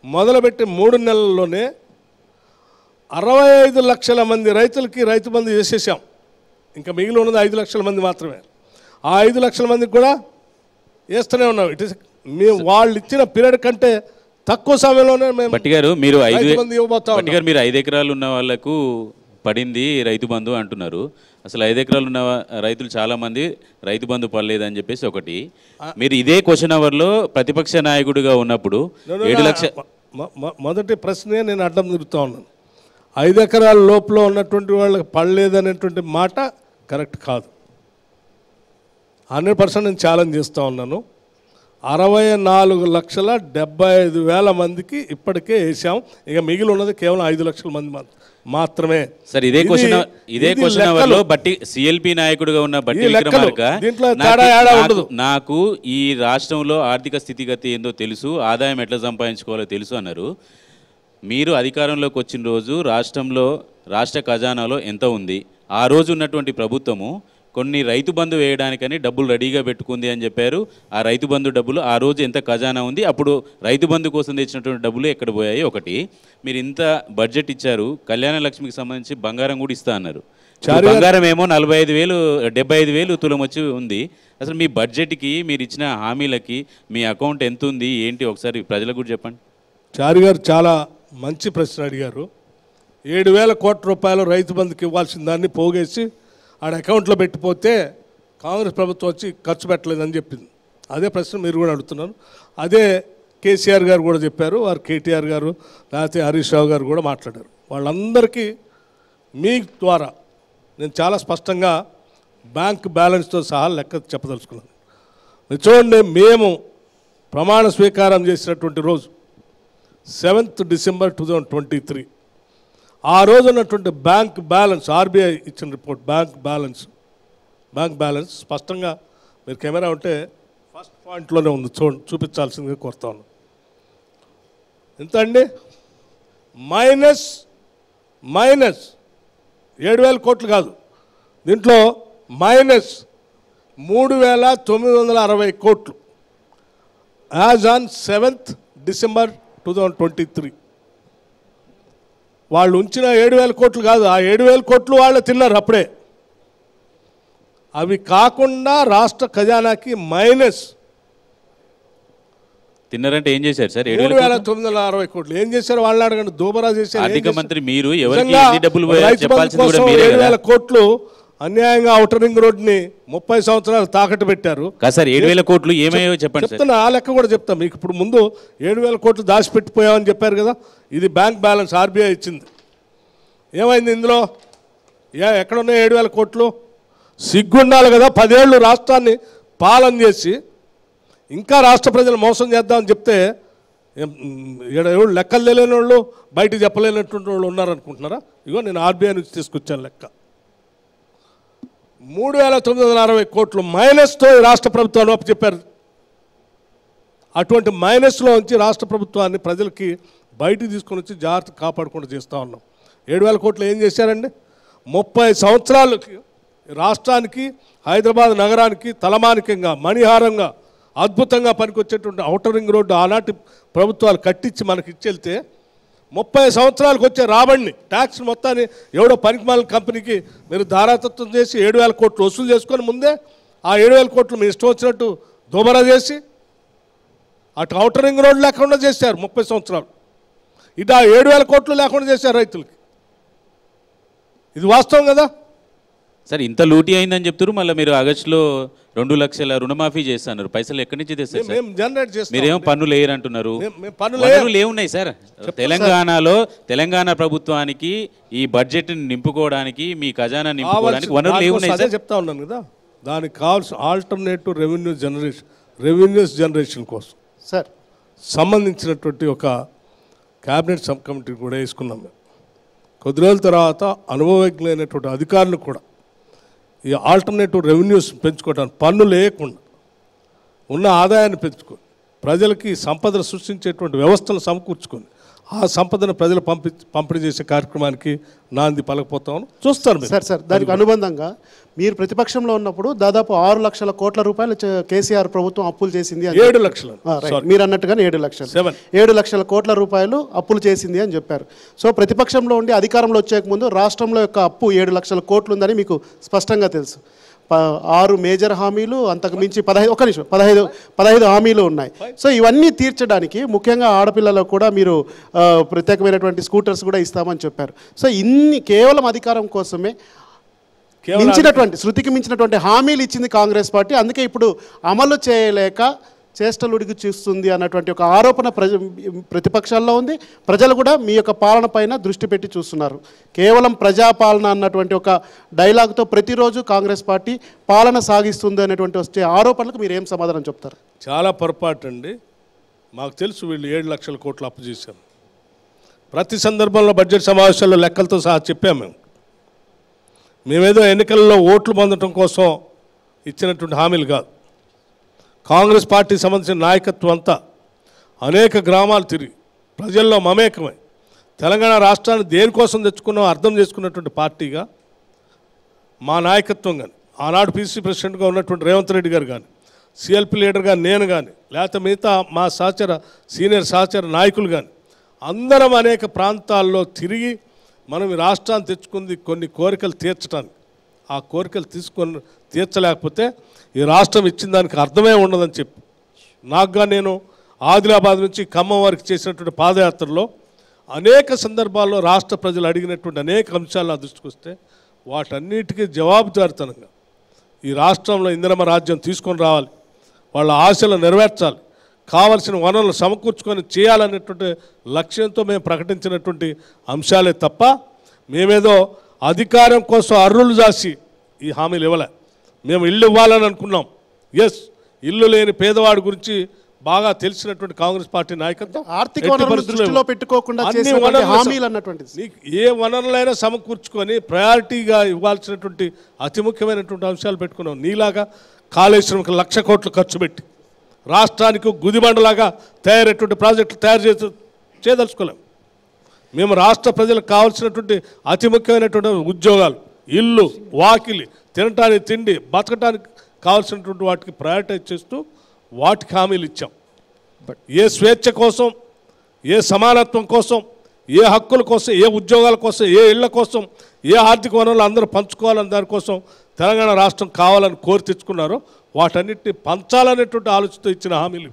మొదలుపెట్టి 3 నెలల్లోనే 65 లక్షల మంది రైతులకి రైతు బంధు చేసేసాం. ఇంకా మిగిలి ఉన్నది 5 లక్షల మంది మాత్రమే. ఆ 5 లక్షల మందికి కూడా వేస్తూనే ఉన్నాం. ఇట్ ఇస్ మేము వాళ్ళు ఇచ్చిన పీరియడ్ కంటే తక్కువ సమయంలోనే మేము
భట్టి గారు మీరు
రైతు బంధు ఇవ్వబోతా
భట్టి గారు మీరు 5 ఎకరాలు ఉన్న వాళ్ళకు పడింది రైతు బంధు అంటున్నారు. అసలు 5 ఎకరాలు ఉన్న రైతులు చాలామంది రైతు బంధు పడలేదని చెప్పేసి ఒకటి. మీరు ఇదే క్వశ్చన్ అవర్లో ప్రతిపక్ష నాయకుడిగా ఉన్నప్పుడు 7 లక్షల
మొదటి ప్రశ్నే నేను అడ్డం తిరుగుతూ ఉన్నాను. 5 ఎకరాల లోపల ఉన్నటువంటి వాళ్ళకి పడలేదనేటువంటి మాట కరెక్ట్ కాదు. 100% నేను ఛాలెంజ్ చేస్తూ ఉన్నాను. 64,75,000 మందికి ఇప్పటికే వేసాం. ఇక మిగిలి ఉన్నది కేవలం 5 లక్షల మంది మాత్రమే.
సార్ ఇదే క్వశ్చన్ అవర్లో బట్టి సిఎల్పి నాయకుడిగా ఉన్న బట్టి విక్రమార్క నాకు ఈ రాష్ట్రంలో ఆర్థిక స్థితిగతి ఏందో తెలుసు, ఆదాయం ఎట్లా సంపాదించుకోవాలో తెలుసు అన్నారు. మీరు అధికారంలోకి వచ్చిన రోజు రాష్ట్ర ఖజానాలో ఎంత ఉంది? ఆ రోజు ఉన్నటువంటి ప్రభుత్వము కొన్ని రైతు బంధు వేయడానికని డబ్బులు రెడీగా పెట్టుకుంది అని చెప్పారు. ఆ రైతు బంధు డబ్బులు ఆ రోజు ఎంత ఖజానా ఉంది, అప్పుడు రైతు బంధు కోసం తెచ్చినటువంటి డబ్బులు ఎక్కడ పోయాయి? ఒకటి, మీరు ఇంత బడ్జెట్ ఇచ్చారు, కళ్యాణ లక్ష్మికి సంబంధించి బంగారం కూడా ఇస్తా అన్నారు. బంగారం ఏమో 75,000 తులం వచ్చి ఉంది. అసలు మీ బడ్జెట్కి మీరు ఇచ్చిన హామీలకి మీ అకౌంట్ ఎంత ఉంది ఏంటి ఒకసారి ప్రజలకు కూడా చెప్పండి.
చారి గారు చాలా మంచి ప్రశ్న అడిగారు. 7,000 కోట్ల రూపాయలు రైతు బంధుకి ఇవ్వాల్సిన దాన్ని పోగేసి ఆడ అకౌంట్లో పెట్టిపోతే కాంగ్రెస్ ప్రభుత్వం వచ్చి ఖర్చు పెట్టలేదని చెప్పింది. అదే ప్రశ్న మీరు కూడా అడుగుతున్నారు. అదే కేసీఆర్ గారు కూడా చెప్పారు, వారు కేటీఆర్ గారు లేకపోతే హరీష్ రావు గారు కూడా మాట్లాడారు. వాళ్ళందరికీ మీ ద్వారా నేను చాలా స్పష్టంగా బ్యాంక్ బ్యాలెన్స్తో సహా లెక్క చెప్పదలుచుకున్నాను. చూడండి, మేము ప్రమాణ స్వీకారం చేసినటువంటి రోజు 7th డిసెంబర్ 2023 ఆ రోజు ఉన్నటువంటి బ్యాంక్ బ్యాలెన్స్, ఆర్బీఐ ఇచ్చిన రిపోర్ట్ బ్యాంక్ బ్యాలెన్స్ స్పష్టంగా మీరు కెమెరా ఉంటే ఫస్ట్ పాయింట్లోనే ఉంది, చూపించాల్సిందిగా కోరుతా ఉన్నాను. ఎంత అండి? మైనస్ 7,000 కోట్లు కాదు, దీంట్లో మైనస్ 3,960 కోట్లు యాజ్ ఆన్ 7th డిసెంబర్ 2023. వాళ్ళు ఉంచిన 7,000 కోట్లు కాదు, ఆ 7,000 కోట్లు వాళ్ళు తిన్నారు అప్పుడే. అవి కాకుండా రాష్ట్ర ఖజానాకి మైనస్
తిన్నారంటే ఏం చేశారు సార్?
3,960 కోట్లు ఏం చేశారు వాళ్ళని అడగండి. దోబరా చేశారు.
ఆర్థిక మంత్రి మీరు ఎవరికి ఎన్ని డబ్బులు చెప్పాల్సింది కూడా మీరే కదా.
7,000 కోట్లు అన్యాయంగా ఔటర్ రింగ్ రోడ్ని 30 సంవత్సరాలు తాకట్టు పెట్టారు.
సార్ 7,000 కోట్లు ఏమయ్యో చెప్పండి.
చెప్తున్నా, ఆ లెక్క కూడా చెప్తాం మీకు. ఇప్పుడు ముందు 7,000 కోట్లు దాచిపెట్టిపోయామని చెప్పారు కదా, ఇది బ్యాంక్ బ్యాలెన్స్ ఆర్బీఐ ఇచ్చింది. ఏమైంది ఇందులో? ఎక్కడున్నాయి 7,000 కోట్లు? సిగ్గుండాలి కదా. 10 ఏళ్ళు రాష్ట్రాన్ని పాలన చేసి ఇంకా రాష్ట్ర ప్రజలు మోసం చేద్దామని చెప్తే లెక్కలు తెలియని వాళ్ళు, బయటకు చెప్పలేనటువంటి వాళ్ళు ఉన్నారనుకుంటున్నారా? ఇగో నేను ఆర్బీఐ నుంచి తీసుకొచ్చాను లెక్క. 3,960 కోట్లు మైనస్తో రాష్ట్ర ప్రభుత్వాన్ని అప్పచెప్పారు. అటువంటి మైనస్లో ఉంచి రాష్ట్ర ప్రభుత్వాన్ని ప్రజలకి బయటికి తీసుకొని వచ్చి జాగ్రత్త కాపాడకుండా చేస్తూ ఉన్నాం. 7,000 కోట్లు ఏం చేశారండి? 30 సంవత్సరాలకి రాష్ట్రానికి, హైదరాబాద్ నగరానికి తలమానికంగా, మణిహారంగా, అద్భుతంగా పనికొచ్చేటువంటి ఔటర్ రింగ్ రోడ్డు ఆనాటి ప్రభుత్వాలు కట్టించి మనకి ఇచ్చెళ్తే 30 సంవత్సరాలకు వచ్చే రాబడిని, ట్యాక్స్ మొత్తాన్ని ఎవడో పనికిమాలిన కంపెనీకి మీరు ధారాతత్వం చేసి 7,000 కోట్లు వసూలు చేసుకొని ముందే ఆ 7,000 కోట్లు మీ ఇష్టం వచ్చినట్టు దోబరా చేసి అటు ఔటర్ రింగ్ రోడ్డు లేకుండా చేశారు 30 సంవత్సరాలు. ఇటు ఆ 7,000 కోట్లు లేకుండా చేశారు రైతులకి. ఇది వాస్తవం కదా
సార్? ఇంత లూటీ అయిందని చెప్తారు. మళ్ళీ మీరు ఆగస్టులో 2 లక్షల రుణమాఫీ చేస్తున్నారు. పైసలు ఎక్కడి నుంచి తెస్తారు? మీరేమో పన్నులు వేయరంటున్నారు. పన్నులు ఏమున్నాయి సార్? తెలంగాణ ప్రభుత్వానికి ఈ బడ్జెట్ నింపుకోవడానికి, మీ ఖజానా నింపుకోవడానికి వనరులు ఏమున్నాయి సార్?
చెప్తా ఉన్నాను కదా, దానికి కావాల్సిన ఆల్టర్నేటివ్ రెవెన్యూస్ జనరేషన్ కోసం
సార్
సంబంధించినటువంటి ఒక క్యాబినెట్ సబ్ కమిటీ కూడా వేసుకున్నాం మేము. కొద్ది రోజుల తర్వాత అనుభవజ్ఞులైనటువంటి అధికారులు కూడా ఈ ఆల్టర్నేటివ్ రెవెన్యూస్ పెంచుకోవడానికి పన్నులు వేయకుండా ఉన్న ఆదాయాన్ని పెంచుకొని ప్రజలకి సంపదను సృష్టించేటువంటి వ్యవస్థను సమకూర్చుకొని ఆ సంపదను ప్రజలు పంపిణీ చేసే కార్యక్రమానికి నాంది పలకపోతామని చూస్తారు.
సార్ దానికి అనుబంధంగా మీరు ప్రతిపక్షంలో ఉన్నప్పుడు దాదాపు 6 లక్షల కోట్ల రూపాయలు కేసీఆర్ ప్రభుత్వం అప్పులు చేసింది.
7 లక్షలు
మీరు అన్నట్టుగానే 7 లక్షలు 7 లక్షల కోట్ల రూపాయలు అప్పులు చేసింది అని చెప్పారు. సో ప్రతిపక్షంలో ఉండి అధికారంలో వచ్చేక ముందు రాష్ట్రంలో యొక్క అప్పు 7 లక్షల కోట్లు ఉందని మీకు స్పష్టంగా తెలుసు. 6 మేజర్ హామీలు, అంతకు మించి 15 హామీలు ఉన్నాయి. సో ఇవన్నీ తీర్చడానికి ముఖ్యంగా ఆడపిల్లలకు కూడా మీరు ప్రత్యేకమైనటువంటి స్కూటర్స్ కూడా ఇస్తామని చెప్పారు. సో ఇన్ని కేవలం అధికారం కోసమే శృతికి మించినటువంటి హామీలు ఇచ్చింది కాంగ్రెస్ పార్టీ. అందుకే ఇప్పుడు అమలు చేయలేక చేష్టలుడికి చూస్తుంది అన్నటువంటి ఒక ఆరోపణ ప్రతిపక్షాల్లో ఉంది. ప్రజలు కూడా మీ యొక్క పాలన పైన దృష్టి పెట్టి చూస్తున్నారు. కేవలం ప్రజాపాలన అన్నటువంటి ఒక డైలాగ్తో ప్రతిరోజు కాంగ్రెస్ పార్టీ పాలన సాగిస్తుంది అనేటువంటి వచ్చే ఆరోపణలకు మీరు ఏం సమాధానం చెప్తారు?
చాలా పొరపాటు అండి. మాకు తెలుసు వీళ్ళు 7 లక్షల కోట్లు అప్పు చేశాం. ప్రతి సందర్భంలో బడ్జెట్ సమావేశాల్లో లెక్కలతో సహా చెప్పాము. మేమేదో ఎన్నికల్లో ఓట్లు పొందడం కోసం ఇచ్చినటువంటి హామీలు కాదు. కాంగ్రెస్ పార్టీకి సంబంధించిన నాయకత్వం అంతా అనేక గ్రామాలు తిరిగి ప్రజల్లో మమేకమై తెలంగాణ రాష్ట్రాన్ని దేనికోసం తెచ్చుకున్నామో అర్థం చేసుకున్నటువంటి పార్టీగా మా నాయకత్వం కానీ, ఆనాడు పీసీ ప్రెసిడెంట్గా ఉన్నటువంటి రేవంత్ రెడ్డి గారు కానీ, సిఎల్పి లీడర్గా నేను కానీ, లేకపోతే మిగతా మా సీనియర్ సహచర నాయకులు కానీ అందరం అనేక ప్రాంతాల్లో తిరిగి మనం ఈ రాష్ట్రాన్ని తెచ్చుకుంది కొన్ని కోరికలు తీర్చడానికి. ఆ కోరికలు తీర్చలేకపోతే ఈ రాష్ట్రం ఇచ్చిన దానికి అర్థమే ఉండదని చెప్పి నాకుగా నేను ఆదిలాబాద్ నుంచి ఖమ్మం వరకు చేసినటువంటి పాదయాత్రలో అనేక సందర్భాల్లో రాష్ట్ర ప్రజలు అడిగినటువంటి అనేక అంశాలు నా దృష్టికి వస్తే వాటన్నిటికీ జవాబుదారితనంగా ఈ రాష్ట్రంలో ఇందిరమ్మ రాజ్యం తీసుకొని రావాలి, వాళ్ళ ఆశలు నెరవేర్చాలి, కావలసిన వనరులు సమకూర్చుకొని చేయాలనేటువంటి లక్ష్యంతో మేము ప్రకటించినటువంటి అంశాలే తప్ప మేమేదో అధికారం కోసం అర్రులు జాసి ఈ హామీలు ఇవ్వలే. మేము ఇల్లు ఇవ్వాలని అనుకున్నాం. ఎస్, ఇల్లు లేని పేదవాడి గురించి బాగా తెలిసినటువంటి కాంగ్రెస్ పార్టీ నాయకత్వం
ఆర్థిక వనరులను దృష్టిలో పెట్టుకోకుండా హామీలు అన్నటువంటిది
ఏ వనరులైనా సమకూర్చుకొని ప్రయారిటీగా ఇవ్వాల్సినటువంటి అతి ముఖ్యమైనటువంటి అంశాలు పెట్టుకున్నాం. నీలాగా కాళేశ్వరంకి 1,00,000 కోట్లు ఖర్చు పెట్టి రాష్ట్రానికి గుదిబండలాగా తయారైనటువంటి ప్రాజెక్టులు తయారు చేయదలుచుకోలేం. మేము రాష్ట్ర ప్రజలకు కావాల్సినటువంటి అతి ముఖ్యమైనటువంటి ఉద్యోగాలు, ఇల్లు, వాకిలి, తినటానికి తిండి, బతకటానికి కావాల్సినటువంటి వాటికి ప్రయారిటైజ్ చేస్తూ వాటికి హామీలు ఇచ్చాం. ఏ స్వేచ్ఛ కోసం, ఏ సమానత్వం కోసం, ఏ హక్కుల కోసం, ఏ ఉద్యోగాల కోసం, ఏ ఇళ్ల కోసం, ఏ ఆర్థిక వనరులు అందరూ పంచుకోవాలని దానికోసం తెలంగాణ రాష్ట్రం కావాలని కోరి తెచ్చుకున్నారో వాటన్నిటిని పంచాలనేటువంటి ఆలోచనతో ఇచ్చిన హామీలు.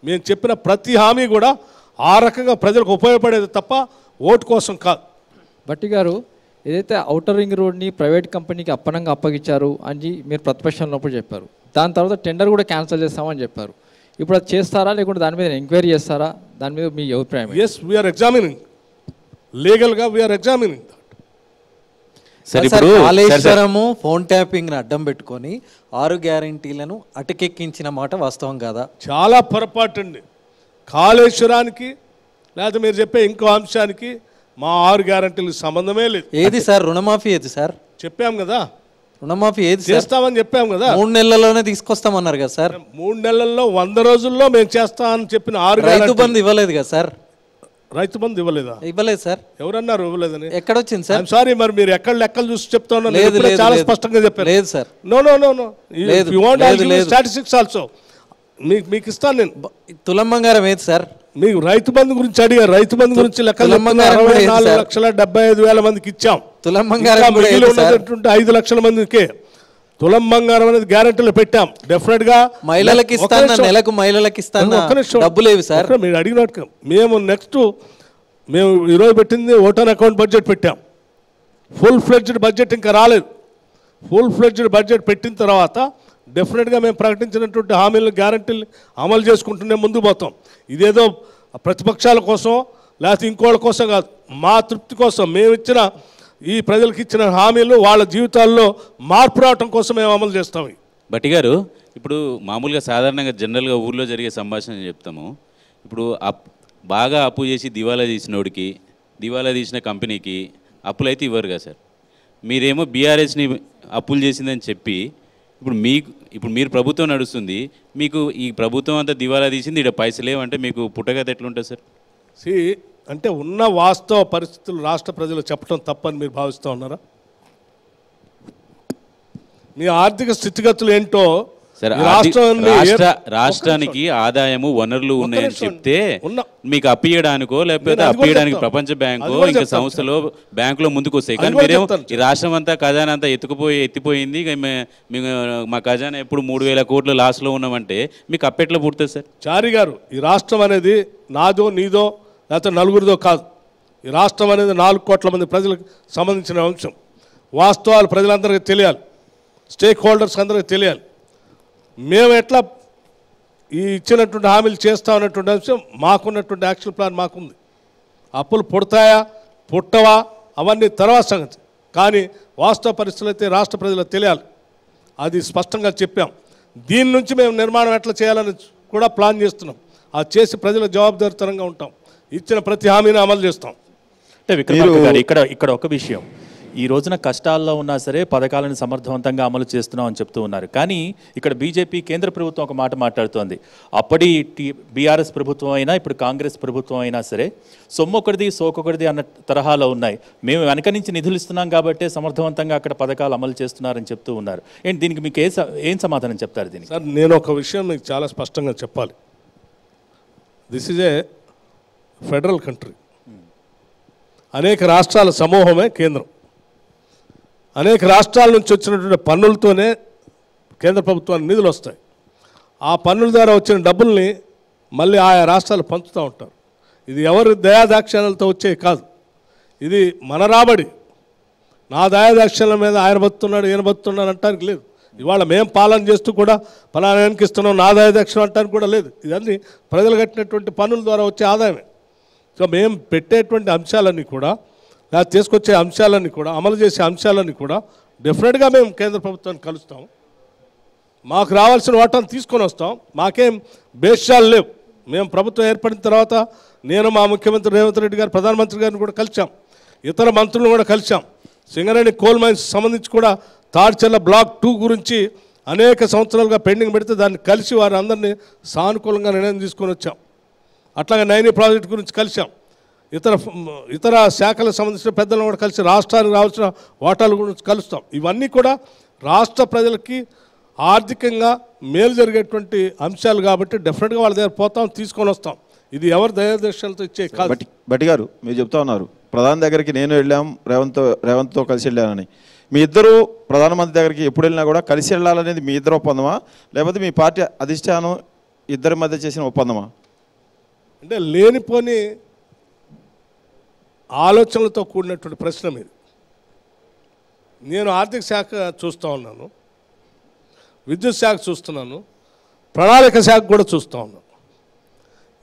మేము చెప్పిన ప్రతి హామీ కూడా ఆ రకంగా ప్రజలకు ఉపయోగపడేది తప్ప ఓటు కోసం కాదు.
భట్టి గారు, ఏదైతే ఔటర్ రింగ్ రోడ్ని ప్రైవేట్ కంపెనీకి అప్పగించారు అని మీరు ప్రతిపక్షంలో చెప్పారు. దాని తర్వాత టెండర్ కూడా క్యాన్సిల్ చేస్తామని చెప్పారు. ఇప్పుడు అది చేస్తారా లేకుంటే దాని మీద ఎంక్వైరీ చేస్తారా? దాని మీద మీ అభిప్రాయం?
ఎస్, వీఆర్ ఎగ్జామినింగ్, లీగల్గా వీఆర్ ఎగ్జామినింగ్.
కాళేశ్వరము ఫోన్ ట్యాపింగ్ని అడ్డం పెట్టుకొని 6 గ్యారంటీలను అటకెక్కించిన మాట వాస్తవం కాదా?
చాలా పొరపాటు అండి. కాళేశ్వరానికి లేదా మీరు చెప్పే ఇంకో అంశానికి మా 6 గ్యారంటీలకు సంబంధమే లేదు.
ఏది సార్ రుణమాఫీ? ఏది సార్?
చెప్పాం కదా,
రుణమాఫీ ఏది
చేస్తామని చెప్పాం కదా.
3 నెలల్లోనే తీసుకొస్తామన్నారు కదా సార్.
3 నెలల్లో 100 రోజుల్లో మేము చేస్తామని చెప్పిన 6
రైతు బంధు ఇవ్వలేదు కదా సార్.
రైతు బంధు ఇవ్వలేదా?
ఇవ్వలేదు సార్.
ఎవరన్నారు ఇవ్వలేదని?
ఎక్కడ వచ్చింది సార్?
సారీ, మరి మీరు ఎక్కడ లెక్కలు చూసి చెప్తా ఉన్నారు? చాలా స్పష్టంగా చెప్పారు.
లేదు sir.
No no no no, you want statistics also మీకు ఇస్తాను నేను.
తులం బంగారం ఏది సార్?
మీకు రైతు బంధు గురించి అడిగారు. రైతు బంధు గురించి లెక్కలు 24,75,000 మందికి ఇచ్చాం.
తులం బంగారం
5 లక్షల మందికి తులం బంగారం అనేది గ్యారంటీలో పెట్టాం. డెఫినెట్ గా
మహిళలకు ఇస్తాను, నెలకు మహిళలకు ఇస్తాను, డబ్బులు ఏవి సార్?
మీరు అడిగినట్టు మేము ఈరోజు పెట్టింది ఓటాన్ అకౌంట్ బడ్జెట్ పెట్టాం. ఫుల్ ఫ్లెడ్జ్డ్ బడ్జెట్ ఇంకా రాలేదు. ఫుల్ ఫ్లెడ్జ్డ్ బడ్జెట్ పెట్టిన తర్వాత డెఫినెట్గా మేము ప్రకటించినటువంటి హామీలను గ్యారంటీలు అమలు చేసుకుంటూనే ముందుకు పోతాం. ఇదేదో ప్రతిపక్షాల కోసం లేకపోతే ఇంకోళ్ళ కోసం కాదు, మా తృప్తి కోసం మేము ఇచ్చిన ఈ ప్రజలకు ఇచ్చిన హామీలు వాళ్ళ జీవితాల్లో మార్పు రావటం కోసం మేము అమలు చేస్తాం.
భట్టి గారు, ఇప్పుడు మామూలుగా సాధారణంగా జనరల్గా ఊర్లో జరిగే సంభాషణ చెప్తాము. ఇప్పుడు బాగా అప్పు చేసి దివాలా తీసినోడికి, దివాలా తీసిన కంపెనీకి అప్పులు అయితే ఇవ్వరు కదా సార్. మీరేమో బీఆర్ఎస్ని అప్పులు చేసిందని చెప్పి ఇప్పుడు మీరు ప్రభుత్వం నడుస్తుంది, మీకు ఈ ప్రభుత్వం అంతా దివాలా తీసింది, ఇక్కడ పైసలు లేవంటే మీకు పుట్టగత ఎట్లుంటుంది సార్?
అంటే ఉన్న వాస్తవ పరిస్థితులు రాష్ట్ర ప్రజలు చెప్పడం తప్పని మీరు భావిస్తూ ఉన్నారా? మీ ఆర్థిక స్థితిగతులు ఏంటో
సరే, రాష్ట్రానికి ఆదాయము వనరులు ఉన్నాయని చెప్తే మీకు అప్పియడానికో లేకపోతే అప్పియడానికి ప్రపంచ బ్యాంకు ఇంకా సంస్థలో బ్యాంకులో ముందుకు వస్తాయి. కానీ మీరేమో ఈ రాష్ట్రం అంతా ఖజానా అంతా ఎత్తిపోయింది, మా ఖజానా ఎప్పుడు 3,000 కోట్ల లాస్లో ఉన్నామంటే మీకు అప్పెట్లో పుడుతుంది సార్?
చారి గారు, ఈ రాష్ట్రం అనేది నాదో నీదో లేకపోతే నలుగురిదో కాదు. ఈ రాష్ట్రం అనేది 4 కోట్ల మంది ప్రజలకు సంబంధించిన అంశం. వాస్తవాలు ప్రజలందరికీ తెలియాలి, స్టేక్ హోల్డర్స్ అందరికీ తెలియాలి. మేము ఎట్లా ఈ ఇచ్చినటువంటి హామీలు చేస్తామన్నటువంటి అంశం మాకున్నటువంటి యాక్షన్ ప్లాన్ మాకుంది. అప్పులు పుడతాయా పుట్టవా అవన్నీ తర్వాత సంగతి, కానీ వాస్తవ పరిస్థితులు అయితే రాష్ట్ర ప్రజలకు తెలియాలి. అది స్పష్టంగా చెప్పాం. దీని నుంచి మేము నిర్మాణం ఎట్లా చేయాలని కూడా ప్లాన్ చేస్తున్నాం. అది చేసి ప్రజల జవాబుదారీతనంగా ఉంటాం. ఇచ్చిన ప్రతి హామీని అమలు చేస్తాం.
అంటే విక్రమార్క గారు, ఇక్కడ ఒక విషయం, ఈ రోజున కష్టాల్లో ఉన్నా సరే పథకాలను సమర్థవంతంగా అమలు చేస్తున్నాం అని చెప్తూ ఉన్నారు. కానీ ఇక్కడ బీజేపీ కేంద్ర ప్రభుత్వం ఒక మాట మాట్లాడుతోంది. అప్పటి బీఆర్ఎస్ ప్రభుత్వం అయినా ఇప్పుడు కాంగ్రెస్ ప్రభుత్వం అయినా సరే సొమ్మొకటిది సోకొకటిది అన్న తరహాలో ఉన్నాయి. మేము వెనక నుంచి నిధులు ఇస్తున్నాం కాబట్టే సమర్థవంతంగా అక్కడ పథకాలు అమలు చేస్తున్నారని చెప్తూ ఉన్నారు. ఏంటి దీనికి మీకు ఏం సమాధానం చెప్తారు దీనికి?
సార్, నేను ఒక విషయం మీకు చాలా స్పష్టంగా చెప్పాలి. This is a federal country. అనేక రాష్ట్రాల సమూహమే కేంద్రం. అనేక రాష్ట్రాల నుంచి వచ్చినటువంటి పన్నులతోనే కేంద్ర ప్రభుత్వానికి నిధులు వస్తాయి. ఆ పన్నుల ద్వారా వచ్చిన డబ్బుల్ని మళ్ళీ ఆయా రాష్ట్రాలు పంచుతూ ఉంటారు. ఇది ఎవరి దయాదాక్షిణ్యాలతో వచ్చే కాదు, ఇది మన రాబడి. నా దయాదాక్షిణ్యాల మీద ఆయన బతున్నాడు ఈయన బతున్నాడు అంటానికి లేదు. ఇవాళ మేము పాలన చేస్తూ కూడా ఫలానానికి ఇస్తున్నాం నా దయాదాక్షిణ్యం అంటానికి కూడా లేదు. ఇదన్నీ ప్రజలు కట్టినటువంటి పన్నుల ద్వారా వచ్చే ఆదాయమే. సో మేము పెట్టేటువంటి అంశాలన్నీ కూడా లేదా తీసుకొచ్చే అంశాలన్నీ కూడా అమలు చేసే అంశాలన్నీ కూడా డెఫినెట్గా మేము కేంద్ర ప్రభుత్వాన్ని కలుస్తాం. మాకు రావాల్సిన వాటాను తీసుకొని వస్తాం. మాకేం భేషాలు లేవు. మేము ప్రభుత్వం ఏర్పడిన తర్వాత నేను మా ముఖ్యమంత్రి రేవంత్ రెడ్డి గారు ప్రధానమంత్రి గారిని కూడా కలిసాం, ఇతర మంత్రులను కూడా కలిసాం. సింగరేణి కోల్ మైన్స్ సంబంధించి కూడా తాడ్చెల్ల బ్లాక్ 2 గురించి అనేక సంవత్సరాలుగా పెండింగ్ పెడితే దాన్ని కలిసి వారి అందరినీ సానుకూలంగా నిర్ణయం తీసుకొని వచ్చాం. అట్లాగే నైని ప్రాజెక్టు గురించి కలిసాం. ఇతర శాఖలకు సంబంధించిన పెద్దలను కూడా కలిసి రాష్ట్రానికి రావాల్సిన వాటాల గురించి కలుస్తాం. ఇవన్నీ కూడా రాష్ట్ర ప్రజలకి ఆర్థికంగా మేలు జరిగేటువంటి అంశాలు కాబట్టి డెఫినెట్గా వాళ్ళ దగ్గర పోతాం, తీసుకొని వస్తాం. ఇది ఎవరి దయాదక్షిణాలతో ఇచ్చే కాదు.
బట్టి గారు, మీరు చెప్తా ఉన్నారు ప్రధాని దగ్గరికి నేను వెళ్ళాం, రేవంత్తో కలిసి వెళ్ళానని. మీ ఇద్దరు ప్రధానమంత్రి దగ్గరికి ఎప్పుడు వెళ్ళినా కూడా కలిసి వెళ్ళాలనేది మీ ఇద్దరు ఒప్పందమా, లేకపోతే మీ పార్టీ అధిష్టానం ఇద్దరి మధ్య చేసిన ఒప్పందమా?
అంటే లేనిపోని ఆలోచనలతో కూడినటువంటి ప్రశ్న మీద. నేను ఆర్థిక శాఖ చూస్తూ ఉన్నాను, విద్యుత్ శాఖ చూస్తున్నాను, ప్రణాళిక శాఖ కూడా చూస్తూ ఉన్నాను.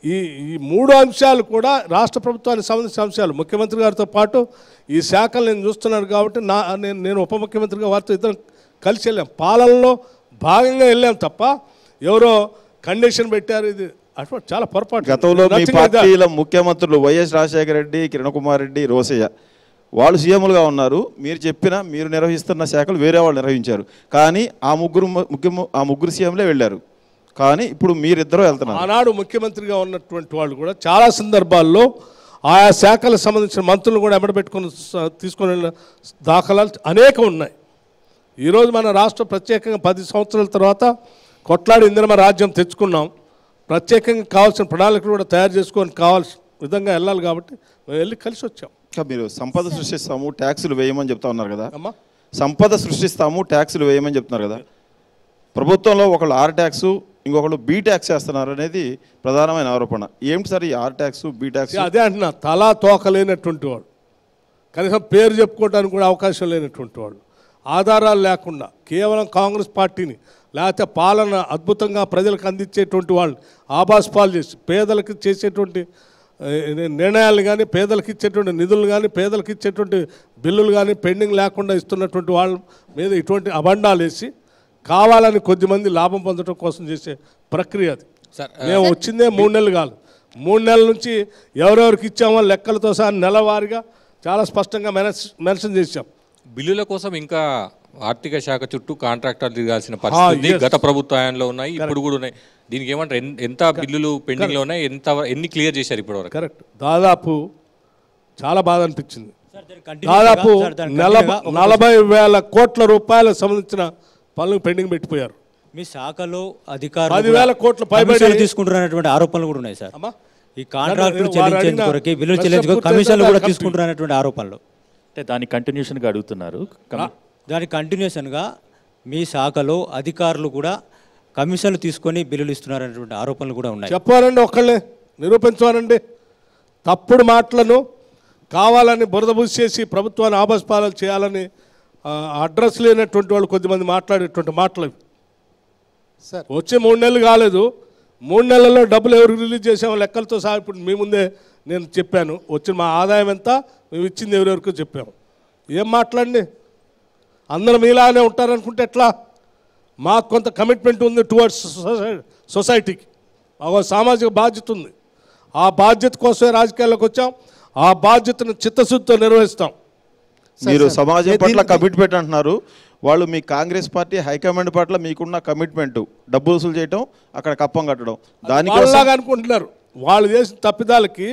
ఈ 3 అంశాలు కూడా రాష్ట్ర ప్రభుత్వానికి సంబంధించిన అంశాలు. ముఖ్యమంత్రి గారితో పాటు ఈ శాఖలు నేను చూస్తున్నాను కాబట్టి నేను ఉప ముఖ్యమంత్రిగా వారితో ఇద్దరం కలిసి వెళ్ళాం. పాలనలో భాగంగా వెళ్ళాం తప్ప ఎవరో కండిషన్ పెట్టారు ఇది అటువంటి చాలా పొరపాటు.
గతంలో మీ పార్టీల ముఖ్యమంత్రులు వైఎస్ రాజశేఖర రెడ్డి, కిరణ్ కుమార్ రెడ్డి, రోసయ్య వాళ్ళు సీఎంలుగా ఉన్నారు. మీరు నిర్వహిస్తున్న శాఖలు వేరే వాళ్ళు నిర్వహించారు. కానీ ఆ ముగ్గురు సీఎంలే వెళ్ళారు. కానీ ఇప్పుడు మీరిద్దరూ వెళ్తున్నారు.
ఆనాడు ముఖ్యమంత్రిగా ఉన్నటువంటి వాళ్ళు కూడా చాలా సందర్భాల్లో ఆయా శాఖలకు సంబంధించిన మంత్రులు కూడా ఎమ్మడబెట్టుకొని తీసుకొని వెళ్ళిన దాఖలాలు అనేకం ఉన్నాయి. ఈరోజు మన రాష్ట్రం ప్రత్యేకంగా 10 సంవత్సరాల తర్వాత కొట్లాడి ఇందిరమ రాజ్యం తెచ్చుకున్నాం. ప్రత్యేకంగా కావాల్సిన ప్రణాళికలు కూడా తయారు చేసుకొని కావాల్సిన విధంగా వెళ్ళాలి కాబట్టి మేము వెళ్ళి కలిసి వచ్చాం.
మీరు సంపద సృష్టిస్తాము, ట్యాక్సులు వేయమని చెప్తా ఉన్నారు కదా. సంపద సృష్టిస్తాము, ట్యాక్సులు వేయమని చెప్తున్నారు కదా. ప్రభుత్వంలో ఒకళ్ళు R ట్యాక్స్, ఇంకొకళ్ళు B ట్యాక్స్ చేస్తున్నారు అనేది ప్రధానమైన ఆరోపణ. ఏమిటి సార్ ఈ R ట్యాక్స్, B ట్యాక్స్?
అదే అంటున్నా, తలా తోక లేనటువంటి వాడు, కనీసం పేరు చెప్పుకోవడానికి కూడా అవకాశం లేనటువంటి వాడు, ఆధారాలు లేకుండా కేవలం కాంగ్రెస్ పార్టీని లేకపోతే పాలన అద్భుతంగా ప్రజలకు అందించేటువంటి వాళ్ళు ఆభాసపాలు చేసి పేదలకు చేసేటువంటి నిర్ణయాలు కానీ, పేదలకు ఇచ్చేటువంటి నిధులు కానీ, పేదలకు ఇచ్చేటువంటి బిల్లులు కానీ పెండింగ్ లేకుండా ఇస్తున్నటువంటి వాళ్ళ మీద ఇటువంటి అబండాలు వేసి కావాలని కొద్దిమంది లాభం పొందడం కోసం చేసే ప్రక్రియ అది. మేము వచ్చిందే 3 నెలలు కాదు, 3 నెలల నుంచి ఎవరెవరికి ఇచ్చామో లెక్కలతో సహా నెలవారీగా చాలా స్పష్టంగా మెన్షన్ చేశాం.
బిల్లుల కోసం ఇంకా ఆర్థిక శాఖ చుట్టూ కాంట్రాక్టర్లు తిరగాల్సిన పరిస్థితి గత ప్రభుత్వ హయాంలో ఉన్నాయి, ఇప్పుడు కూడా ఉన్నాయి. దీనికి ఏమంటారు? ఎంత బిల్లులు పెండింగ్లో ఉన్నాయి, ఎన్ని క్లియర్ చేశారు ఇప్పటివరకు?
కరెక్ట్. దాదాపు చాలా బాధ అనిపించింది. దాదాపు 40,000 కోట్ల రూపాయలకు సంబంధించిన పనులు పెండింగ్ పెట్టిపోయారు.
మీ శాఖలో అధికారులు
10,000 కోట్ల పైబడి
తీసుకుంటున్నటువంటి ఆరోపణలు కూడా ఉన్నాయి సార్. ఈ కాంట్రాక్టులు చెల్లించేందుకు బిల్లులు చెల్లించేందుకు కమిషన్లు కూడా తీసుకుంటున్నటువంటి ఆరోపణలు.
అంటే దాని కంటిన్యూషన్గా అడుగుతున్నారు.
దాని కంటిన్యూషన్గా మీ శాఖలో అధికారులు కూడా కమిషన్లు తీసుకొని బిల్లులు ఇస్తున్నారనేటువంటి ఆరోపణలు కూడా ఉన్నాయి.
చెప్పారండి, ఒక్కళ్ళే నిరూపించారండి. తప్పుడు మాటలను కావాలని బురద పూసేసి ప్రభుత్వాన్ని ఆభస్పాలు చేయాలని అడ్రస్ లేనటువంటి వాళ్ళు కొద్దిమంది మాట్లాడేటువంటి మాటలు
సార్.
వచ్చి 3 నెలలు కాలేదు, 3 నెలల్లో డబ్బులు ఎవరికి రిలీజ్ చేసామో లెక్కలతో సహా ఇప్పుడు మీ ముందే నేను చెప్పాను. వచ్చిన మా ఆదాయం ఎంత, మేము ఇచ్చింది ఎవరెవరికో చెప్పాము. ఏం మాట్లాడండి, అందరం మీలానే ఉంటారనుకుంటే ఎట్లా? మాకు కొంత కమిట్మెంట్ ఉంది టువర్డ్స్ సొసైటీకి, మాకు సామాజిక బాధ్యత ఉంది. ఆ బాధ్యత కోసమే రాజకీయాల్లోకి వచ్చాం. ఆ బాధ్యతను చిత్తశుద్ధితో నిర్వహిస్తాం.
మీరు సమాజం పట్ల కమిట్మెంట్ అంటున్నారు, వాళ్ళు మీ కాంగ్రెస్ పార్టీ హైకమాండ్ పట్ల మీకున్న కమిట్మెంట్ డబ్బు వసూలు చేయటం, అక్కడ కప్పం కట్టడం,
దానికోసం అనుకుంటున్నారు. వాళ్ళు చేసిన తప్పిదాలకి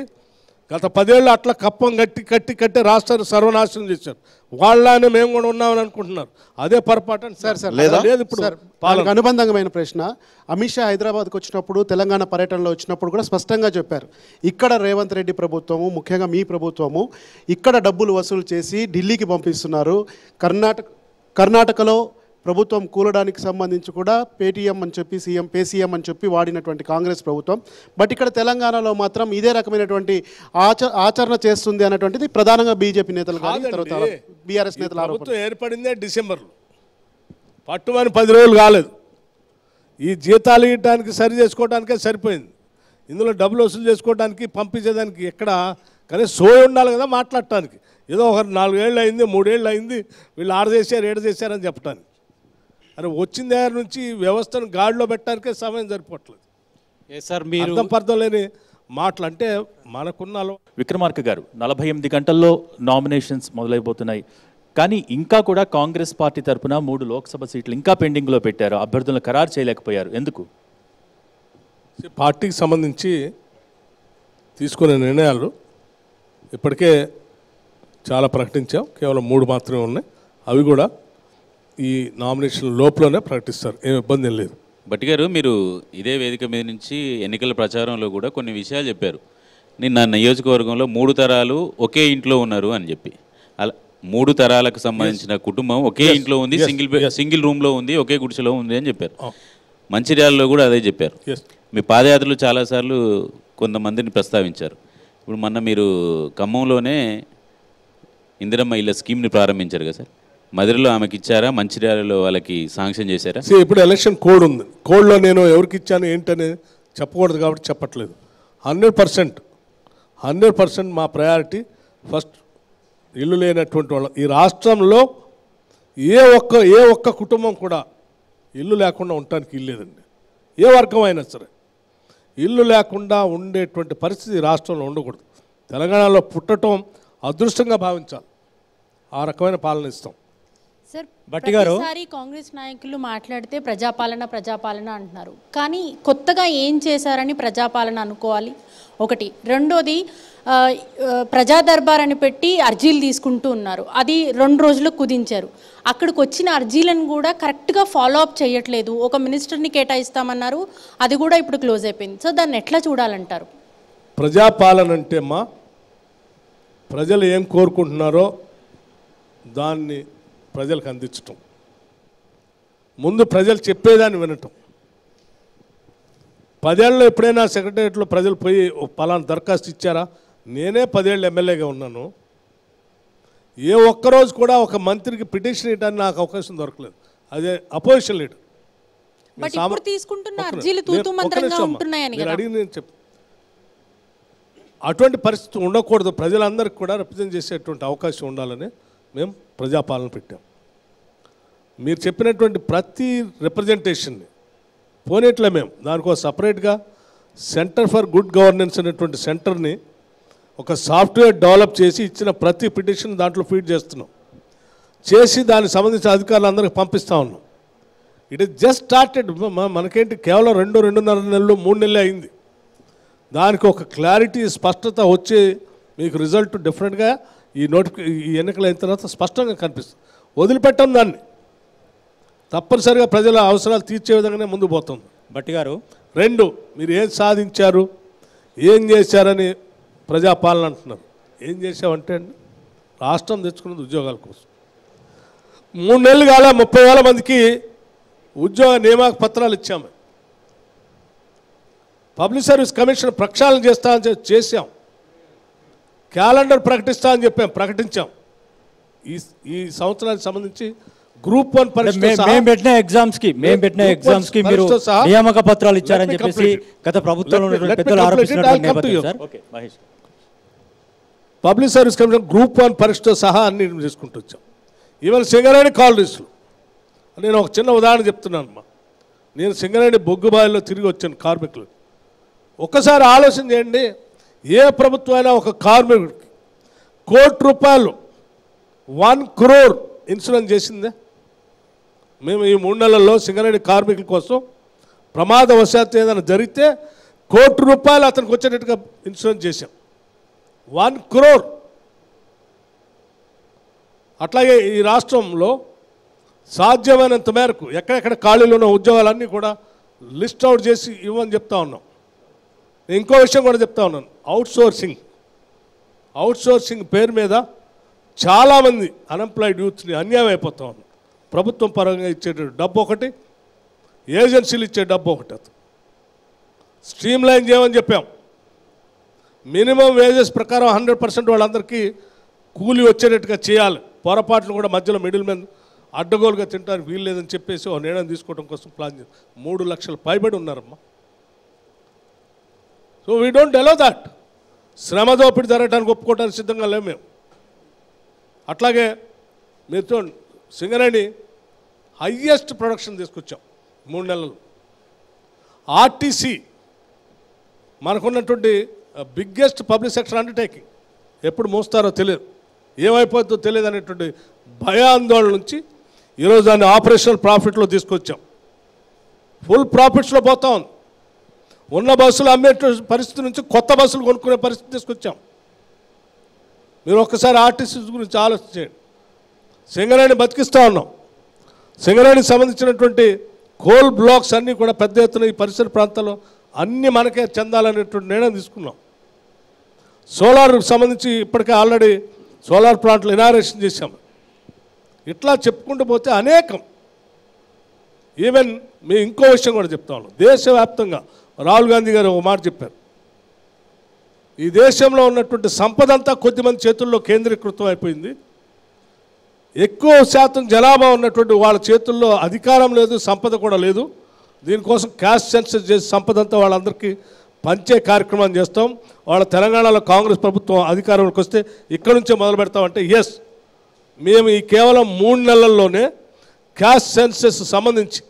గత 10 ఏళ్ళు అట్లా కప్పం కట్టి రాష్ట్రాన్ని సర్వనాశనం చేశారు. వాళ్ళనే మేము కూడా ఉన్నామని అనుకుంటున్నారు. అదే పొరపాటు.
సార్ లేదు. ఇప్పుడు అనుబంధమైన ప్రశ్న, అమిత్ షా హైదరాబాద్కి వచ్చినప్పుడు, తెలంగాణ పర్యటనలో వచ్చినప్పుడు కూడా స్పష్టంగా చెప్పారు, ఇక్కడ రేవంత్ రెడ్డి ప్రభుత్వము, ముఖ్యంగా మీ ప్రభుత్వము ఇక్కడ డబ్బులు వసూలు చేసి ఢిల్లీకి పంపిస్తున్నారు. కర్ణాటకలో ప్రభుత్వం కూలడానికి సంబంధించి కూడా పేటీఎం అని చెప్పి పేసీఎం అని చెప్పి వాడినటువంటి కాంగ్రెస్ ప్రభుత్వం, బట్ ఇక్కడ తెలంగాణలో మాత్రం ఇదే రకమైనటువంటి ఆచరణ చేస్తుంది అన్నటువంటిది ప్రధానంగా బీజేపీ నేతలు కానీ తర్వాత బీఆర్ఎస్ నేతలు
ప్రభుత్వం ఏర్పడిందే డిసెంబర్లో, పట్టుమని 10 రోజులు కాలేదు. ఈ జీతాలు ఇవ్వడానికి సరి చేసుకోవడానికే సరిపోయింది. ఇందులో డబ్బులు వసూలు చేసుకోవడానికి పంపించేదానికి ఎక్కడ కానీ సోయి ఉండాలి కదా మాట్లాడటానికి. ఏదో ఒక 4 ఏళ్ళు అయింది, 3 ఏళ్ళు అయింది, వీళ్ళు 6 చేశారు 7 చేశారని చెప్పడానికి. అరే వచ్చిన దగ్గర నుంచి వ్యవస్థను గాడిలో పెట్టడానికే సమయం సరిపోవట్లేదు.
సార్ మీరు
అర్థం పర్థం లేని మాటలు అంటే మనకున్న.
విక్రమార్క గారు, 48 గంటల్లో నామినేషన్స్ మొదలైపోతున్నాయి, కానీ ఇంకా కూడా కాంగ్రెస్ పార్టీ తరఫున 3 లోక్సభ సీట్లు ఇంకా పెండింగ్లో పెట్టారు. అభ్యర్థులను ఖరారు చేయలేకపోయారు, ఎందుకు?
పార్టీకి సంబంధించి తీసుకునే నిర్ణయాలు ఇప్పటికే చాలా ప్రకటించాం, కేవలం 3 మాత్రమే ఉన్నాయి. అవి కూడా ఈ నామినేషన్ లోపలనే ప్రకటిస్తారు, ఏం ఇబ్బంది ఏం లేదు.
భట్టి గారు, మీరు ఇదే వేదిక మీద నుంచి ఎన్నికల ప్రచారంలో కూడా కొన్ని విషయాలు చెప్పారు. నేను నా నియోజకవర్గంలో 3 తరాలు ఒకే ఇంట్లో ఉన్నారు అని చెప్పి, అలా 3 తరాలకు సంబంధించిన కుటుంబం ఒకే ఇంట్లో ఉంది, సింగిల్ రూమ్లో ఉంది, ఒకే గుడిసెలో ఉంది అని చెప్పారు. మంచిర్యాలలో కూడా అదే చెప్పారు. మీ పాదయాత్రలు చాలాసార్లు కొంతమందిని ప్రస్తావించారు. ఇప్పుడు మొన్న మీరు ఖమ్మంలోనే ఇందిరమ్మ ఇళ్ళ స్కీమ్ని ప్రారంభించారు కదా సార్, మధురలో ఆమెకి ఇచ్చారా, మంచిర్యాలలో వాళ్ళకి శాంక్షన్ చేశారా?
ఇప్పుడు ఎలక్షన్ కోడ్ ఉంది, కోడ్లో నేను ఎవరికి ఇచ్చాను ఏంటని చెప్పకూడదు కాబట్టి చెప్పట్లేదు. 100% మా ప్రయారిటీ ఫస్ట్ ఇల్లు లేనటువంటి వాళ్ళు. ఈ రాష్ట్రంలో ఏ ఒక్క కుటుంబం కూడా ఇల్లు లేకుండా ఉండటానికి ఇల్లేదండి. ఏ వర్గం అయినా సరే ఇల్లు లేకుండా ఉండేటువంటి పరిస్థితి రాష్ట్రంలో ఉండకూడదు. తెలంగాణలో పుట్టడం అదృష్టంగా భావించాలి. ఆ రకమైన పాలన ఇస్తాం.
సార్, ప్రతిసారి కాంగ్రెస్ నాయకులు మాట్లాడితే ప్రజాపాలన అంటున్నారు, కానీ కొత్తగా ఏం చేశారని ప్రజాపాలన అనుకోవాలి? ఒకటి. రెండోది, ప్రజా దర్బార్ అని పెట్టి అర్జీలు తీసుకుంటూ ఉన్నారు, అది 2 రోజులకు కుదించారు. అక్కడికి వచ్చిన అర్జీలను కూడా కరెక్ట్గా ఫాలో అప్ చేయట్లేదు. ఒక మినిస్టర్ని కేటాయిస్తామన్నారు, అది కూడా ఇప్పుడు క్లోజ్ అయిపోయింది. సో దాన్ని ఎట్లా చూడాలంటారు?
ప్రజాపాలన అంటే ప్రజలు ఏం కోరుకుంటున్నారో దాన్ని ప్రజలకు అందించటం, ముందు ప్రజలు చెప్పేదాన్ని వినటం. 10 ఏళ్ళలో ఎప్పుడైనా సెక్రటరియట్లో ప్రజలు పోయి పలానా దరఖాస్తు ఇచ్చారా? నేనే 10 ఏళ్ళు ఎమ్మెల్యేగా ఉన్నాను, ఏ ఒక్కరోజు కూడా ఒక మంత్రికి పిటిషన్ ఇవ్వడానికి నాకు అవకాశం దొరకలేదు. అదే అపోజిషన్ లీడర్. అడిగి నేను చెప్పు, అటువంటి పరిస్థితి ఉండకూడదు. ప్రజలందరికీ కూడా రిప్రజెంట్ చేసేటువంటి అవకాశం ఉండాలని మేము ప్రజాపాలన పెట్టాం. మీరు చెప్పినటువంటి ప్రతి రిప్రజెంటేషన్ని పోనేట్లే మేము దానికో సపరేట్గా సెంటర్ ఫర్ గుడ్ గవర్నెన్స్ అనేటువంటి సెంటర్ని ఒక సాఫ్ట్వేర్ డెవలప్ చేసి ఇచ్చిన ప్రతి పిటిషన్ దాంట్లో ఫీడ్ చేస్తున్నాం. చేసి దానికి సంబంధించిన అధికారులు అందరికి పంపిస్తూ ఉన్నాం. It is just started. మనకేంటి కేవలం 2-2.5 నెలలు 3 నెలలు అయింది. దానికి ఒక క్లారిటీ స్పష్టత వచ్చి మీకు రిజల్ట్ డిఫరెంట్గా ఈ ఎన్నికలు అయిన తర్వాత స్పష్టంగా కనిపిస్తుంది. వదిలిపెట్టం దాన్ని, తప్పనిసరిగా ప్రజల అవసరాలు తీర్చే విధంగానే ముందుకు పోతుంది.
భట్టి గారు,
2 మీరు ఏం సాధించారు, ఏం చేశారని ప్రజాపాలన అంటున్నారు. ఏం చేసామంటే అండి, రాష్ట్రం తెచ్చుకున్నది ఉద్యోగాల కోసం. 3 నెలలు కాల 30,000 మందికి ఉద్యోగ నియామక పత్రాలు ఇచ్చాము. పబ్లిక్ సర్వీస్ కమిషన్ ప్రక్షాళన చేస్తామని చేసాం. క్యాలెండర్ ప్రకటిస్తా అని చెప్పాం, ప్రకటించాం. ఈ సంవత్సరానికి సంబంధించి గ్రూప్ 1 పరీక్ష
మేము పెట్టిన ఎగ్జామ్స్కి మీరు నియామక పత్రాలు ఇచ్చారని చెప్పేసి గత ప్రభుత్వంలో పెద్దలు ఆరోపిస్తున్నటువంటి నేపథ్యం sir.
Public service commission group 1 పరీక్షతో సహా అన్ని తీసుకుంటూ వచ్చాం. ఈవెన్ సింగరేణి కాలనీస్లో నేను ఒక చిన్న ఉదాహరణ చెప్తున్నాను అమ్మా. నేను సింగరేణి బొగ్గుబాయిలో తిరిగి వచ్చాను కార్మికులు. ఒక్కసారి ఆలోచన చేయండి, ఏ ప్రభుత్వం అయినా ఒక కార్మికుడికి ₹1,00,00,000 1 crore ఇన్సూరెన్స్ చేసిందే? మేము ఈ 3 నెలల్లో సింగరేణి కార్మికుల కోసం ప్రమాదవశాత్తు ఏదైనా జరిగితే ₹1,00,00,000 అతనికి వచ్చేటట్టుగా ఇన్సూరెన్స్ చేశాం. 1 crore. అట్లాగే ఈ రాష్ట్రంలో సాధ్యమైనంత మేరకు ఎక్కడెక్కడ ఖాళీలు ఉన్న ఉద్యోగాలన్నీ కూడా లిస్ట్ అవుట్ చేసి ఇవ్వని చెప్తా ఉన్నాం. ఇంకో విషయం కూడా చెప్తా ఉన్నాను, అవుట్సోర్సింగ్ పేరు మీద చాలామంది అన్ఎంప్లాయిడ్ యూత్ని అన్యాయం అయిపోతా ఉన్నాం. ప్రభుత్వం పరంగా ఇచ్చే డబ్బు ఒకటి, ఏజెన్సీలు ఇచ్చే డబ్బు ఒకటి. స్ట్రీమ్ లైన్ చేయమని చెప్పాం. మినిమం వేజెస్ ప్రకారం 100% వాళ్ళందరికీ కూలీ వచ్చేటట్టుగా చేయాలి. పొరపాట్లు కూడా మధ్యలో మిడిల్ మ్యాన్ అడ్డగోలుగా తింటానికి వీలు లేదని చెప్పేసి ఒక నిర్ణయం తీసుకోవడం కోసం ప్లాన్ చేసి 3 లక్షల పైబడి ఉన్నారమ్మా. So we don't allow that. శ్రమ దోపిడీ జరగడానికి ఒప్పుకోవడానికి సిద్ధంగా లేము మేము. అట్లాగే మీతో సింగరేణి హయ్యెస్ట్ ప్రొడక్షన్ తీసుకొచ్చాం 3 నెలలు. ఆర్టీసీ మనకున్నటువంటి బిగ్గెస్ట్ పబ్లిక్ సెక్టర్ అండర్టేకింగ్. ఎప్పుడు మోస్తారో తెలియదు, ఏమైపోతుందో తెలియదు అనేటువంటి భయాందోళన నుంచి ఈరోజు దాన్ని ఆపరేషనల్ ప్రాఫిట్లో తీసుకొచ్చాం. ఫుల్ ప్రాఫిట్స్లో పోతా ఉంది. ఉన్న బస్సులు అమ్మే పరిస్థితి నుంచి కొత్త బస్సులు కొనుక్కునే పరిస్థితి తీసుకొచ్చాం. మీరు ఒక్కసారి ఆర్టీసీ గురించి ఆలోచించండి. సింగరేణి బతికిస్తూ ఉన్నాం. సింగరేణికి సంబంధించినటువంటి కోల్ బ్లాక్స్ అన్నీ కూడా పెద్ద ఎత్తున ఈ పరిసర ప్రాంతాల్లో అన్నీ మనకే చెందాలనేటువంటి నిర్ణయం తీసుకున్నాం. సోలార్కి సంబంధించి ఇప్పటికే ఆల్రెడీ సోలార్ ప్లాంట్లు ఇనారేషన్ చేశాం. ఇట్లా చెప్పుకుంటూ పోతే అనేకం. ఈవెన్ మీ ఇంకో విషయం కూడా చెప్తా ఉన్నాం. దేశవ్యాప్తంగా రాహుల్ గాంధీ గారు ఒక మాట చెప్పారు, ఈ దేశంలో ఉన్నటువంటి సంపద అంతా కొద్దిమంది చేతుల్లో కేంద్రీకృతం అయిపోయింది. ఎక్కువ శాతం జనాభా ఉన్నటువంటి వాళ్ళ చేతుల్లో అధికారం లేదు, సంపద కూడా లేదు. దీనికోసం క్యాస్ట్ సెన్సస్ చేసి సంపద అంతా వాళ్ళందరికీ పంచే కార్యక్రమం చేస్తాం. వాళ్ళ తెలంగాణలో కాంగ్రెస్ ప్రభుత్వం అధికారంలోకి వస్తే ఇక్కడ నుంచే మొదలు పెడతామంటే ఎస్, మేము ఈ కేవలం 3 నెలల్లోనే క్యాస్ట్ సెన్సస్ సంబంధించి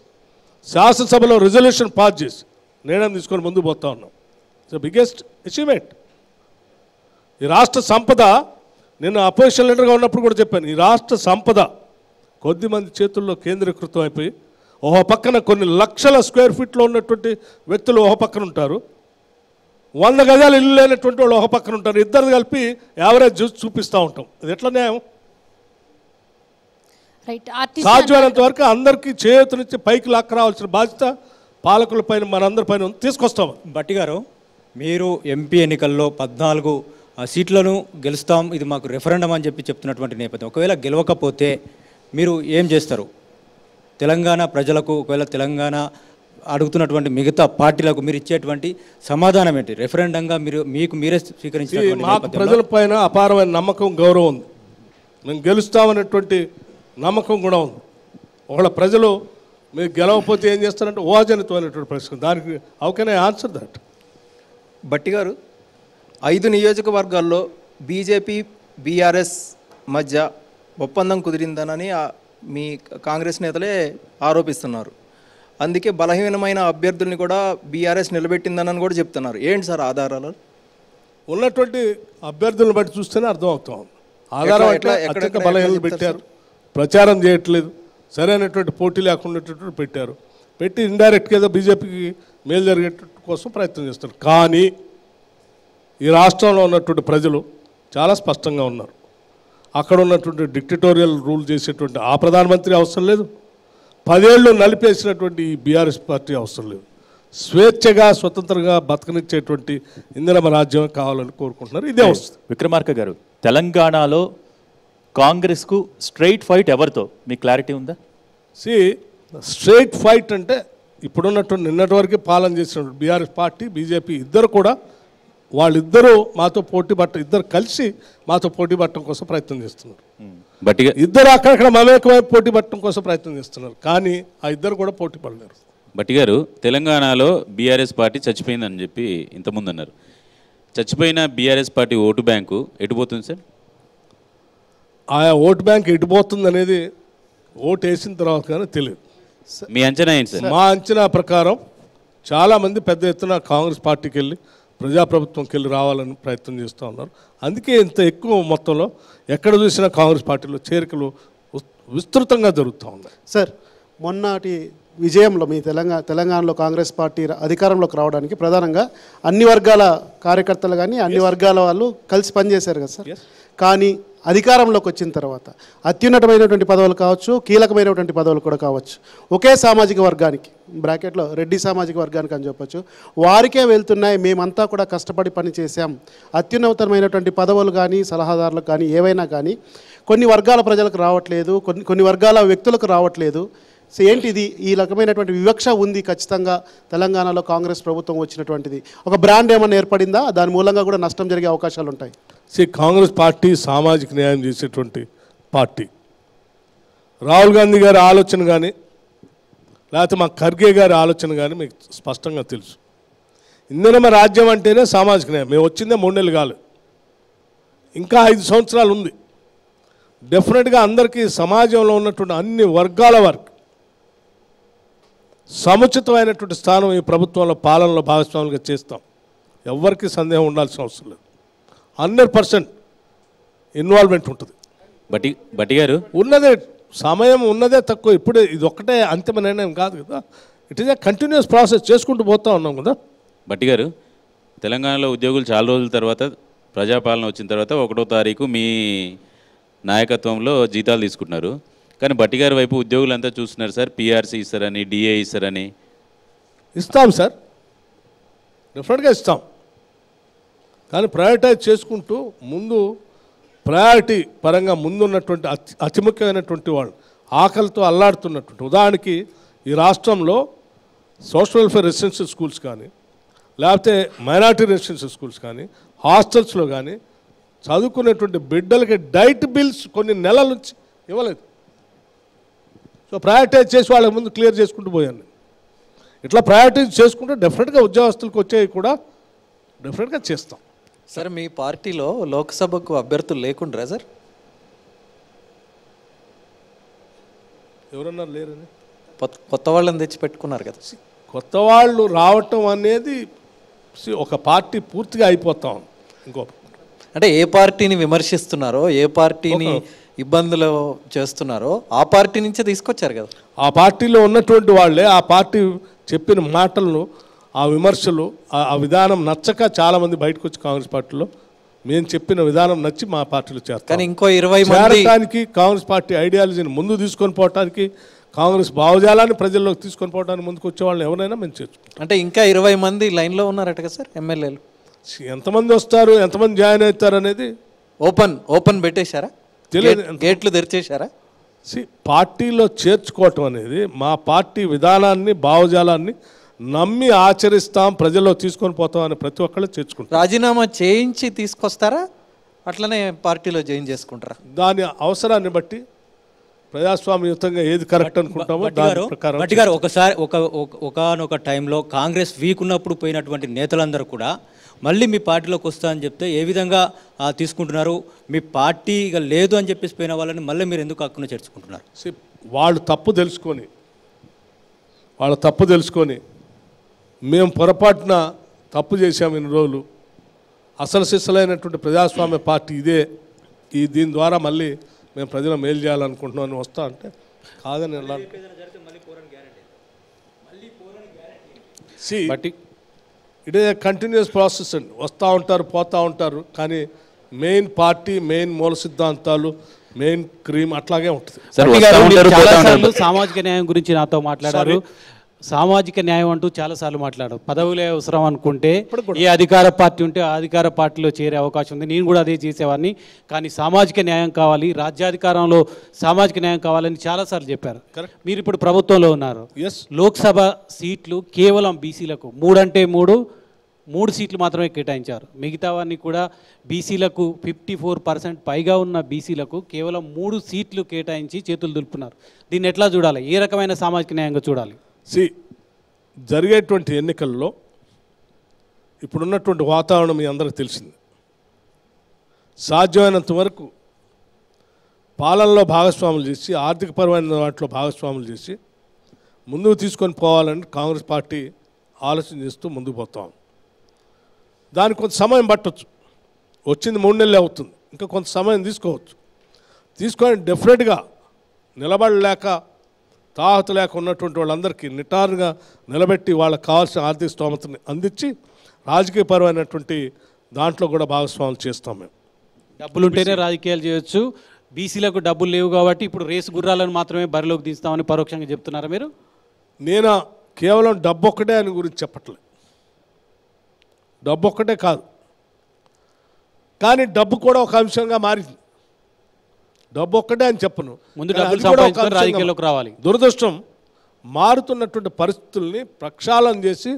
శాసనసభలో రిజల్యూషన్ పాస్ చేసి నిర్ణయం తీసుకొని ముందుకు పోతా ఉన్నాం. It's biggest achievement. ఈ రాష్ట్ర సంపద, నేను అపోజిషన్ లీడర్గా ఉన్నప్పుడు కూడా చెప్పాను, ఈ రాష్ట్ర సంపద కొద్దిమంది చేతుల్లో కేంద్రీకృతం అయిపోయి ఒక పక్కన కొన్ని లక్షల స్క్వేర్ ఫీట్లో ఉన్నటువంటి వ్యక్తులు ఒక పక్కన ఉంటారు, 100 గజాలు ఇల్లు లేనటువంటి వాళ్ళు ఒక పక్కన ఉంటారు. ఇద్దరు కలిపి యావరేజ్ చూసి చూపిస్తూ ఉంటాం. ఇది ఎట్లా న్యాయం? సాధ్యమైనంత వరకు అందరికీ చేతునిచ్చి పైకి లాక్క రావాల్సిన బాధ్యత పాలకులపైన మనందరిపైన తీసుకొస్తాం.
భట్టి గారు, మీరు ఎంపీ ఎన్నికల్లో 14 సీట్లను గెలుస్తాం, ఇది మాకు రెఫరెండం అని చెప్తున్నటువంటి నేపథ్యం, ఒకవేళ గెలవకపోతే మీరు ఏం చేస్తారు? తెలంగాణ ప్రజలకు, ఒకవేళ తెలంగాణ అడుగుతున్నటువంటి మిగతా పార్టీలకు మీరు ఇచ్చేటువంటి సమాధానం ఏంటి? రెఫరెండంగా మీరే స్వీకరించినటువంటి
మాకు ప్రజలపైన అపారమైన నమ్మకం, గౌరవం ఉంది. మేము గెలుస్తామనేటువంటి నమ్మకం కూడా ఉంది. ఒకవేళ ప్రజలు మీరు గెలవకపోతే ఏం చేస్తారంటే ఊహాజనితమైనటువంటి ప్రశ్న. దానికి how can I answer that?
Bhatti గారు, 5 నియోజకవర్గాల్లో బీజేపీ బీఆర్ఎస్ మధ్య ఒప్పందం కుదిరిందనని మీ కాంగ్రెస్ నేతలే ఆరోపిస్తున్నారు. అందుకే బలహీనమైన అభ్యర్థుల్ని కూడా బీఆర్ఎస్ నిలబెట్టిందని కూడా చెప్తున్నారు. ఏంటి సార్ ఆధారాలు?
ఉన్నటువంటి అభ్యర్థులను బట్టి చూస్తేనే అర్థమవుతాం. ఆధారం ఎట్లా అత్యంత బలహీనలు పెట్టారు, ప్రచారం చేయట్లేదు, సరైనటువంటి పోటీ లేకుండా పెట్టారు. పెట్టి ఇండైరెక్ట్గా ఏదో బీజేపీకి మేలు జరిగేటట్టు కోసం ప్రయత్నం చేస్తారు. కానీ ఈ రాష్ట్రంలో ఉన్నటువంటి ప్రజలు చాలా స్పష్టంగా ఉన్నారు. అక్కడ ఉన్నటువంటి డిక్టటోరియల్ రూల్ చేసేటువంటి ఆ ప్రధానమంత్రి అవసరం లేదు, 10 ఏళ్ళు నలిపేసినటువంటి ఈ బీఆర్ఎస్ పార్టీ అవసరం లేదు. స్వేచ్ఛగా స్వతంత్రంగా బతకనిచ్చేటువంటి ఇందిరమ్మ రాజ్యం కావాలని కోరుకుంటున్నారు. ఇదే వస్తుంది.
విక్రమార్క గారు, తెలంగాణలో కాంగ్రెస్కు స్ట్రైట్ ఫైట్ ఎవరితో మీకు క్లారిటీ ఉందా?
స్ట్రైట్ ఫైట్ అంటే ఇప్పుడున్నటువంటి నిన్నటి వరకు పాలన చేసినటువంటి బీఆర్ఎస్ పార్టీ, బీజేపీ ఇద్దరు కూడా వాళ్ళిద్దరూ మాతో పోటీ ఇద్దరు కలిసి మాతో పోటీ పట్టడం కోసం ప్రయత్నం చేస్తున్నారు. ఇద్దరు అక్కడక్కడ మమేకమైపు పోటీ పట్టడం కోసం ప్రయత్నం చేస్తున్నారు. కానీ ఆ ఇద్దరు కూడా పోటీ పడలేరు.
భట్టి గారు, తెలంగాణలో బీఆర్ఎస్ పార్టీ చచ్చిపోయిందని చెప్పి ఇంతకుముందు అన్నారు. చచ్చిపోయిన బీఆర్ఎస్ పార్టీ ఓటు బ్యాంకు ఎటుపోతుంది సార్?
ఆయా ఓటు బ్యాంక్ ఎటుపోతుంది అనేది ఓటు వేసిన తర్వాత కానీ తెలియదు.
మీ అంచనా ఏంటి సార్?
మా అంచనా ప్రకారం చాలామంది పెద్ద ఎత్తున కాంగ్రెస్ పార్టీకి వెళ్ళి ప్రజాప్రభుత్వంకి వెళ్ళి రావాలని ప్రయత్నం చేస్తూ ఉన్నారు. అందుకే ఇంత ఎక్కువ మొత్తంలో ఎక్కడ చూసినా కాంగ్రెస్ పార్టీలో చేరికలు విస్తృతంగా జరుగుతూ ఉన్నాయి.
సార్, మొన్నటి విజయంలో మీ తెలంగాణలో కాంగ్రెస్ పార్టీ అధికారంలోకి రావడానికి ప్రధానంగా అన్ని వర్గాల కార్యకర్తలు కానీ అన్ని వర్గాల వాళ్ళు కలిసి పనిచేశారు కదా సార్. కానీ అధికారంలోకి వచ్చిన తర్వాత అత్యున్నతమైనటువంటి పదవులు కావచ్చు, కీలకమైనటువంటి పదవులు కూడా కావచ్చు, ఒకే సామాజిక వర్గానికి, బ్రాకెట్లో రెడ్డి సామాజిక వర్గానికి అని చెప్పచ్చు, వారికే వెళ్తున్నాయి. మేమంతా కూడా కష్టపడి పని చేశాం. అత్యున్నతమైనటువంటి పదవులు కానీ సలహాదారులకు కానీ ఏవైనా కానీ కొన్ని వర్గాల ప్రజలకు రావట్లేదు, కొన్ని వర్గాల వ్యక్తులకు రావట్లేదు. సో ఏంటిది? ఈ రకమైనటువంటి వివక్ష ఉంది ఖచ్చితంగా తెలంగాణలో కాంగ్రెస్ ప్రభుత్వం వచ్చినటువంటిది. ఒక బ్రాండ్ ఏమైనా ఏర్పడిందా? దాని మూలంగా కూడా నష్టం జరిగే అవకాశాలు ఉంటాయి.
కాంగ్రెస్ పార్టీ సామాజిక న్యాయం చేసేటువంటి పార్టీ. రాహుల్ గాంధీ గారి ఆలోచన కానీ లేకపోతే మా ఖర్గే గారి ఆలోచన కానీ మీకు స్పష్టంగా తెలుసు. ఇందిరమ్మ రాజ్యం అంటేనే సామాజిక న్యాయం. మేము వచ్చిందే 3 నెలలు కాలేదు, ఇంకా 5 సంవత్సరాలు ఉంది. డెఫినెట్గా అందరికీ సమాజంలో ఉన్నటువంటి అన్ని వర్గాల వారికి సముచితమైనటువంటి స్థానం ఈ ప్రభుత్వంలో పాలనలో భాగస్వాములుగా చేస్తాం. ఎవరికి సందేహం ఉండాల్సిన అవసరం లేదు. 100% ఇన్వాల్వ్మెంట్ ఉంటుంది.
భట్టి గారు,
ఉన్నదే సమయం ఉన్నదే తక్కువ. ఇప్పుడే ఇది ఒక్కటే అంతిమ నిర్ణయం కాదు కదా. It is a continuous process, చేసుకుంటూ పోతూ ఉన్నాం కదా.
భట్టి గారు, తెలంగాణలో ఉద్యోగులు చాలా రోజుల తర్వాత ప్రజాపాలన వచ్చిన తర్వాత 1వ తారీఖు మీ నాయకత్వంలో జీతాలు తీసుకుంటున్నారు. కానీ భట్టి గారి వైపు ఉద్యోగులంతా చూస్తున్నారు సార్, పిఆర్సీ ఇస్తారని, డిఏ ఇస్తారని.
ఇస్తాం సార్, డెఫినెట్గా ఇస్తాం. కానీ ప్రయారిటైజ్ చేసుకుంటూ ముందు ప్రయారిటీ పరంగా ముందున్నటువంటి అతి ముఖ్యమైనటువంటి వాళ్ళు ఆకలితో అల్లాడుతున్నటువంటి, ఉదాహరణకి ఈ రాష్ట్రంలో సోషల్ వెల్ఫేర్ రెసిడెన్షియల్ స్కూల్స్ కానీ లేకపోతే మైనారిటీ రెసిడెన్షియల్ స్కూల్స్ కానీ హాస్టల్స్లో కానీ చదువుకునేటువంటి బిడ్డలకి డైట్ బిల్స్ కొన్ని నెలల నుంచి ఇవ్వలేదు. సో ప్రయారిటైజ్ చేసి వాళ్ళకి ముందు క్లియర్ చేసుకుంటూ పోయాను. ఇట్లా ప్రయారిటైజ్ చేసుకుంటే డెఫినెట్గా ఉద్యోగస్తులకు వచ్చేవి కూడా డెఫినెట్గా చేస్తాం.
సార్, మీ పార్టీలో లోక్సభకు అభ్యర్థులు లేకుండా సార్?
ఎవరన్నారు లేరని?
కొత్త వాళ్ళని తెచ్చి పెట్టుకున్నారు కదా.
కొత్త వాళ్ళు రావటం అనేది ఒక పార్టీ పూర్తిగా అయిపోతాం. ఇంకో
అంటే ఏ పార్టీని విమర్శిస్తున్నారో, ఏ పార్టీని ఇబ్బందులు చేస్తున్నారో ఆ పార్టీ నుంచే తీసుకొచ్చారు కదా.
ఆ పార్టీలో ఉన్నటువంటి వాళ్ళే ఆ పార్టీ చెప్పిన మాటలను, ఆ విమర్శలు, ఆ విధానం నచ్చక చాలామంది బయటకు వచ్చి కాంగ్రెస్ పార్టీలో మేము చెప్పిన విధానం నచ్చి మా పార్టీలో చేస్తాం.
కానీ ఇంకో 20 మంది
కాంగ్రెస్ పార్టీ ఐడియాలజీని ముందు తీసుకొని పోవటానికి, కాంగ్రెస్ భావజాలాన్ని ప్రజల్లోకి తీసుకొని పోవడానికి ముందుకు వచ్చే వాళ్ళని ఎవరైనా మేము చేర్చుకుంటాం.
అంటే ఇంకా 20 మంది లైన్లో ఉన్నారట కదా సార్ ఎమ్మెల్యేలు.
ఎంతమంది వస్తారు, ఎంతమంది జాయిన్ అవుతారు అనేది
ఓపెన్ పెట్టేశారా? తెలియదు, గేట్లు తెరిచేశారా?
పార్టీలో చేర్చుకోవటం అనేది మా పార్టీ విధానాన్ని, భావజాలాన్ని నమ్మి ఆచరిస్తాం, ప్రజల్లో తీసుకొని పోతాం అని ప్రతి ఒక్కళ్ళు చేర్చుకుంటాం.
రాజీనామా చేయించి తీసుకొస్తారా, అట్లనే పార్టీలో జాయిన్ చేసుకుంటారా?
దాని అవసరాన్ని బట్టి ప్రజాస్వామ్యయుతంగా ఏది కరెక్ట్ అనుకుంటామో దాని ప్రకారం.
భట్టి గారు, ఒకనొక టైంలో కాంగ్రెస్ వీక్ ఉన్నప్పుడు పోయినటువంటి నేతలందరూ కూడా మళ్ళీ మీ పార్టీలోకి వస్తా అని చెప్తే ఏ విధంగా తీసుకుంటున్నారు? మీ పార్టీ ఇక లేదు అని చెప్పేసి పోయిన వాళ్ళని మళ్ళీ మీరు ఎందుకు హక్కున చేర్చుకుంటున్నారు?
వాళ్ళు తప్పు తెలుసుకొని మేము పొరపాటున తప్పు చేశాము ఇన్ని రోజులు, అసలు సిస్సలైనటువంటి ప్రజాస్వామ్య పార్టీ ఇదే, దీని ద్వారా మళ్ళీ మేము ప్రజలు మేలు చేయాలనుకుంటున్నాం అని వస్తా అంటే కాదని ఎలా it is a continuous process అండి. వస్తూ ఉంటారు, పోతూ ఉంటారు, కానీ మెయిన్ పార్టీ, మెయిన్ మూల సిద్ధాంతాలు, మెయిన్ క్రీమ్ అట్లాగే ఉంటుంది.
చాలాసార్లు సామాజిక న్యాయం గురించి నాతో మాట్లాడారు. సామాజిక న్యాయం అంటూ చాలాసార్లు మాట్లాడారు. పదవులే అవసరం అనుకుంటే ఏ అధికార పార్టీ ఉంటే ఆ అధికార పార్టీలో చేరే అవకాశం ఉంది. నేను కూడా అదే చేసేవాడిని. కానీ సామాజిక న్యాయం కావాలి, రాజ్యాధికారంలో సామాజిక న్యాయం కావాలని చాలాసార్లు చెప్పారు. మీరు ఇప్పుడు ప్రభుత్వంలో ఉన్నారు. లోక్సభ సీట్లు కేవలం బీసీలకు 3 అంటే 3 సీట్లు మాత్రమే కేటాయించారు. మిగతావన్నీ కూడా బీసీలకు 54% పైగా ఉన్న బీసీలకు కేవలం 3 సీట్లు కేటాయించి చేతులు దులుపుతున్నారు. దీన్ని ఎట్లా చూడాలి? ఏ రకమైన సామాజిక న్యాయంగా చూడాలి?
జరిగేటువంటి ఎన్నికల్లో ఇప్పుడున్నటువంటి వాతావరణం మీ అందరికీ తెలిసింది. సాధ్యమైనంత వరకు పాలనలో భాగస్వాములు చేసి, ఆర్థికపరమైన వాటిలో భాగస్వాములు చేసి ముందుకు తీసుకొని పోవాలని కాంగ్రెస్ పార్టీ ఆలోచన చేస్తూ ముందుకు పోతాం. దానికి కొంత సమయం పట్టవచ్చు. వచ్చింది 3 నెలలు అవుతుంది, ఇంకా కొంత సమయం తీసుకోవచ్చు. తీసుకొని డెఫినెట్గా నిలబడలేక, తాహత లేక ఉన్నటువంటి వాళ్ళందరికీ నిటారుగా నిలబెట్టి వాళ్ళకి కావాల్సిన ఆర్థిక స్తోమతని అందించి రాజకీయపరమైనటువంటి దాంట్లో కూడా భాగస్వాములు చేస్తాం. మేము
డబ్బులుంటేనే రాజకీయాలు చేయొచ్చు, బీసీలకు డబ్బులు లేవు కాబట్టి ఇప్పుడు రేసు గుర్రాలను మాత్రమే బరిలోకి తీస్తామని పరోక్షంగా చెప్తున్నారా మీరు?
నేను కేవలం డబ్బు ఒక్కటే అని గురించి చెప్పట్లేదు. డబ్బు ఒక్కటే కాదు, కానీ డబ్బు కూడా ఒక అంశంగా మారింది. డబ్బు ఒక్కటే అని చెప్పను,
ముందు డబ్బులు సంపాదించుకొని రాజకీయాల్లోకి రావాలి.
దురదృష్టం మారుతున్నటువంటి పరిస్థితుల్ని ప్రక్షాళన చేసి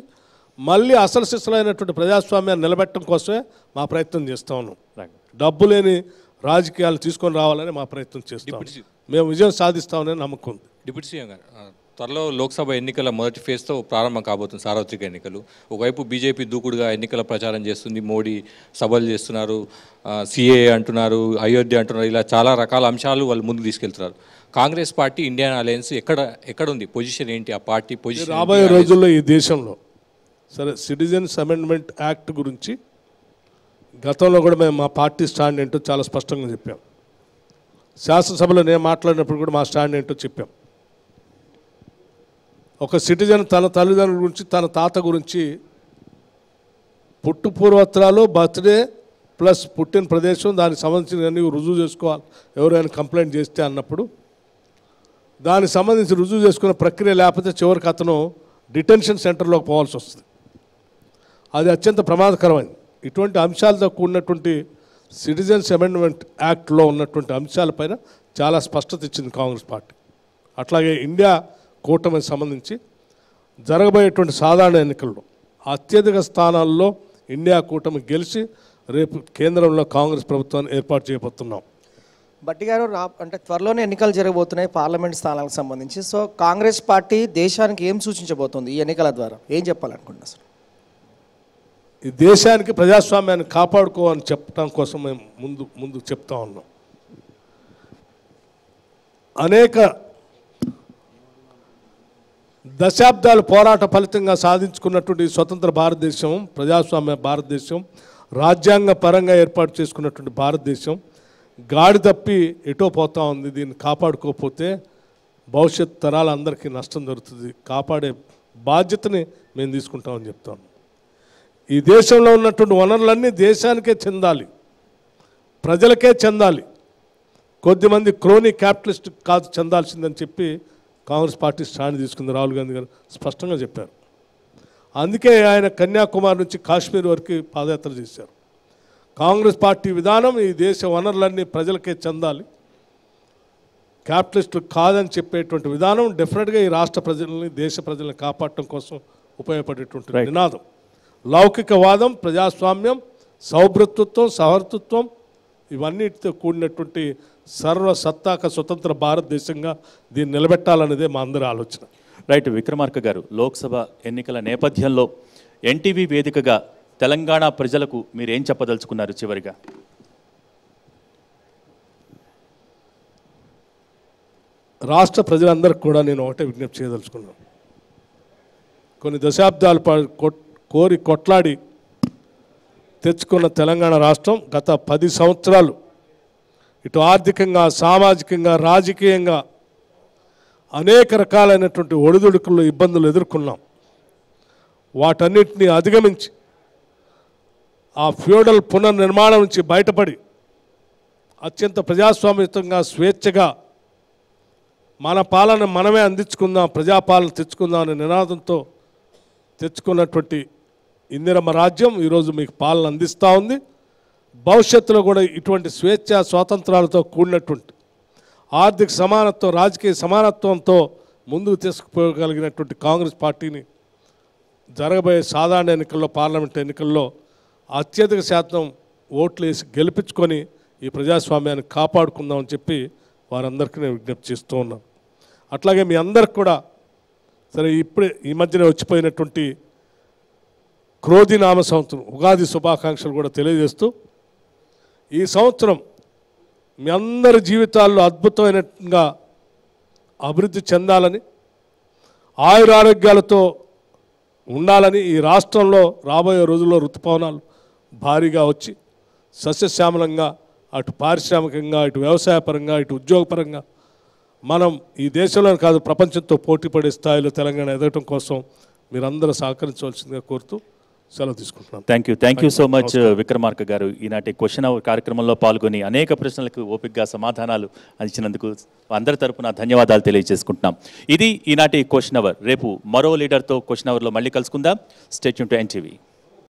మళ్ళీ అసలు సిసలైనటువంటి ప్రజాస్వామ్యాన్ని నిలబెట్టడం కోసమే మా ప్రయత్నం చేస్తా ఉన్నాం. డబ్బు లేని రాజకీయాలు తీసుకొని రావాలని మా ప్రయత్నం చేస్తాం. మేము విజయం సాధిస్తామని నమ్మకం ఉంది.
డిప్యూటీ సీఎం గారు, త్వరలో లోక్సభ ఎన్నికల మొదటి ఫేజ్తో ప్రారంభం కాబోతుంది సార్వత్రిక ఎన్నికలు. ఒకవైపు బీజేపీ దూకుడుగా ఎన్నికల ప్రచారం చేస్తుంది, మోడీ సభలు చేస్తున్నారు, సిఏఏ అంటున్నారు, అయోధ్య అంటున్నారు, ఇలా చాలా రకాల అంశాలు వాళ్ళు ముందుకు తీసుకెళ్తున్నారు. కాంగ్రెస్ పార్టీ, ఇండియన్ అలయన్స్ ఎక్కడ ఉంది? పొజిషన్ ఏంటి? ఆ పార్టీ పొజిషన్
రాబోయే రోజుల్లో ఈ దేశంలో సరే సిటిజన్స్ అమెండ్మెంట్ యాక్ట్ గురించి గతంలో కూడా మేము మా పార్టీ స్టాండ్ ఏంటో చాలా స్పష్టంగా చెప్పాం. శాసనసభలో నేను మాట్లాడినప్పుడు కూడా మా స్టాండ్ ఏంటో చెప్పాం. ఒక సిటిజన్ తన తల్లిదండ్రుల గురించి, తన తాత గురించి పుట్టు పూర్వత్రాలు, బర్త్డే ప్లస్ పుట్టిన ప్రదేశం, దానికి సంబంధించిన రుజువు చేసుకోవాలి. ఎవరైనా కంప్లైంట్ చేస్తే అన్నప్పుడు దానికి సంబంధించి రుజువు చేసుకునే ప్రక్రియ లేకపోతే చివరికి అతను డిటెన్షన్ సెంటర్లోకి పోవాల్సి వస్తుంది. అది అత్యంత ప్రమాదకరమైనది. ఇటువంటి అంశాలతో కూడినటువంటి సిటిజన్స్ అమెండ్మెంట్ యాక్ట్లో ఉన్నటువంటి అంశాలపైన చాలా స్పష్టత ఇచ్చింది కాంగ్రెస్ పార్టీ. అట్లాగే ఇండియా కూటమికి సంబంధించి జరగబోయేటువంటి సాధారణ ఎన్నికల్లో అత్యధిక స్థానాల్లో ఇండియా కూటమి గెలిచి రేపు కేంద్రంలో కాంగ్రెస్ ప్రభుత్వాన్ని ఏర్పాటు చేయబోతున్నాం.
బట్టి గారు, అంటే త్వరలోనే ఎన్నికలు జరగబోతున్నాయి పార్లమెంట్ స్థానాలకు సంబంధించి. సో కాంగ్రెస్ పార్టీ దేశానికి ఏం సూచించబోతుంది ఈ ఎన్నికల ద్వారా? ఏం చెప్పాలనుకుంటున్నా సార్?
ఈ దేశానికి ప్రజాస్వామ్యాన్ని కాపాడుకోవాలని చెప్పడం కోసం మేము ముందు చెప్తా ఉన్నాం. అనేక దశాబ్దాల పోరాట ఫలితంగా సాధించుకున్నటువంటి స్వతంత్ర భారతదేశం, ప్రజాస్వామ్య భారతదేశం, రాజ్యాంగ పరంగా ఏర్పాటు చేసుకున్నటువంటి భారతదేశం గాడి తప్పి ఎటో పోతా ఉంది. దీన్ని కాపాడుకోకపోతే భవిష్యత్ తరాలందరికీ నష్టం జరుగుతుంది. కాపాడే బాధ్యతని మేము తీసుకుంటామని చెప్తాను. ఈ దేశంలో ఉన్నటువంటి వనరులన్నీ దేశానికే చెందాలి, ప్రజలకే చెందాలి. కొద్దిమంది క్రోనీ క్యాపిటలిస్ట్ కాదు చెందాల్సిందని చెప్పి కాంగ్రెస్ పార్టీ స్టాండ్ తీసుకుంది. రాహుల్ గాంధీ గారు స్పష్టంగా చెప్పారు. అందుకే ఆయన కన్యాకుమారి నుంచి కాశ్మీర్ వరకు పాదయాత్ర చేశారు. కాంగ్రెస్ పార్టీ విధానం ఈ దేశ వనరులన్నీ ప్రజలకే చెందాలి, క్యాపిటలిస్టులు కాదని చెప్పేటువంటి విధానం డెఫినెట్గా ఈ రాష్ట్ర ప్రజల్ని, దేశ ప్రజల్ని కాపాడటం కోసం ఉపయోగపడేటువంటి నినాదం. లౌకికవాదం, ప్రజాస్వామ్యం, సౌభ్రతృత్వం, సహృత్వం ఇవన్నిటితో కూడినటువంటి సర్వసత్తాక స్వతంత్ర భారతదేశంగా దీన్ని నిలబెట్టాలనేదే మా అందరి ఆలోచన.
రైట్. విక్రమార్క గారు, లోక్సభ ఎన్నికల నేపథ్యంలో ఎన్టీవీ వేదికగా తెలంగాణ ప్రజలకు మీరు ఏం చెప్పదలుచుకున్నారు? చివరిగా
రాష్ట్ర ప్రజలందరికీ కూడా నేను ఒకటే విజ్ఞప్తి చేయదలుచుకున్నాను. కొన్ని దశాబ్దాల కోరి కొట్లాడి తెచ్చుకున్న తెలంగాణ రాష్ట్రం గత 10 సంవత్సరాలు ఇటు ఆర్థికంగా, సామాజికంగా, రాజకీయంగా అనేక రకాలైనటువంటి ఒడిదుడుకులు, ఇబ్బందులు ఎదుర్కొన్నాం. వాటన్నిటిని అధిగమించి ఆ ఫ్యూడల్ పునర్నిర్మాణం నుంచి బయటపడి అత్యంత ప్రజాస్వామ్యయుతంగా, స్వేచ్ఛగా మన పాలన మనమే అందించుకుందాం, ప్రజాపాలన తెచ్చుకుందాం అనే నినాదంతో తెచ్చుకున్నటువంటి ఇందిరమ్మ రాజ్యం ఈరోజు మీకు పాలన అందిస్తూ ఉంది. భవిష్యత్తులో కూడా ఇటువంటి స్వేచ్ఛ, స్వాతంత్రాలతో కూడినటువంటి ఆర్థిక సమానత్వం, రాజకీయ సమానత్వంతో ముందుకు తీసుకుపోగలిగినటువంటి కాంగ్రెస్ పార్టీని జరగబోయే సాధారణ ఎన్నికల్లో, పార్లమెంట్ ఎన్నికల్లో అత్యధిక శాతం ఓట్లు వేసి గెలిపించుకొని ఈ ప్రజాస్వామ్యాన్ని కాపాడుకుందామని చెప్పి వారందరికీ నేను విజ్ఞప్తి చేస్తూ ఉన్నాను. అట్లాగే మీ అందరికి కూడా సరే ఇప్పుడే ఈ మధ్యనే వచ్చిపోయినటువంటి క్రోధి నామ సంవత్సరం ఉగాది శుభాకాంక్షలు కూడా తెలియజేస్తూ, ఈ సంవత్సరం మీ అందరి జీవితాల్లో అద్భుతమైనగా అభివృద్ధి చెందాలని, ఆయురారోగ్యాలతో ఉండాలని, ఈ రాష్ట్రంలో రాబోయే రోజుల్లో ఋతుపవనాలు భారీగా వచ్చి సస్యశ్యామలంగా అటు పారిశ్రామికంగా, ఇటు వ్యవసాయపరంగా, ఇటు ఉద్యోగపరంగా మనం ఈ దేశంలోనే కాదు ప్రపంచంతో పోటీపడే స్థాయిలో తెలంగాణ ఎదగటం కోసం మీరందరూ సహకరించవలసిందిగా కోరుతూ సెలవు తీసుకుంటున్నాను.
Thank you so much Vikramarka గారు. ఈనాటి క్వశ్చన్ అవర్ కార్యక్రమంలో పాల్గొని అనేక ప్రశ్నలకు ఓపికగా సమాధానాలు అందించినందుకు అందరి తరపున ధన్యవాదాలు తెలియజేసుకుంటున్నాం. ఇది ఈనాటి క్వశ్చన్ అవర్. రేపు మరో లీడర్తో క్వశ్చన్ అవర్లో మళ్ళీ కలుసుకుందాం. Stay tune to NTV.